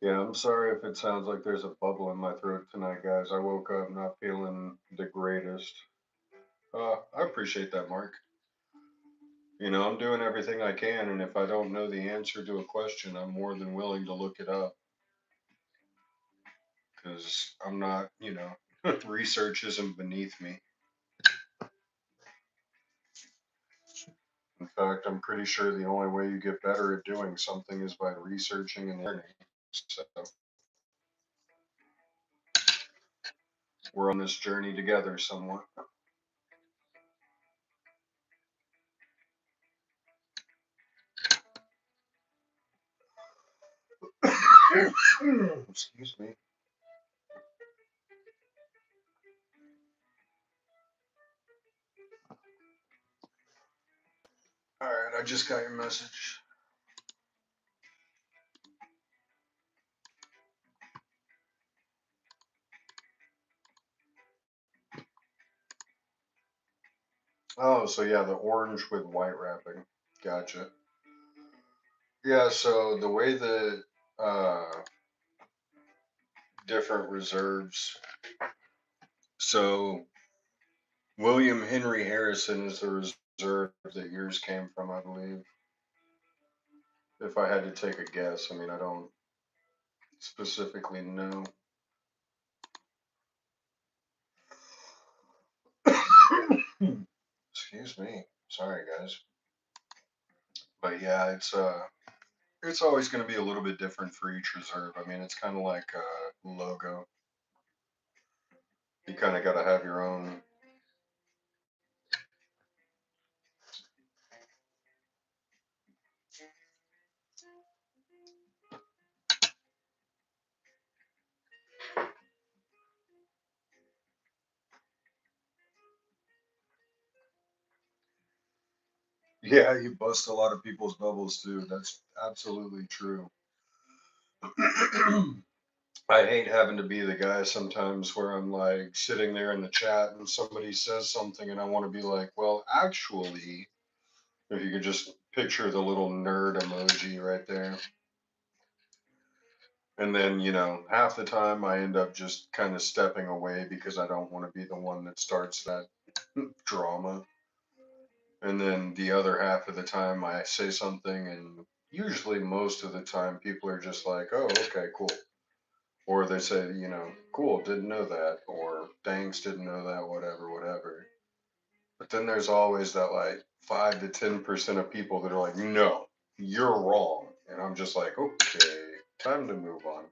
Yeah, I'm sorry if it sounds like there's a bubble in my throat tonight, guys. I woke up not feeling the greatest. I appreciate that, Mark. I'm doing everything I can, and if I don't know the answer to a question, I'm more than willing to look it up because I'm not, research isn't beneath me. In fact, I'm pretty sure the only way you get better at doing something is by researching and learning. So we're on this journey together somewhat. Excuse me. All right, I just got your message. Oh, so yeah, the orange with white wrapping. Gotcha. Yeah, so the way that different reserves. So William Henry Harrison is the reserve that yours came from, I believe. If I had to take a guess, I mean, I don't specifically know. Excuse me. Sorry, guys. But yeah, it's always going to be a little bit different for each reserve. I mean, it's kind of like a logo. You kind of got to have your own. Yeah, you bust a lot of people's bubbles too. That's absolutely true. I hate having to be the guy sometimes where I'm like sitting there in the chat and somebody says something and I want to be like, well, actually, if you could just picture the little nerd emoji right there. And then, half the time I end up just kind of stepping away because I don't want to be the one that starts that. drama. And then the other half of the time I say something, and usually most of the time people are just like, oh, okay, cool. Or they say, cool, didn't know that, or thanks, didn't know that, whatever, whatever. But then there's always that like 5 to 10% of people that are like, no, you're wrong. And I'm just like, okay, time to move on.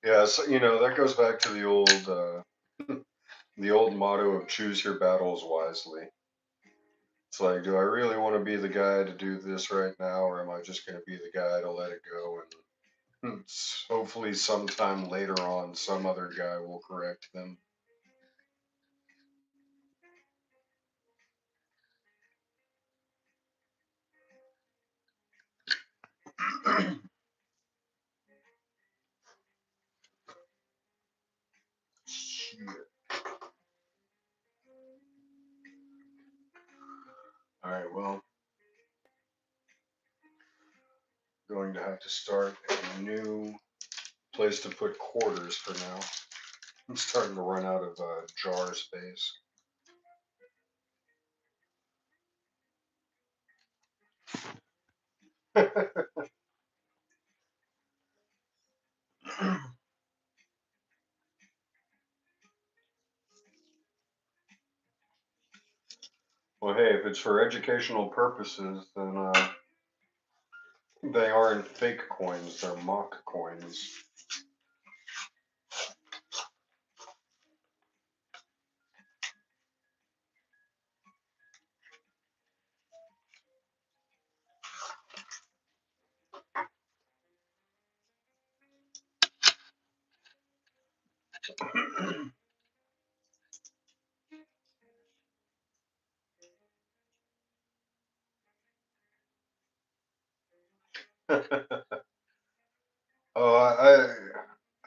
Yeah, so that goes back to the old motto of choose your battles wisely. It's like, do I really want to be the guy to do this right now, or am I just going to be the guy to let it go and hopefully sometime later on some other guy will correct them. Shit. All right, well, going to have to start a new place to put quarters for now. I'm starting to run out of jar space. Well, hey, if it's for educational purposes, then they aren't fake coins, they're mock coins. Oh,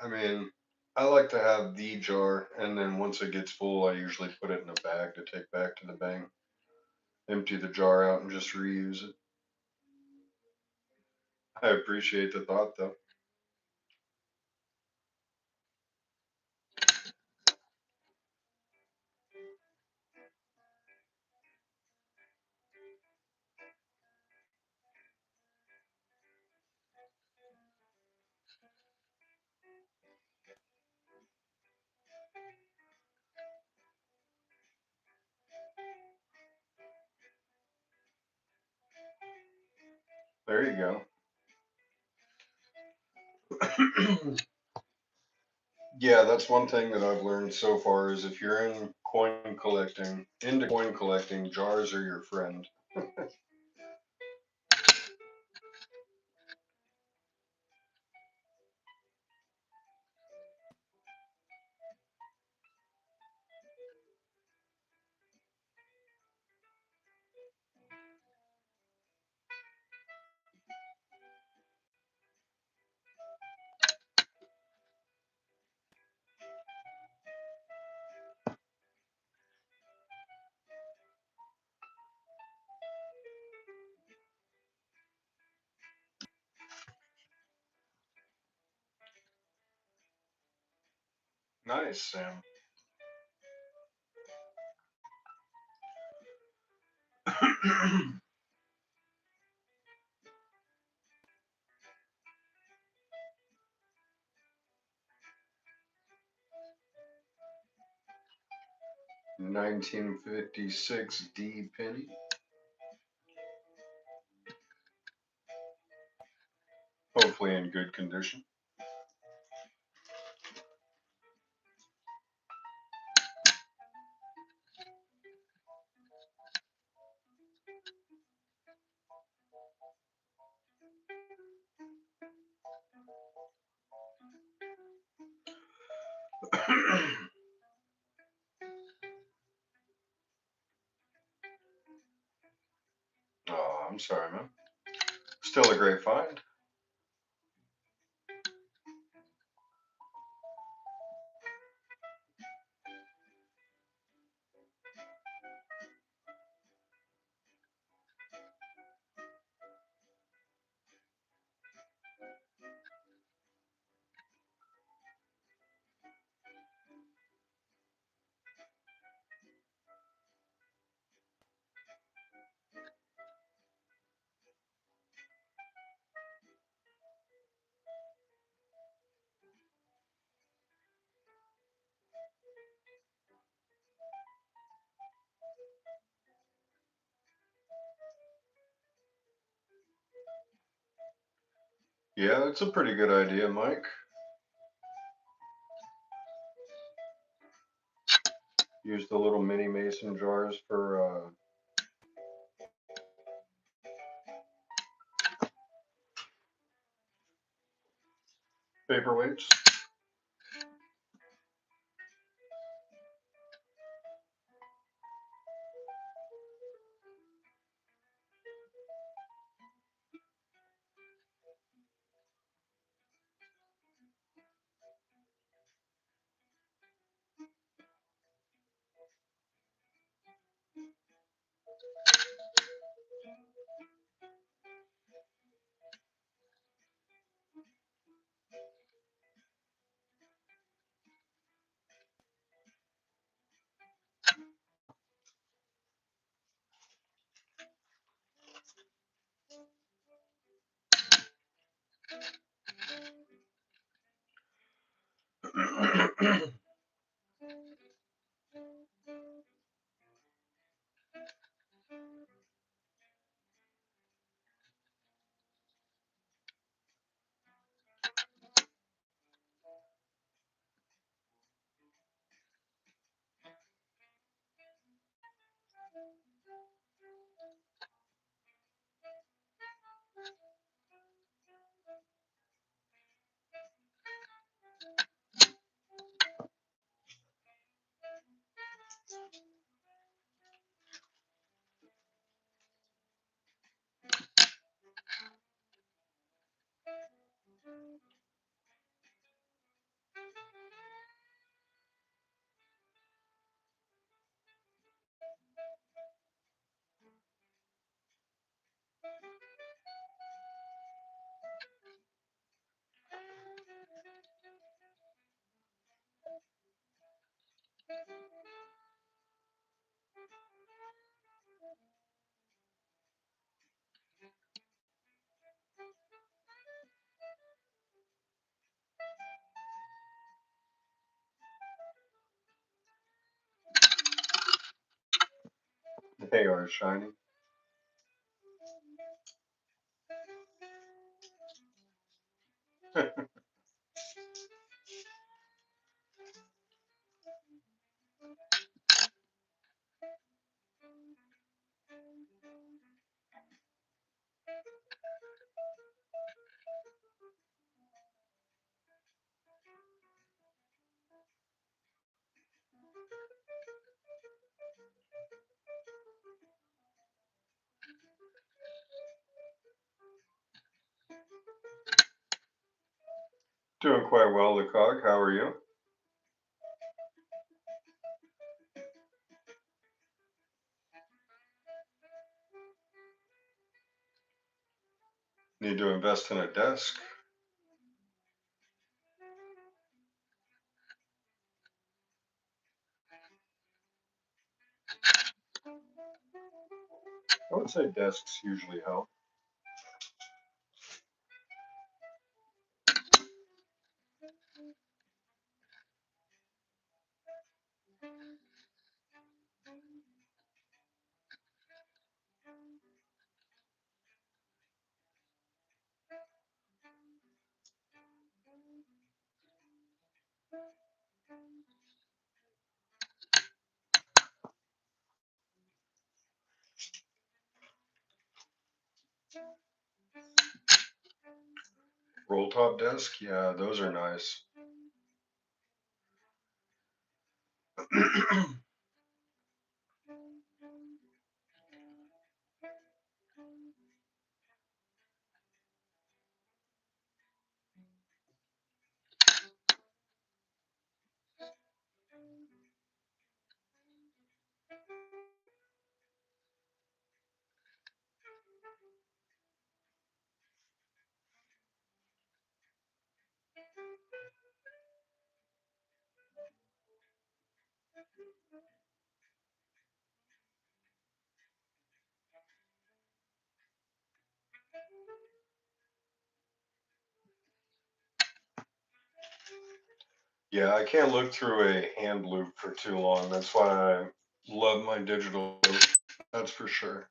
I mean, I like to have the jar, and then once it gets full, I usually put it in a bag to take back to the bank. Empty the jar out and just reuse it. I appreciate the thought, though. There you go. Yeah, that's one thing that I've learned so far is if you're into coin collecting, jars are your friend. Nice, Sam. 1956 D penny. Hopefully in good condition. I'm sorry, man. Still a great find. Yeah, that's a pretty good idea, Mike. Use the little mini mason jars for paperweights. They are shiny. Doing quite well, Lecoq. How are you? Need to invest in a desk. I would say desks usually help. Roll top desk, yeah, those are nice. Yeah, I can't look through a hand loop for too long. That's why I love my digital. That's for sure.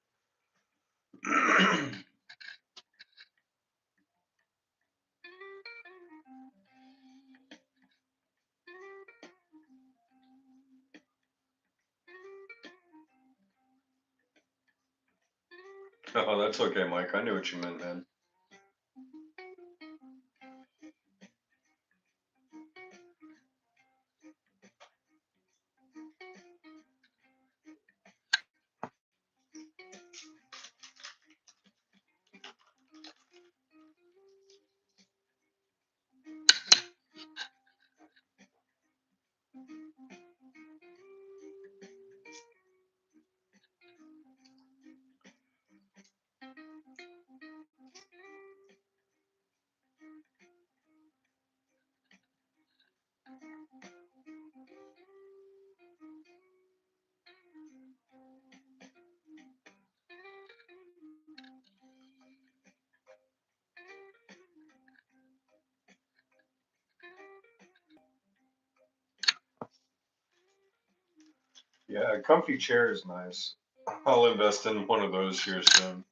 Oh, that's okay, Mike. I knew what you meant, man. Yeah, a comfy chair is nice. I'll invest in one of those here soon.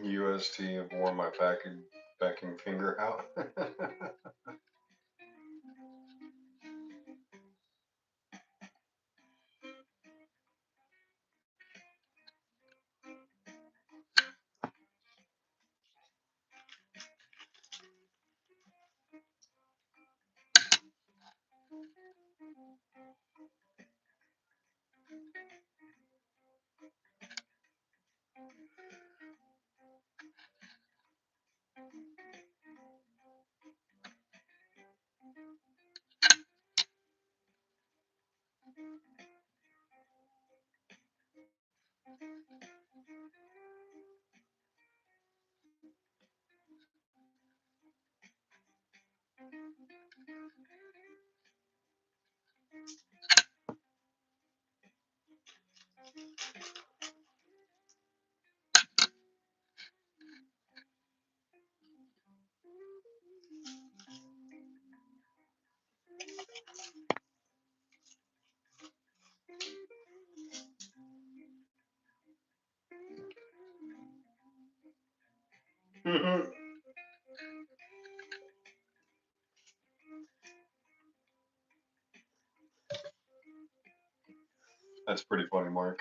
UST have worn my backing finger out. That's pretty funny, Mark.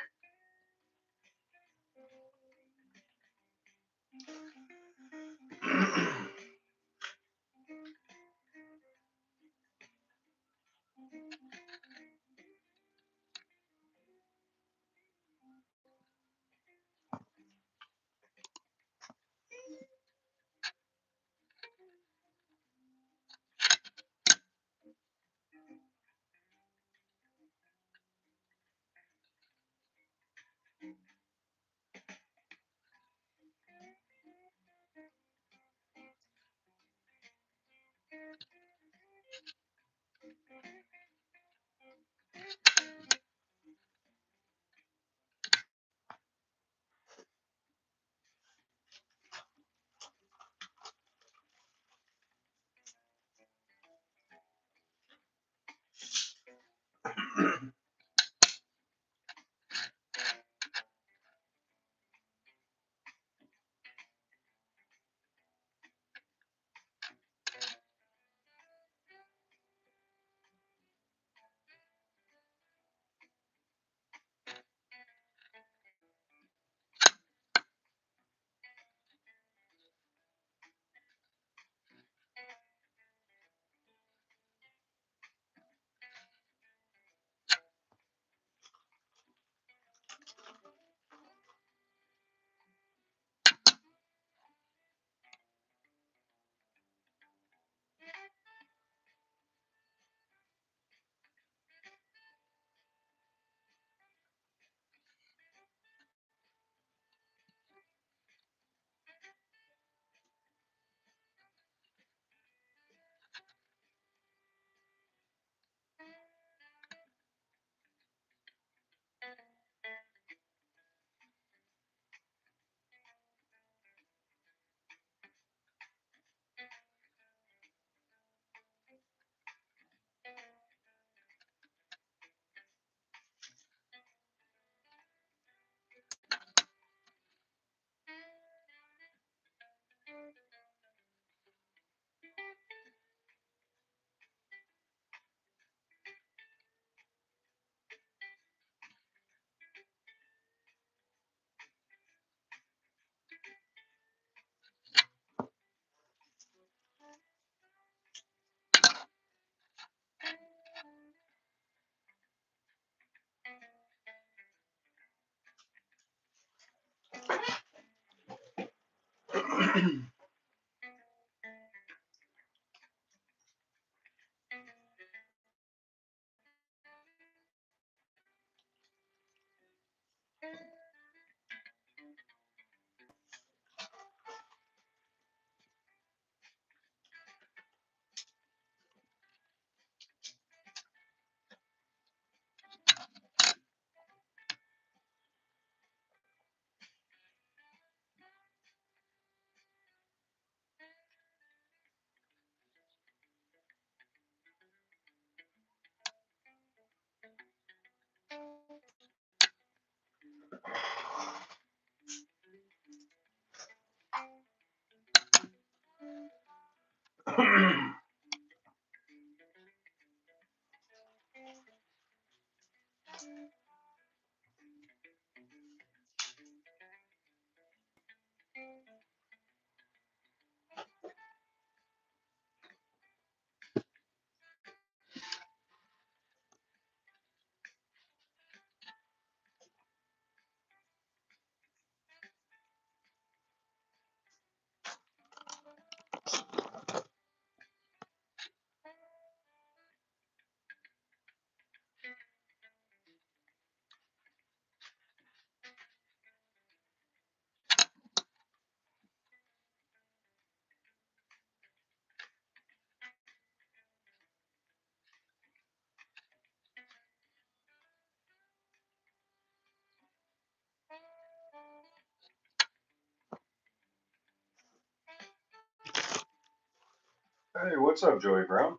Hey, what's up, Joey Brown?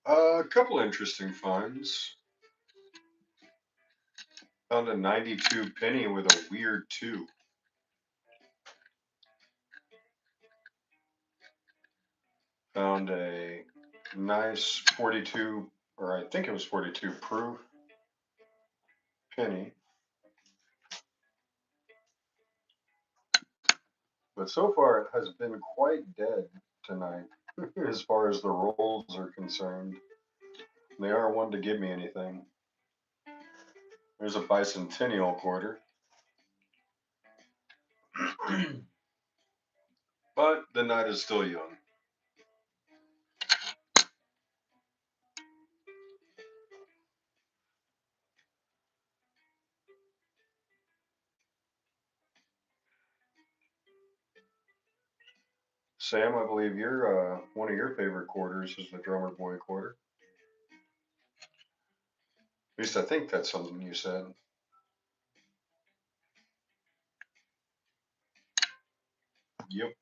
A couple interesting finds. Found a 92 penny with a weird 2. Found a nice 42, or I think it was 42 proof penny. But so far it has been quite dead tonight as far as the rolls are concerned. They aren't one to give me anything. There's a bicentennial quarter. But the night is still young. Sam, I believe one of your favorite quarters is the drummer boy quarter. At least I think that's something you said. Yep.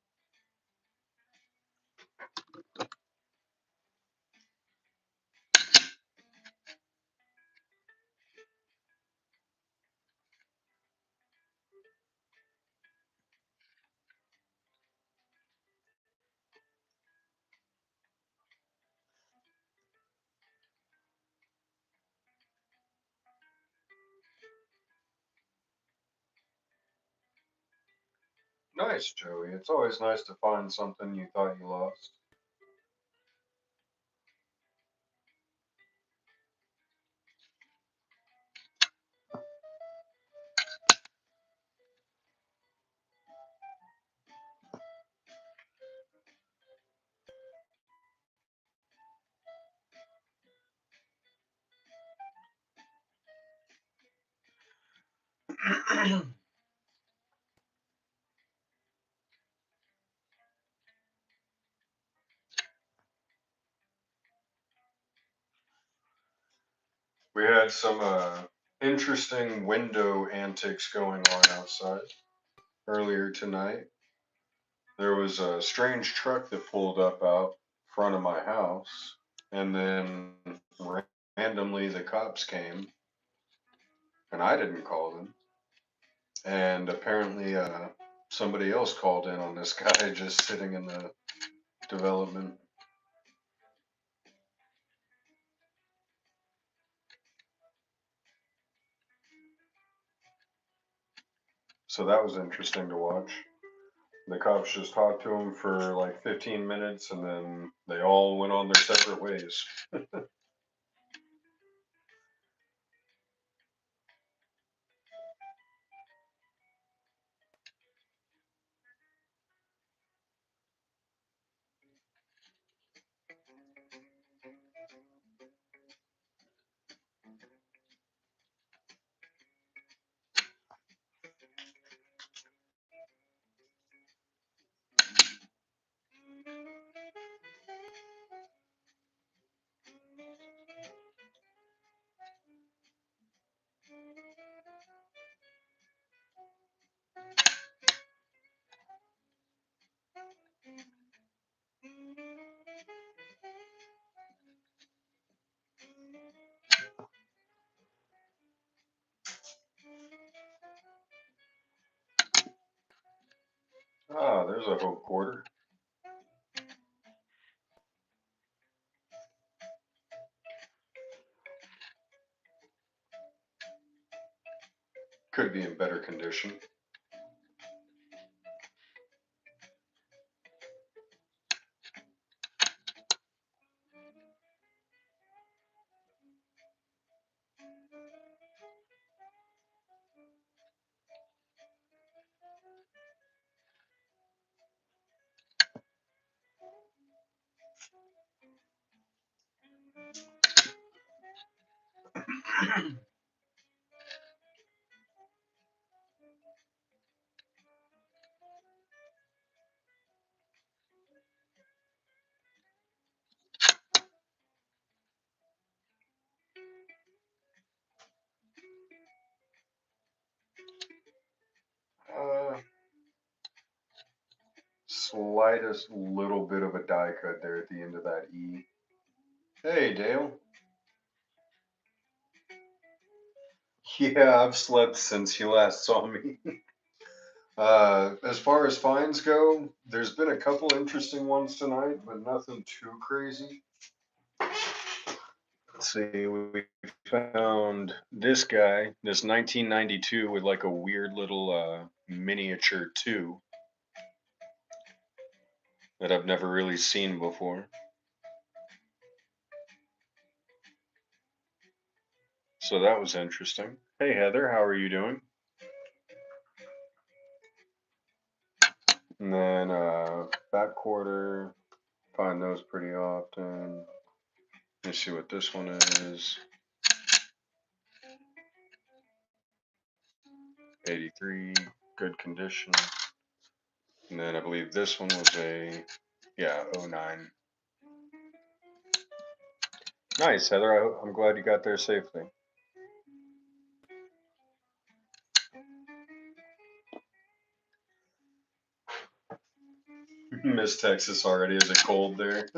Nice, Joey. It's always nice to find something you thought you lost. We had some interesting window antics going on outside earlier tonight. there was a strange truck that pulled up out front of my house, and then randomly the cops came, and I didn't call them. And apparently, somebody else called in on this guy just sitting in the development. So that was interesting to watch. The cops just talked to him for like 15 minutes and then they all went on their separate ways. Ah, there's a Hope quarter. Could be in better condition. Uh, Slightest little bit of a die cut there at the end of that E. Hey, Dale. Yeah, I've slept since you last saw me. As far as finds go, there's been a couple interesting ones tonight, but nothing too crazy. Let's see, we found this guy, this 1992 with like a weird little miniature 2 that I've never really seen before. So that was interesting. Hey Heather, how are you doing? And then back quarter, find those pretty often. Let's see what this one is. 83, good condition. And then I believe this one was a, yeah, '09. Nice, Heather. I'm glad you got there safely. Miss Texas already. Is it cold there?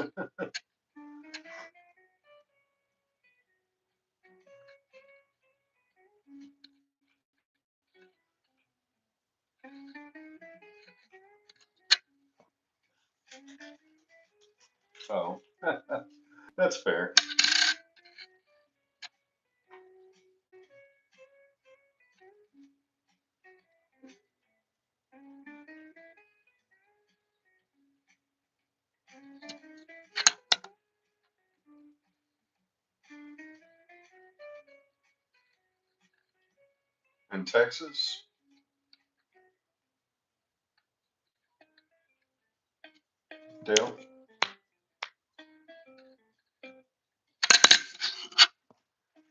Oh, that's fair. In Texas, Dale?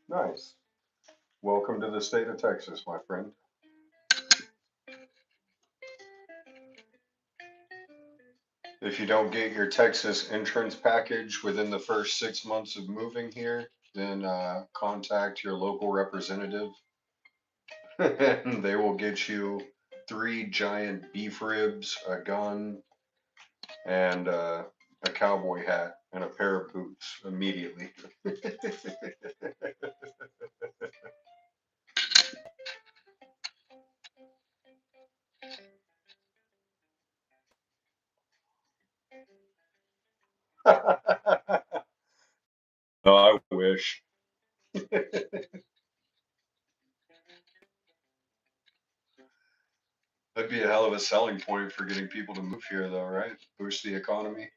Nice. Welcome to the state of Texas, my friend. If you don't get your Texas entrance package within the first 6 months of moving here, then contact your local representative and they will get you 3 giant beef ribs, a gun, and a cowboy hat and a pair of boots immediately. No, I wish. That'd be a hell of a selling point for getting people to move here, though, right? Boost the economy.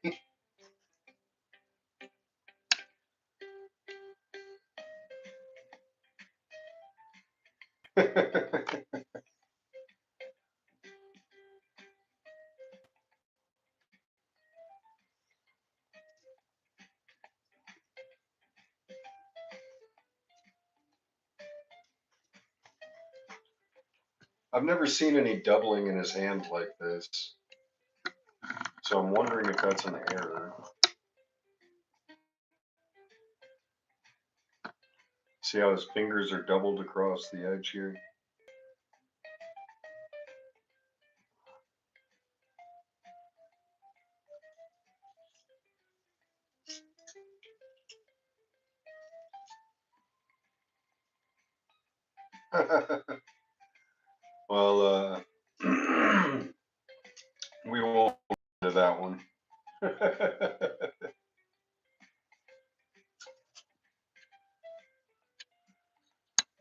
I've never seen any doubling in his hand like this, so I'm wondering if that's an error. See how his fingers are doubled across the edge here? Well, we won't get into that one.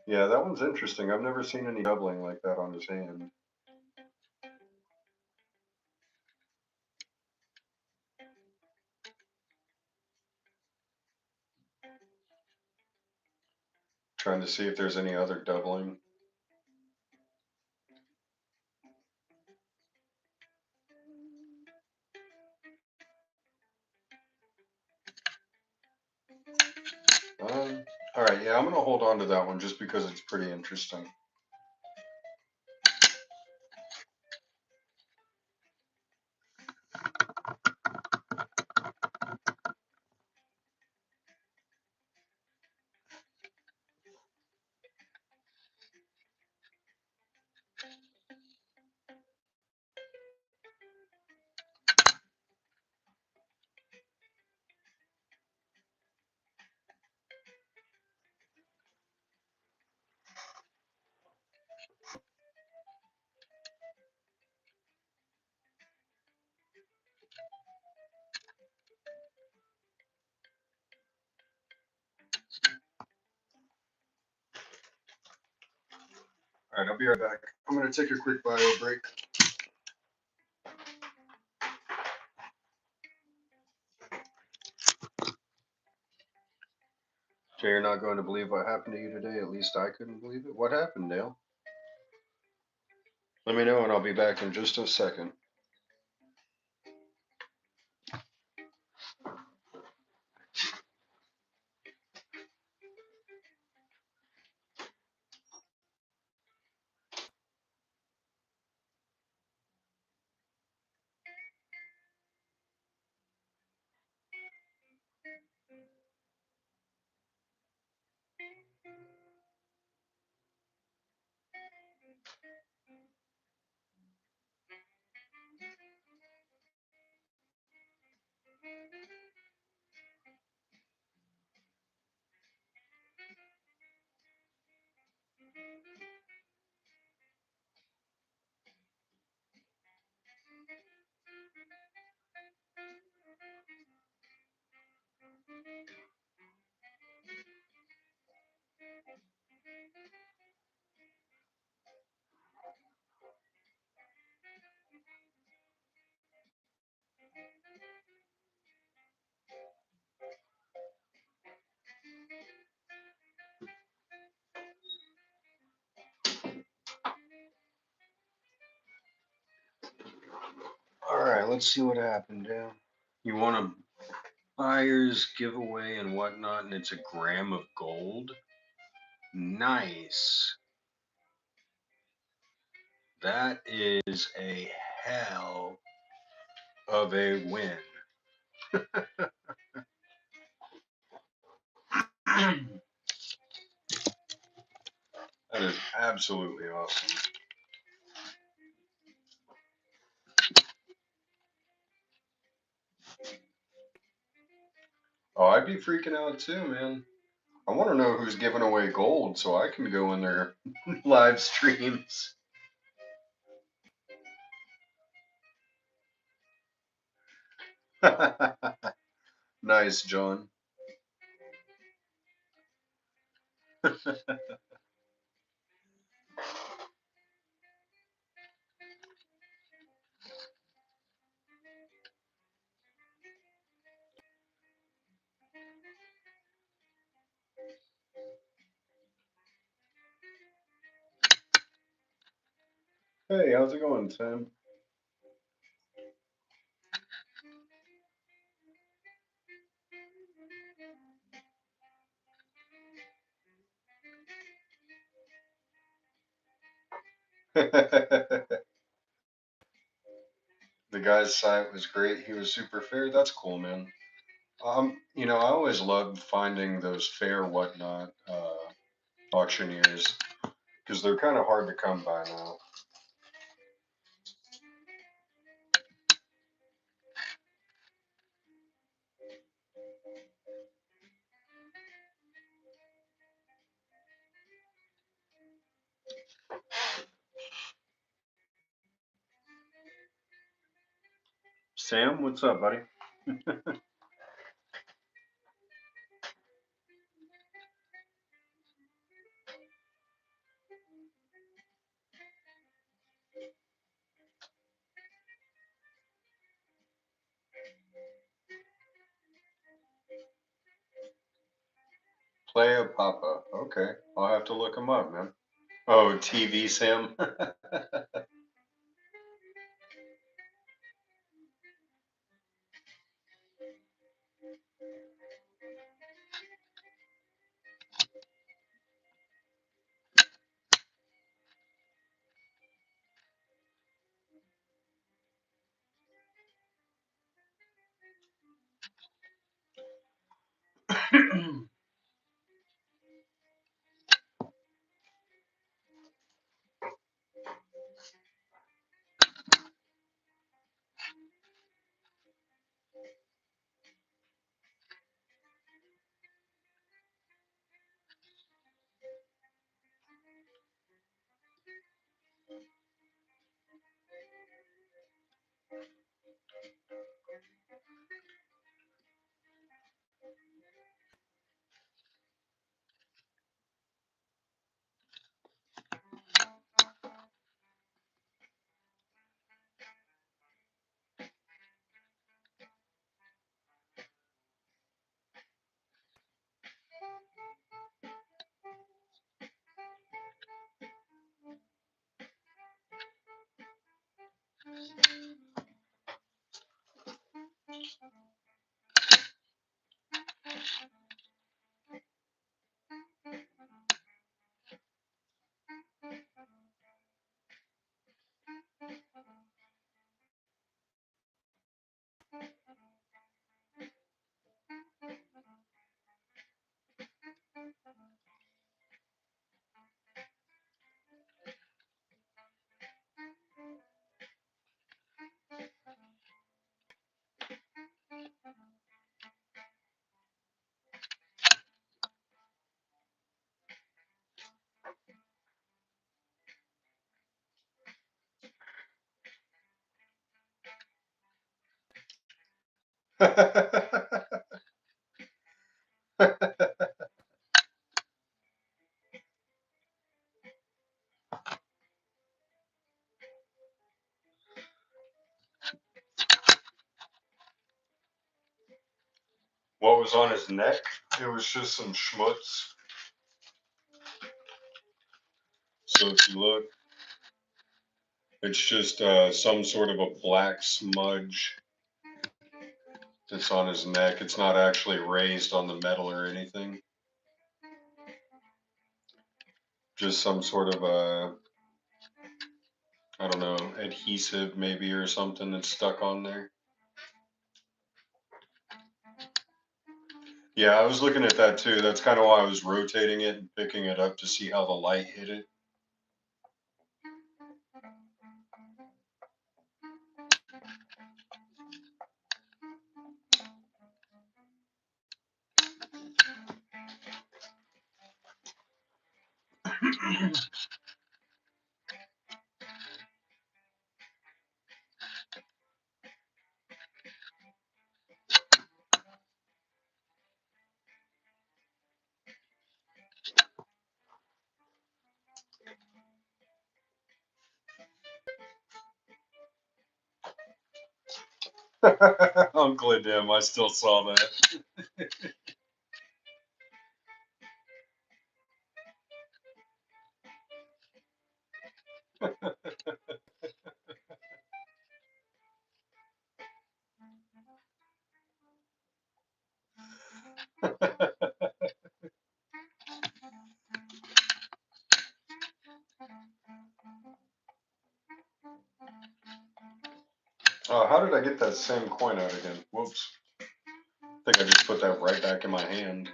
Yeah, that one's interesting. I've never seen any doubling like that on his hand. Trying to see if there's any other doubling. Um, all right, yeah, I'm gonna hold on to that one just because it's pretty interesting. All right, I'll be right back. I'm gonna take a quick bio break. Jay, you're not going to believe what happened to you today. At least I couldn't believe it. What happened, Dale? Let me know, and I'll be back in just a second. All right, let's see what happened, Dale. You want a buyer's giveaway and whatnot, and it's a gram of gold? Nice. That is a hell of a win. That is absolutely awesome. Oh, I'd be freaking out too, man. I want to know who's giving away gold so I can go in their live streams. Nice, John. Hey, how's it going, Tim? The guy's site was great. He was super fair. That's cool, man. I always loved finding those fair whatnot auctioneers because they're kind of hard to come by now. Sam, what's up, buddy? Play a Papa. Okay, I'll have to look him up, man. Oh, TV Sam. What was on his neck? It was just some schmutz. So if you look, it's just some sort of a black smudge that's on his neck. It's not actually raised on the metal or anything. Just some sort of a, I don't know, adhesive maybe or something that's stuck on there. Yeah, I was looking at that too. That's kind of why I was rotating it and picking it up to see how the light hit it. Uncle Dim, I still saw that. Oh, how did I get that same coin out again? Whoops. I think I just put that right back in my hand.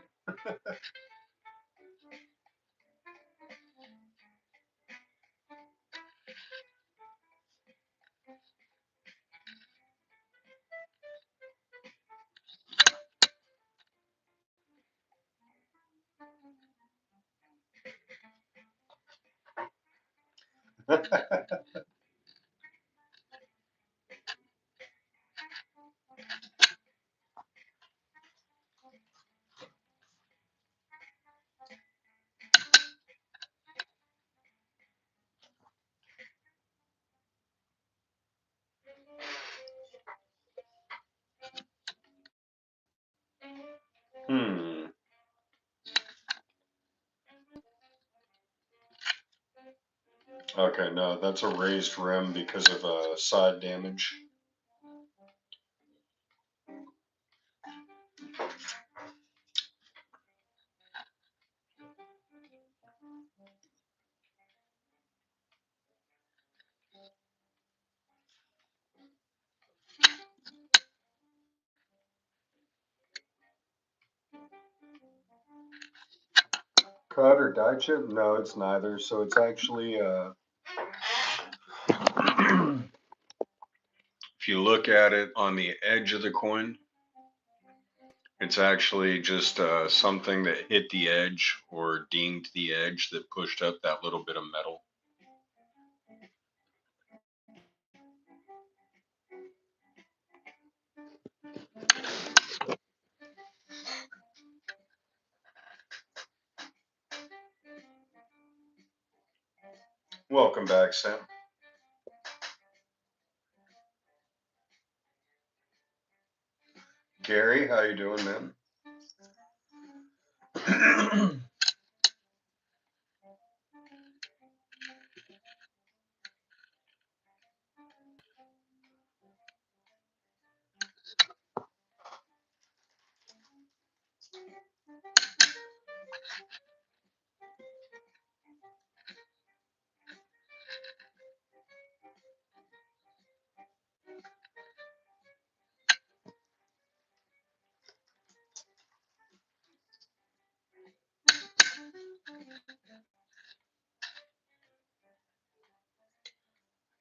Hmm. Okay, no, that's a raised rim because of side damage. Cut or die chip? No, it's neither. So it's actually, if you look at it on the edge of the coin, it's actually just something that hit the edge or dinged the edge that pushed up that little bit of metal. Welcome back, Sam. Gary, how you doing, man?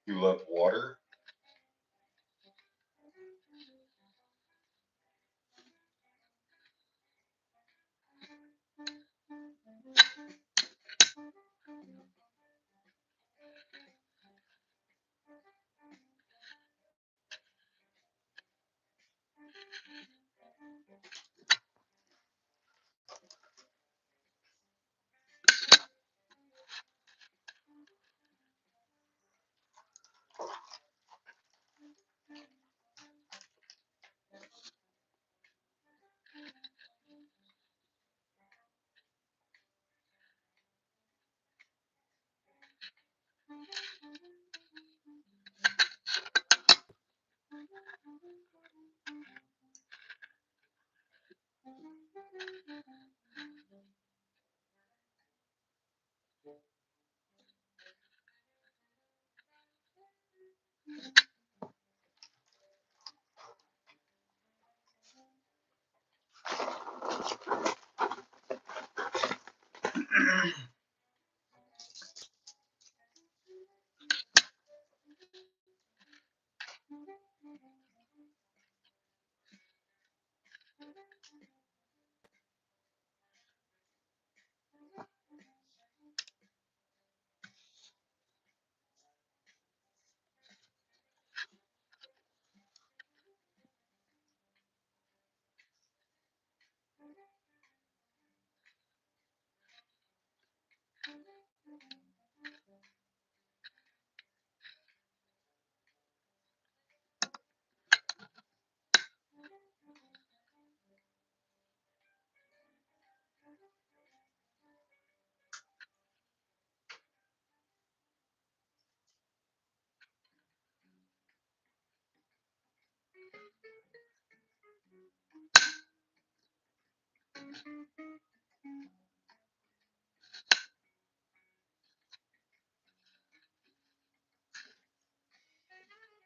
You love water?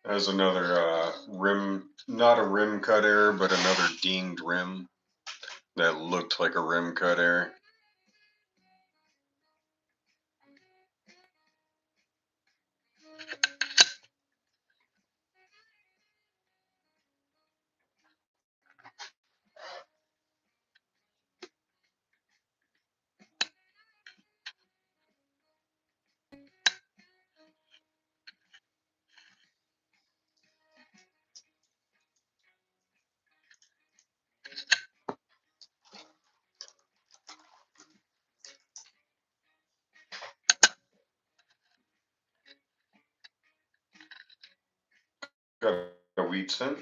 As another rim, not a rim cut error, but another dinged rim that looked like a rim cut error. Got a wheat cent.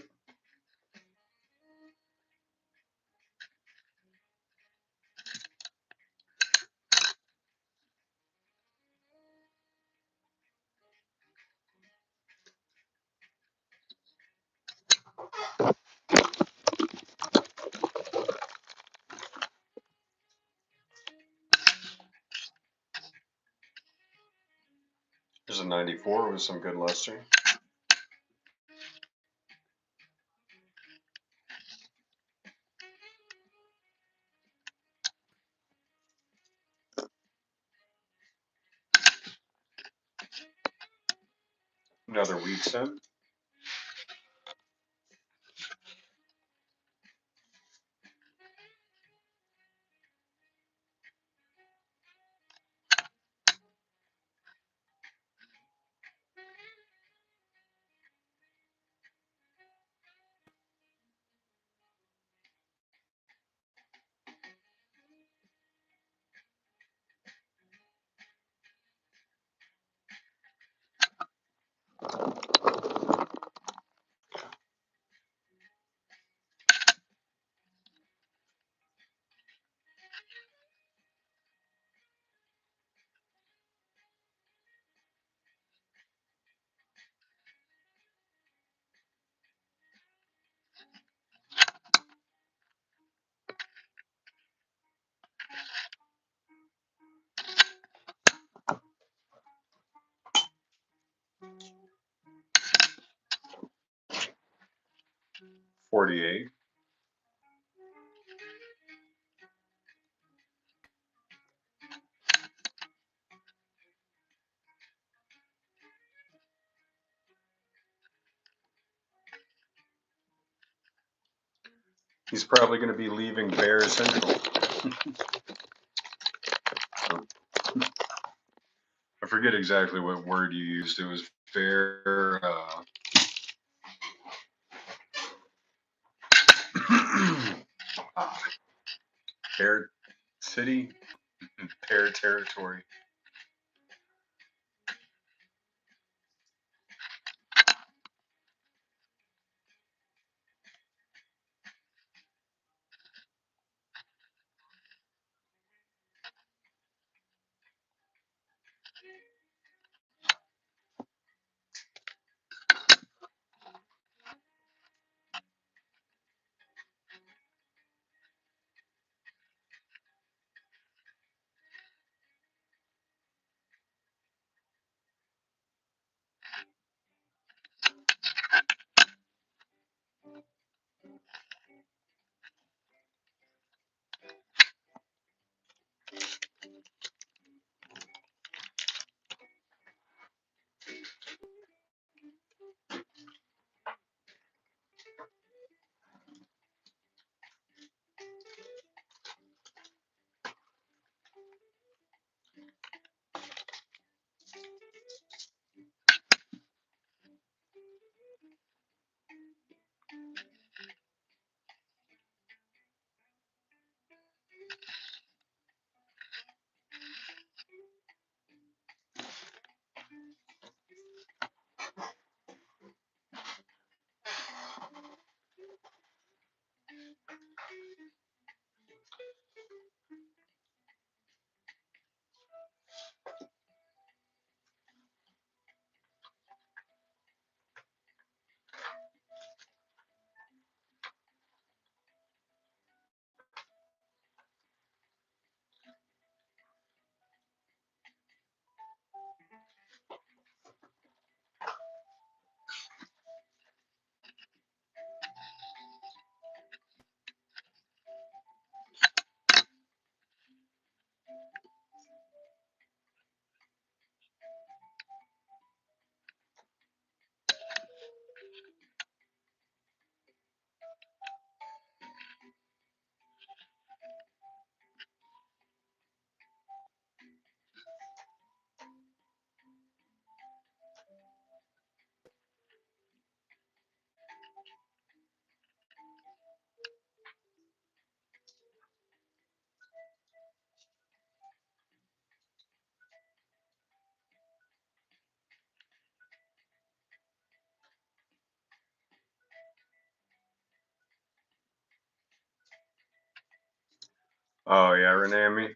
There's a 94 with some good luster. Another wheat cent. $48. He's probably going to be leaving Bear Central. I forget exactly what word you used. It was fair. Bear City, Bear Territory. Oh yeah, Renee and me.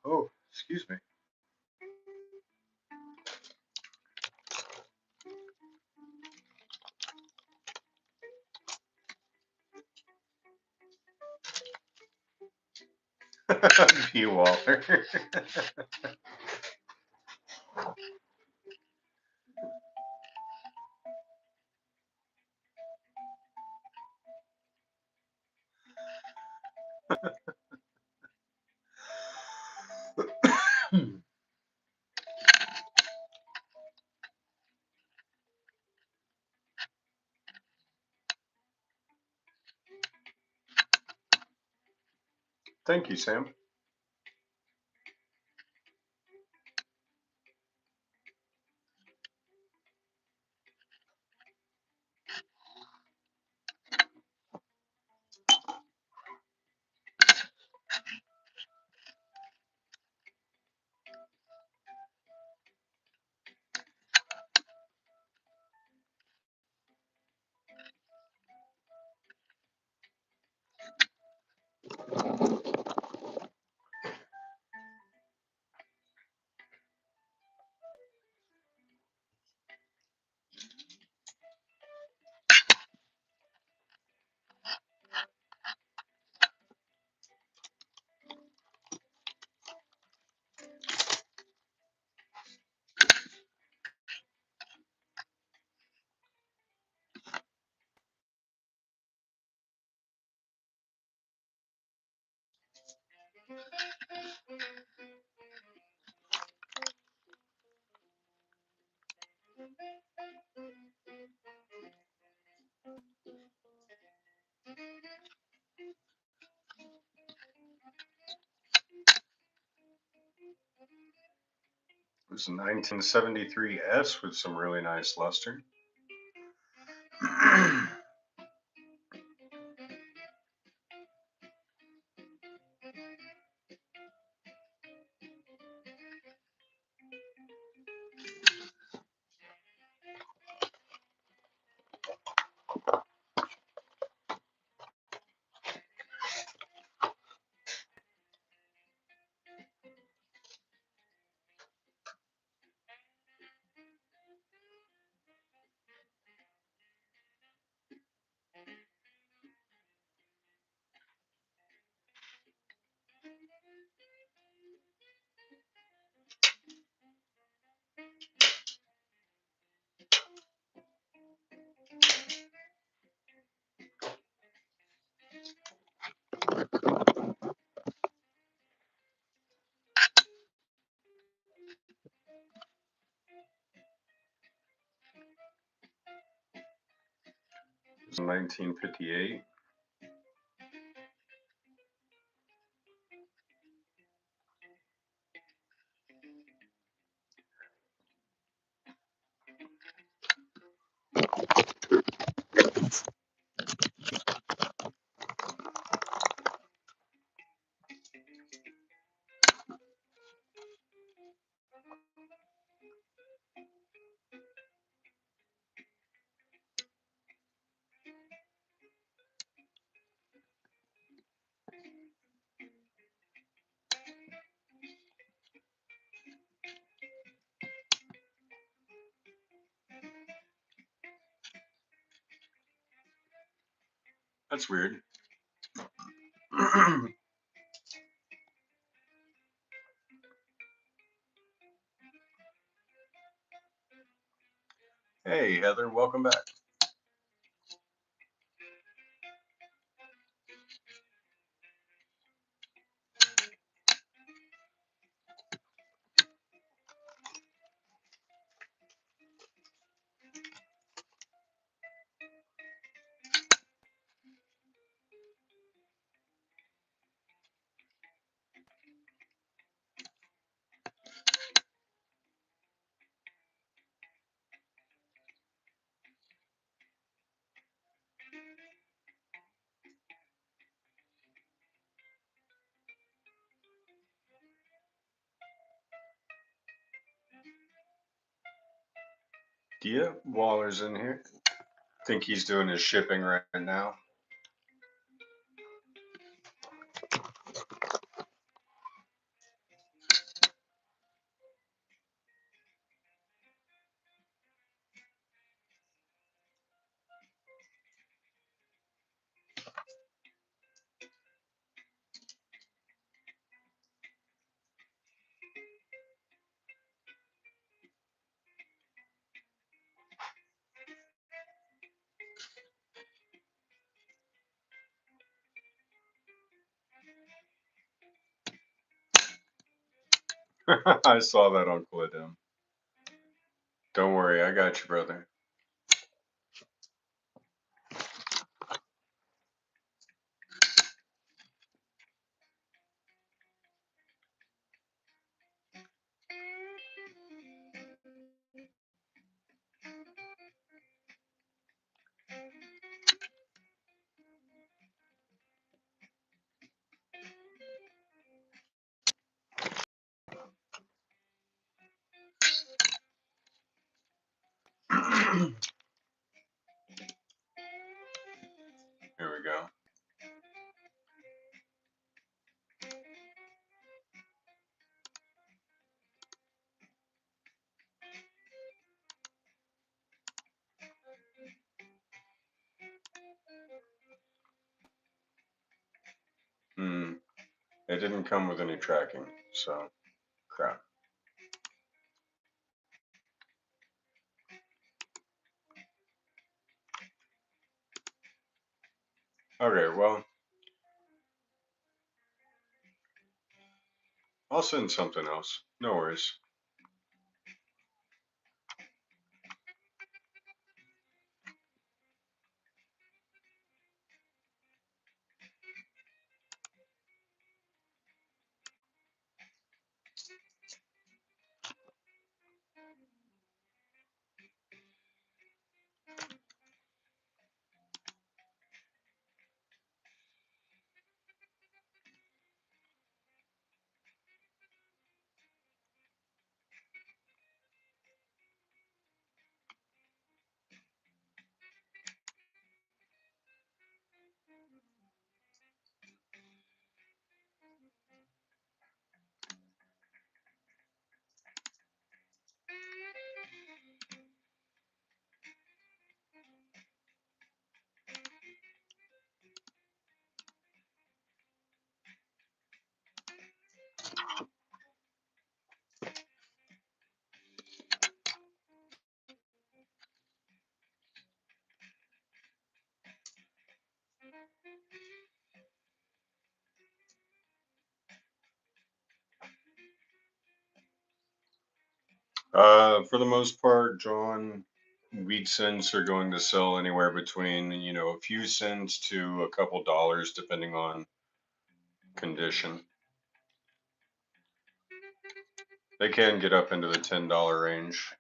Oh, excuse me. P. Waller. Thank you, Sam. It was a 1973 S with some really nice luster. It was 1958. That's weird. Hey, Heather, welcome back. Yeah, Waller's in here. Think he's doing his shipping right now. I saw that on Collectible. Don't worry, I got you, brother. Here we go. Hmm. It didn't come with any tracking, so crap. Okay, well, I'll send something else. No worries. For the most part, John, wheat cents are going to sell anywhere between, a few cents to a couple dollars, depending on condition. They can get up into the $10 range.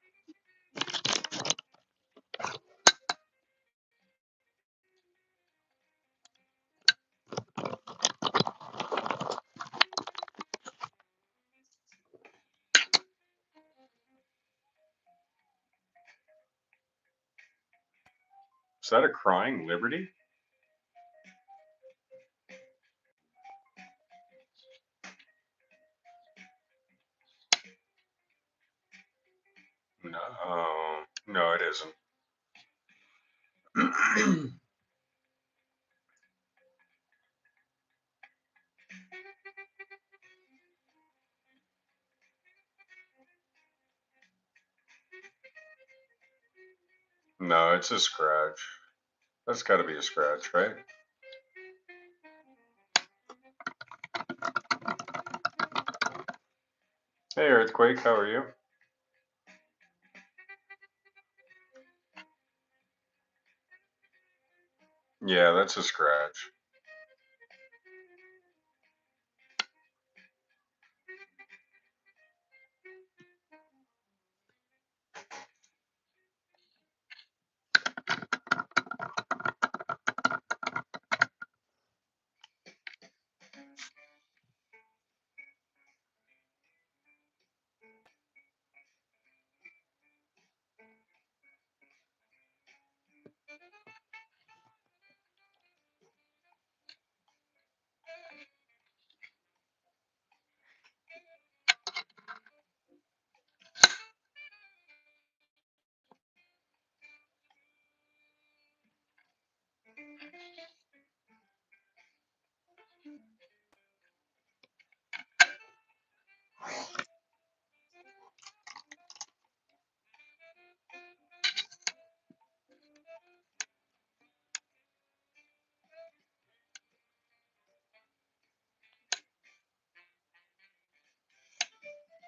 Is that a crying liberty? No, no, it isn't. No, it's a scratch. That's got to be a scratch, right? Hey, Earthquake, how are you? Yeah, that's a scratch.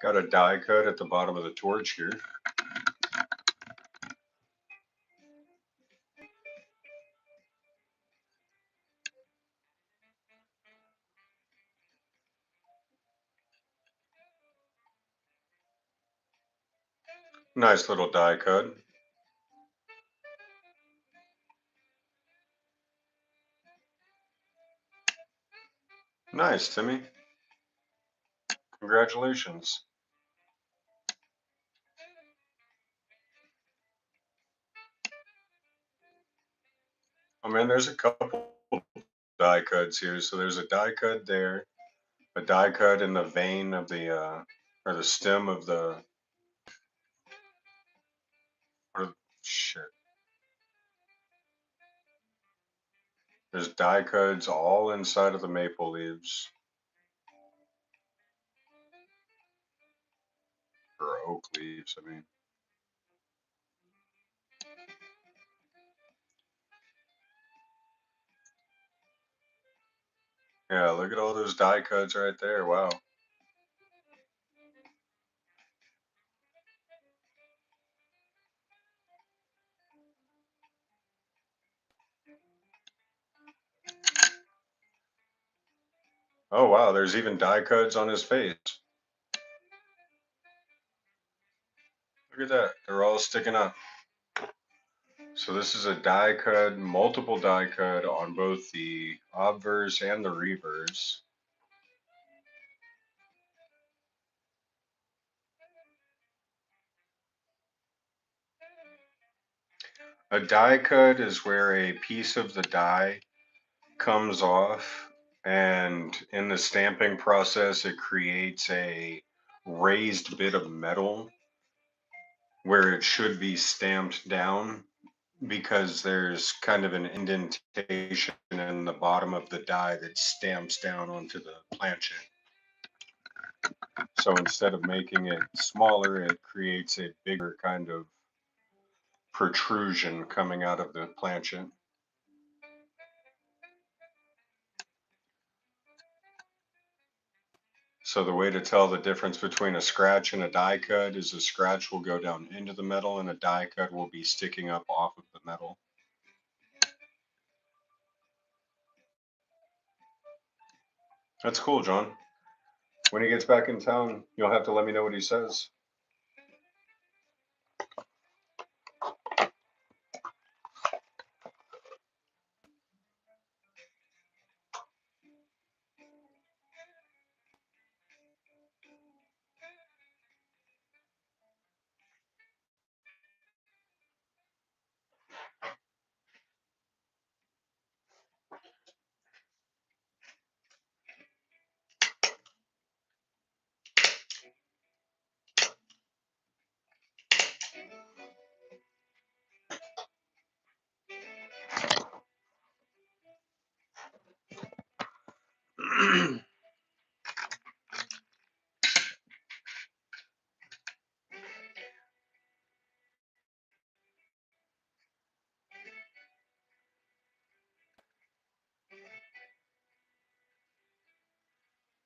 Got a die cut at the bottom of the torch here. Nice little die cut. Nice, Timmy. Congratulations. I mean, there's a couple die cuts here. So there's a die cut there, a die cut in the vein of the, or the stem of the, or shit. There's die cuts all inside of the maple leaves, or oak leaves, I mean. Yeah, look at all those die cuts right there. Wow. Oh, wow. There's even die cuts on his face. Look at that. They're all sticking up. So this is a die cut, multiple die cut on both the obverse and the reverse. A die cut is where a piece of the die comes off, and in the stamping process, it creates a raised bit of metal where it should be stamped down because there's kind of an indentation in the bottom of the die that stamps down onto the planchet. So instead of making it smaller, it creates a bigger kind of protrusion coming out of the planchet. So the way to tell the difference between a scratch and a die cut is a scratch will go down into the metal and a die cut will be sticking up off of the metal. That's cool, John. When he gets back in town, you'll have to let me know what he says.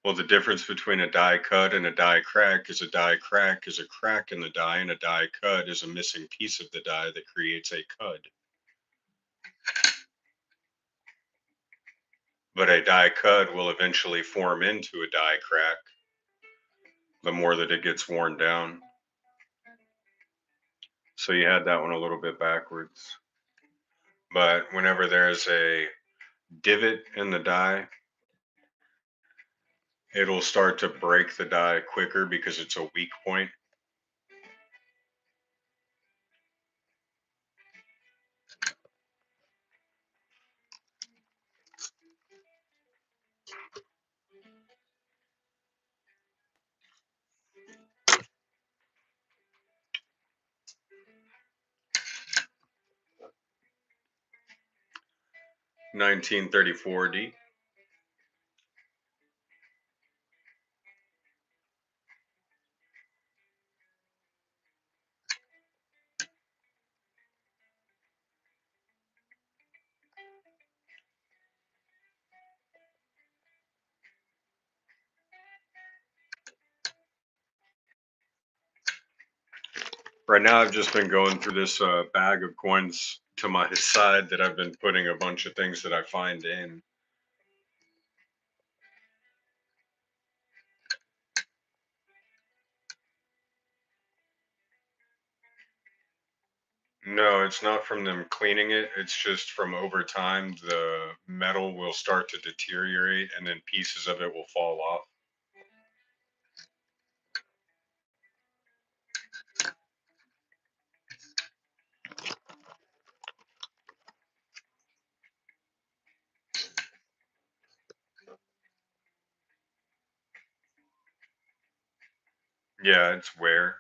Well, the difference between a die cut and a die crack is a die crack is a crack in the die, and a die cut is a missing piece of the die that creates a cud. But a die cut will eventually form into a die crack the more that it gets worn down. So you had that one a little bit backwards. But whenever there's a divot in the die, it'll start to break the die quicker because it's a weak point. $19.34D. Right now, I've just been going through this bag of coins to my side that I've been putting a bunch of things that I find in. No, it's not from them cleaning it. It's just from over time, the metal will start to deteriorate and then pieces of it will fall off. Yeah, it's wear.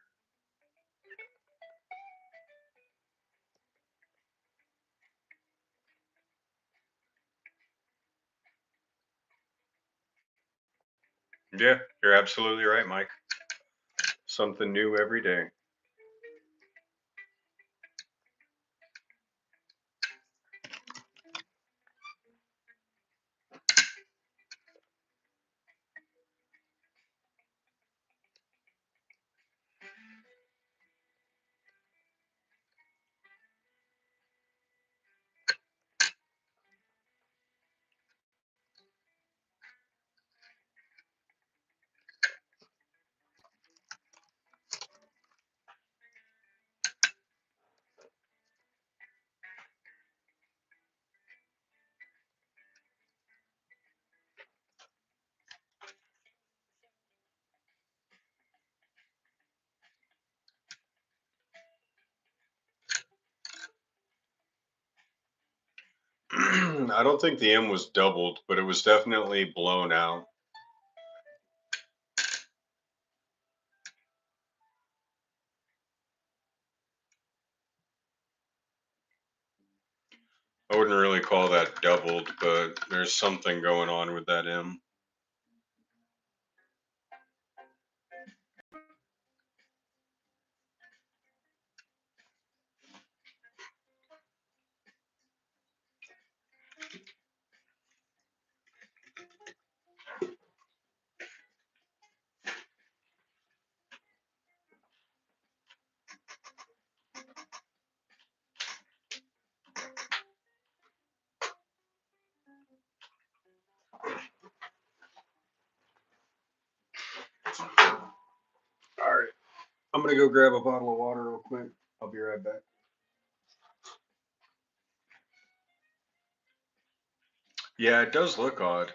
Yeah, you're absolutely right, Mike. Something new every day. I don't think the M was doubled, but it was definitely blown out. I wouldn't really call that doubled, but there's something going on with that M. All right, I'm gonna go grab a bottle of water real quick. I'll be right back. Yeah, it does look odd.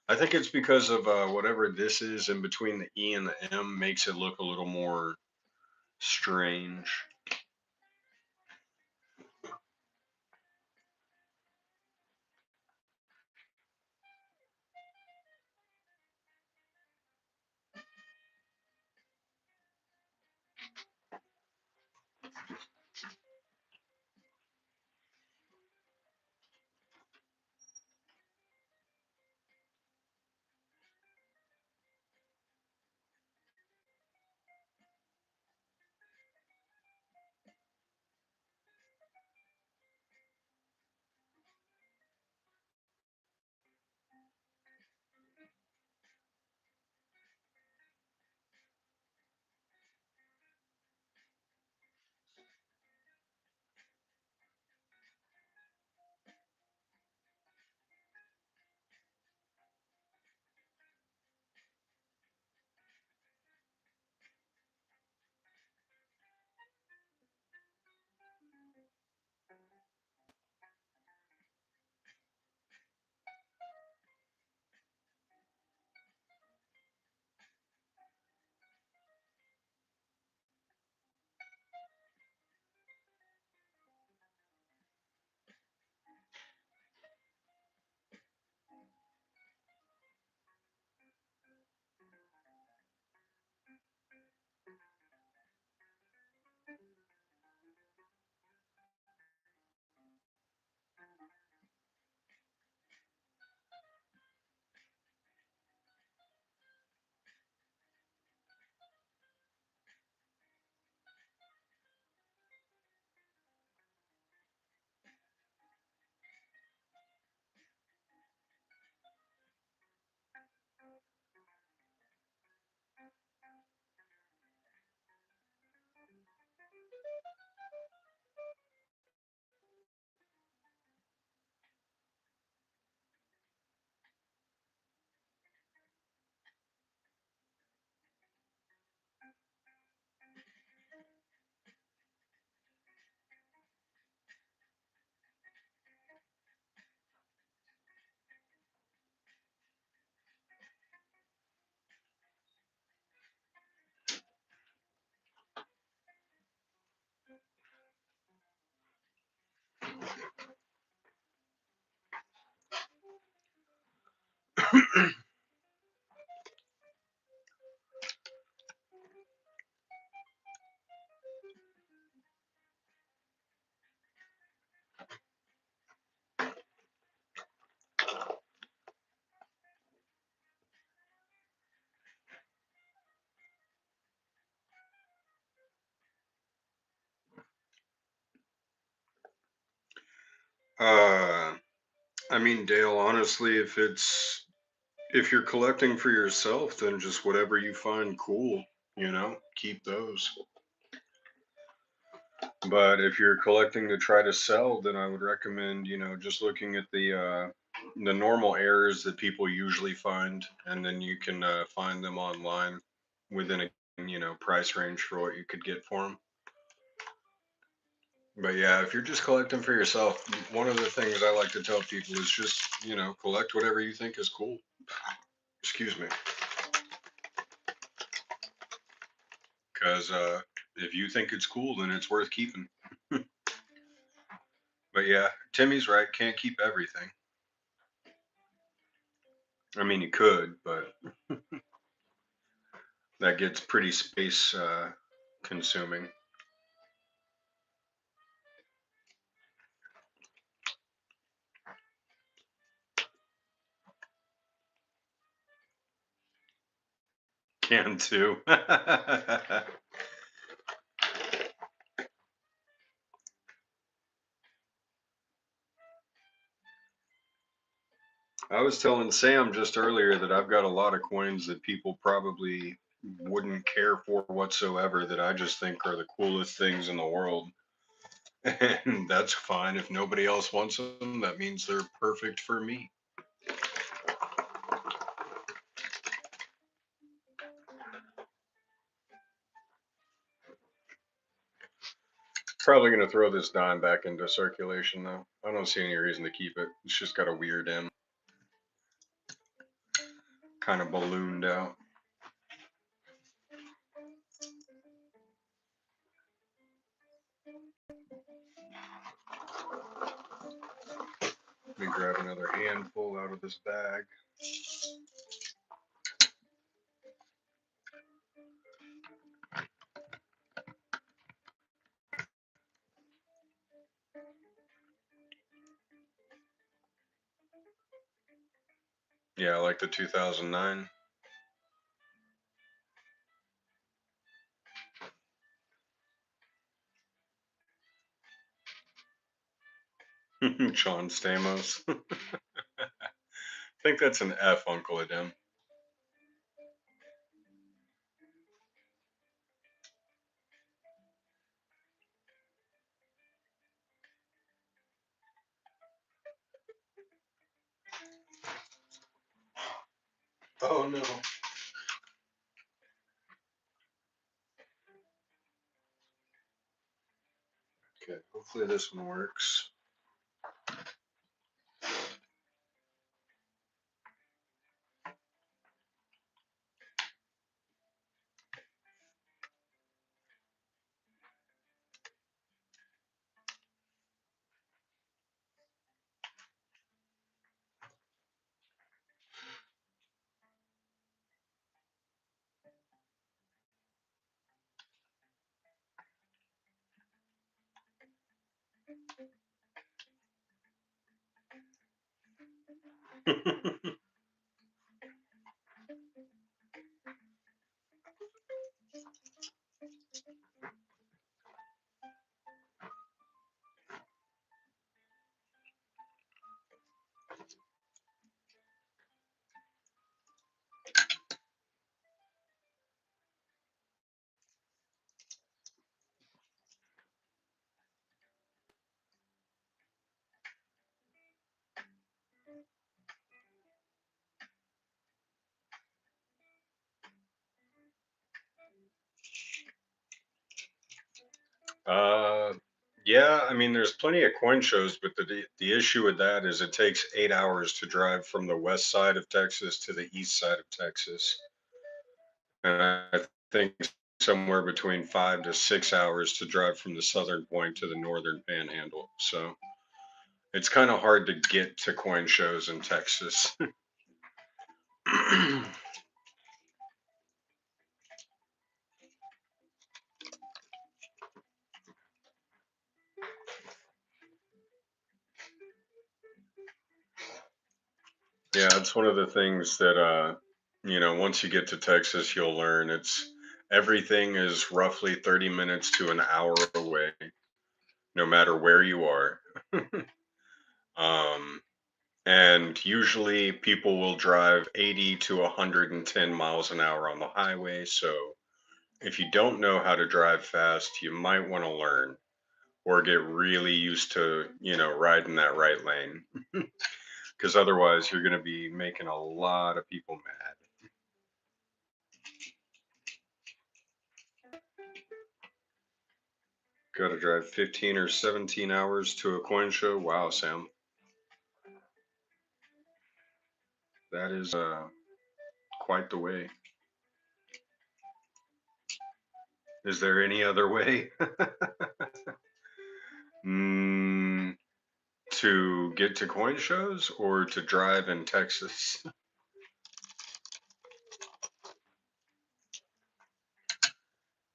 I think it's because of whatever this is in between the E and the M makes it look a little more strange. Uh, I mean, Dale, honestly, if you're collecting for yourself, then just whatever you find cool, keep those. But if you're collecting to try to sell, then I would recommend, just looking at the normal errors that people usually find, and then you can find them online within a price range for what you could get for them. But yeah, if you're just collecting for yourself, one of the things I like to tell people is just, collect whatever you think is cool. Excuse me. Because if you think it's cool, then it's worth keeping. But yeah, Timmy's right. Can't keep everything. I mean, you could, but that gets pretty space consuming. Can too. I was telling Sam just earlier that I've got a lot of coins that people probably wouldn't care for whatsoever that I just think are the coolest things in the world. And that's fine. If nobody else wants them, that means they're perfect for me. Probably going to throw this dime back into circulation, though. I don't see any reason to keep it. It's just got a weird end, kind of ballooned out. Let me grab another handful out of this bag. Yeah, I like the 2009. John Stamos. I think that's an F, Uncle Adem. Oh no. Okay, hopefully this one works. uh, yeah, I mean, there's plenty of coin shows, but the issue with that is it takes 8 hours to drive from the west side of Texas to the east side of Texas, and I think somewhere between 5 to 6 hours to drive from the southern point to the northern panhandle. So it's kind of hard to get to coin shows in Texas. Yeah, it's one of the things that once you get to Texas, you'll learn everything is roughly 30 minutes to an hour away, no matter where you are. Um, and usually people will drive 80 to 110 miles an hour on the highway. So if you don't know how to drive fast, you might want to learn or get really used to, riding that right lane. Because otherwise, you're going to be making a lot of people mad. Got to drive 15 or 17 hours to a coin show. Wow, Sam. That is quite the way. Is there any other way? mm, to get to coin shows or to drive in Texas?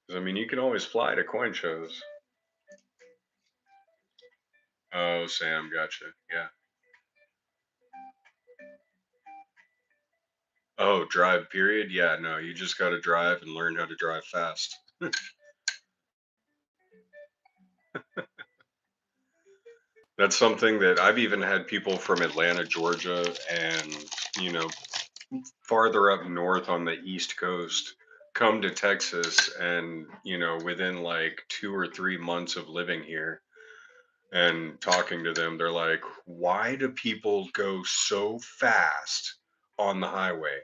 'Cause, I mean, you can always fly to coin shows. Oh, Sam, gotcha. Yeah. Oh, drive, period? Yeah, no, you just got to drive and learn how to drive fast. That's something that I've even had people from Atlanta, Georgia, and, you know, farther up north on the East Coast come to Texas and, within like 2 or 3 months of living here and talking to them, they're like, why do people go so fast on the highway?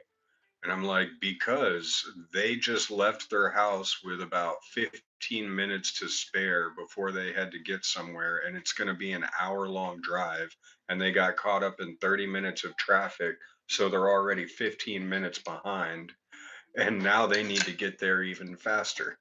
And I'm like, because they just left their house with about 15 minutes to spare before they had to get somewhere, and it's going to be an hour-long drive, and they got caught up in 30 minutes of traffic, so they're already 15 minutes behind, and now they need to get there even faster.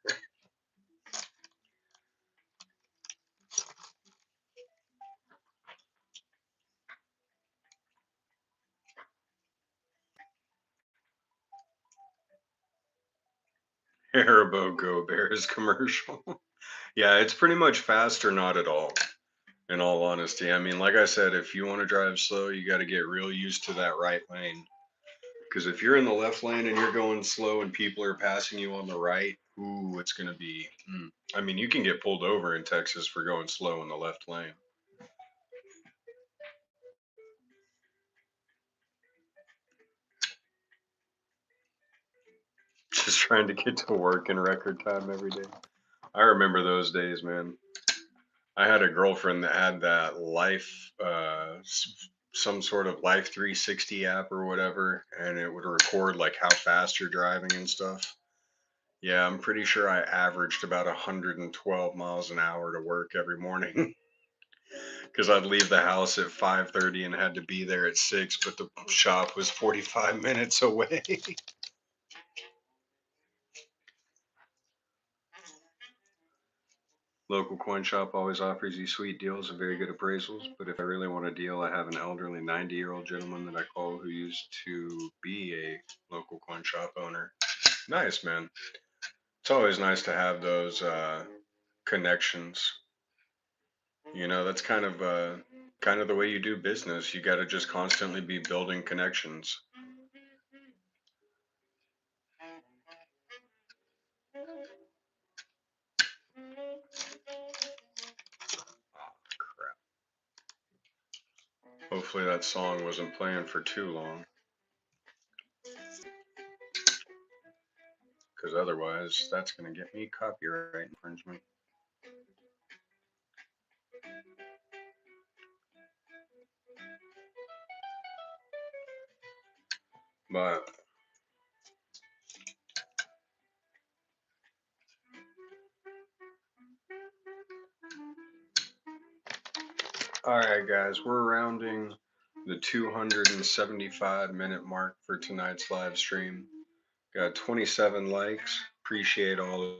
Haribo Go Bears commercial. Yeah, it's pretty much fast or not at all. In all honesty, I mean, like I said, if you want to drive slow, you got to get real used to that right lane. Because if you're in the left lane and you're going slow and people are passing you on the right, ooh, it's going to be. I mean, you can get pulled over in Texas for going slow in the left lane. Just trying to get to work in record time every day. I remember those days, man. I had a girlfriend that had that Life, some sort of Life 360 app or whatever, and it would record like how fast you're driving and stuff. Yeah, I'm pretty sure I averaged about 112 miles an hour to work every morning because I'd leave the house at 5:30 and had to be there at 6, but the shop was 45 minutes away. Local coin shop always offers you sweet deals and very good appraisals, but if I really want a deal, I have an elderly 90-year-old gentleman that I call who used to be a local coin shop owner. Nice, man. It's always nice to have those connections. That's kind of the way you do business. You got to just constantly be building connections. Crap. Hopefully that song wasn't playing for too long, because otherwise that's going to get me copyright infringement. But all right, guys, we're rounding the 275-minute mark for tonight's live stream. Got 27 likes. Appreciate all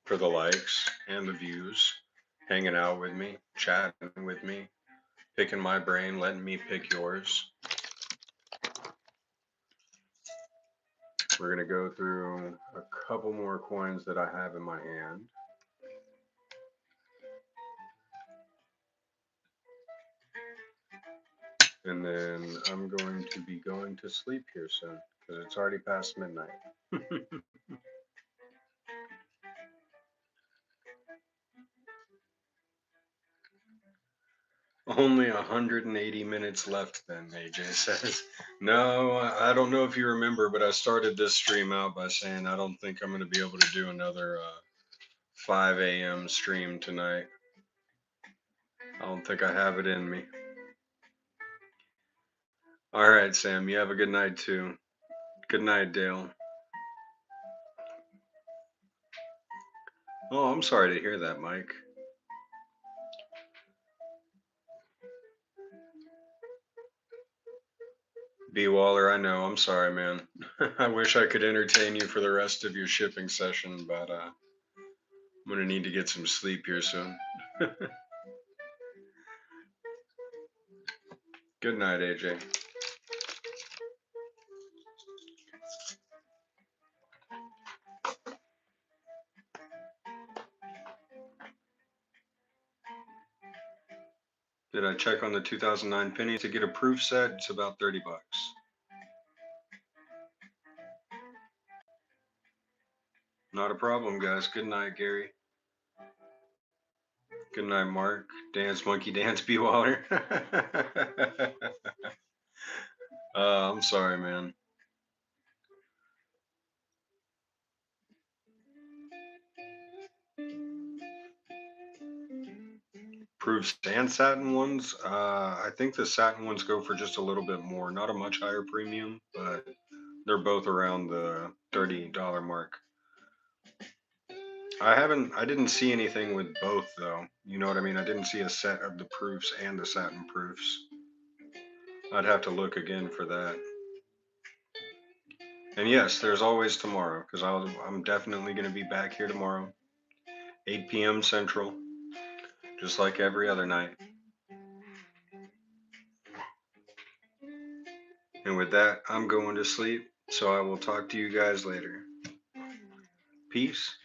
for the likes and the views, hanging out with me, chatting with me, picking my brain, letting me pick yours. We're going to go through a couple more coins that I have in my hand. And then I'm going to be going to sleep here soon because it's already past midnight. Only 180 minutes left then, AJ says. No, I don't know if you remember, but I started this stream out by saying I don't think I'm going to be able to do another 5 a.m. stream tonight. I don't think I have it in me. All right, Sam, you have a good night too. Good night, Dale. Oh, I'm sorry to hear that, Mike. B. Waller, I know. I'm sorry, man. I wish I could entertain you for the rest of your shipping session, but I'm going to need to get some sleep here soon. Good night, AJ. Did I check on the 2009 penny to get a proof set? It's about 30 bucks. Not a problem, guys. Good night, Gary. Good night, Mark. Dance, monkey dance, be water. I'm sorry, man. Proofs and satin ones. I think the satin ones go for just a little bit more, not a much higher premium, but they're both around the $30 mark. I didn't see anything with both though. You know what I mean? I didn't see a set of the proofs and the satin proofs. I'd have to look again for that. And yes, there's always tomorrow because I'm definitely going to be back here tomorrow, 8 p.m. Central, just like every other night. And with that, I'm going to sleep. So I will talk to you guys later. Peace.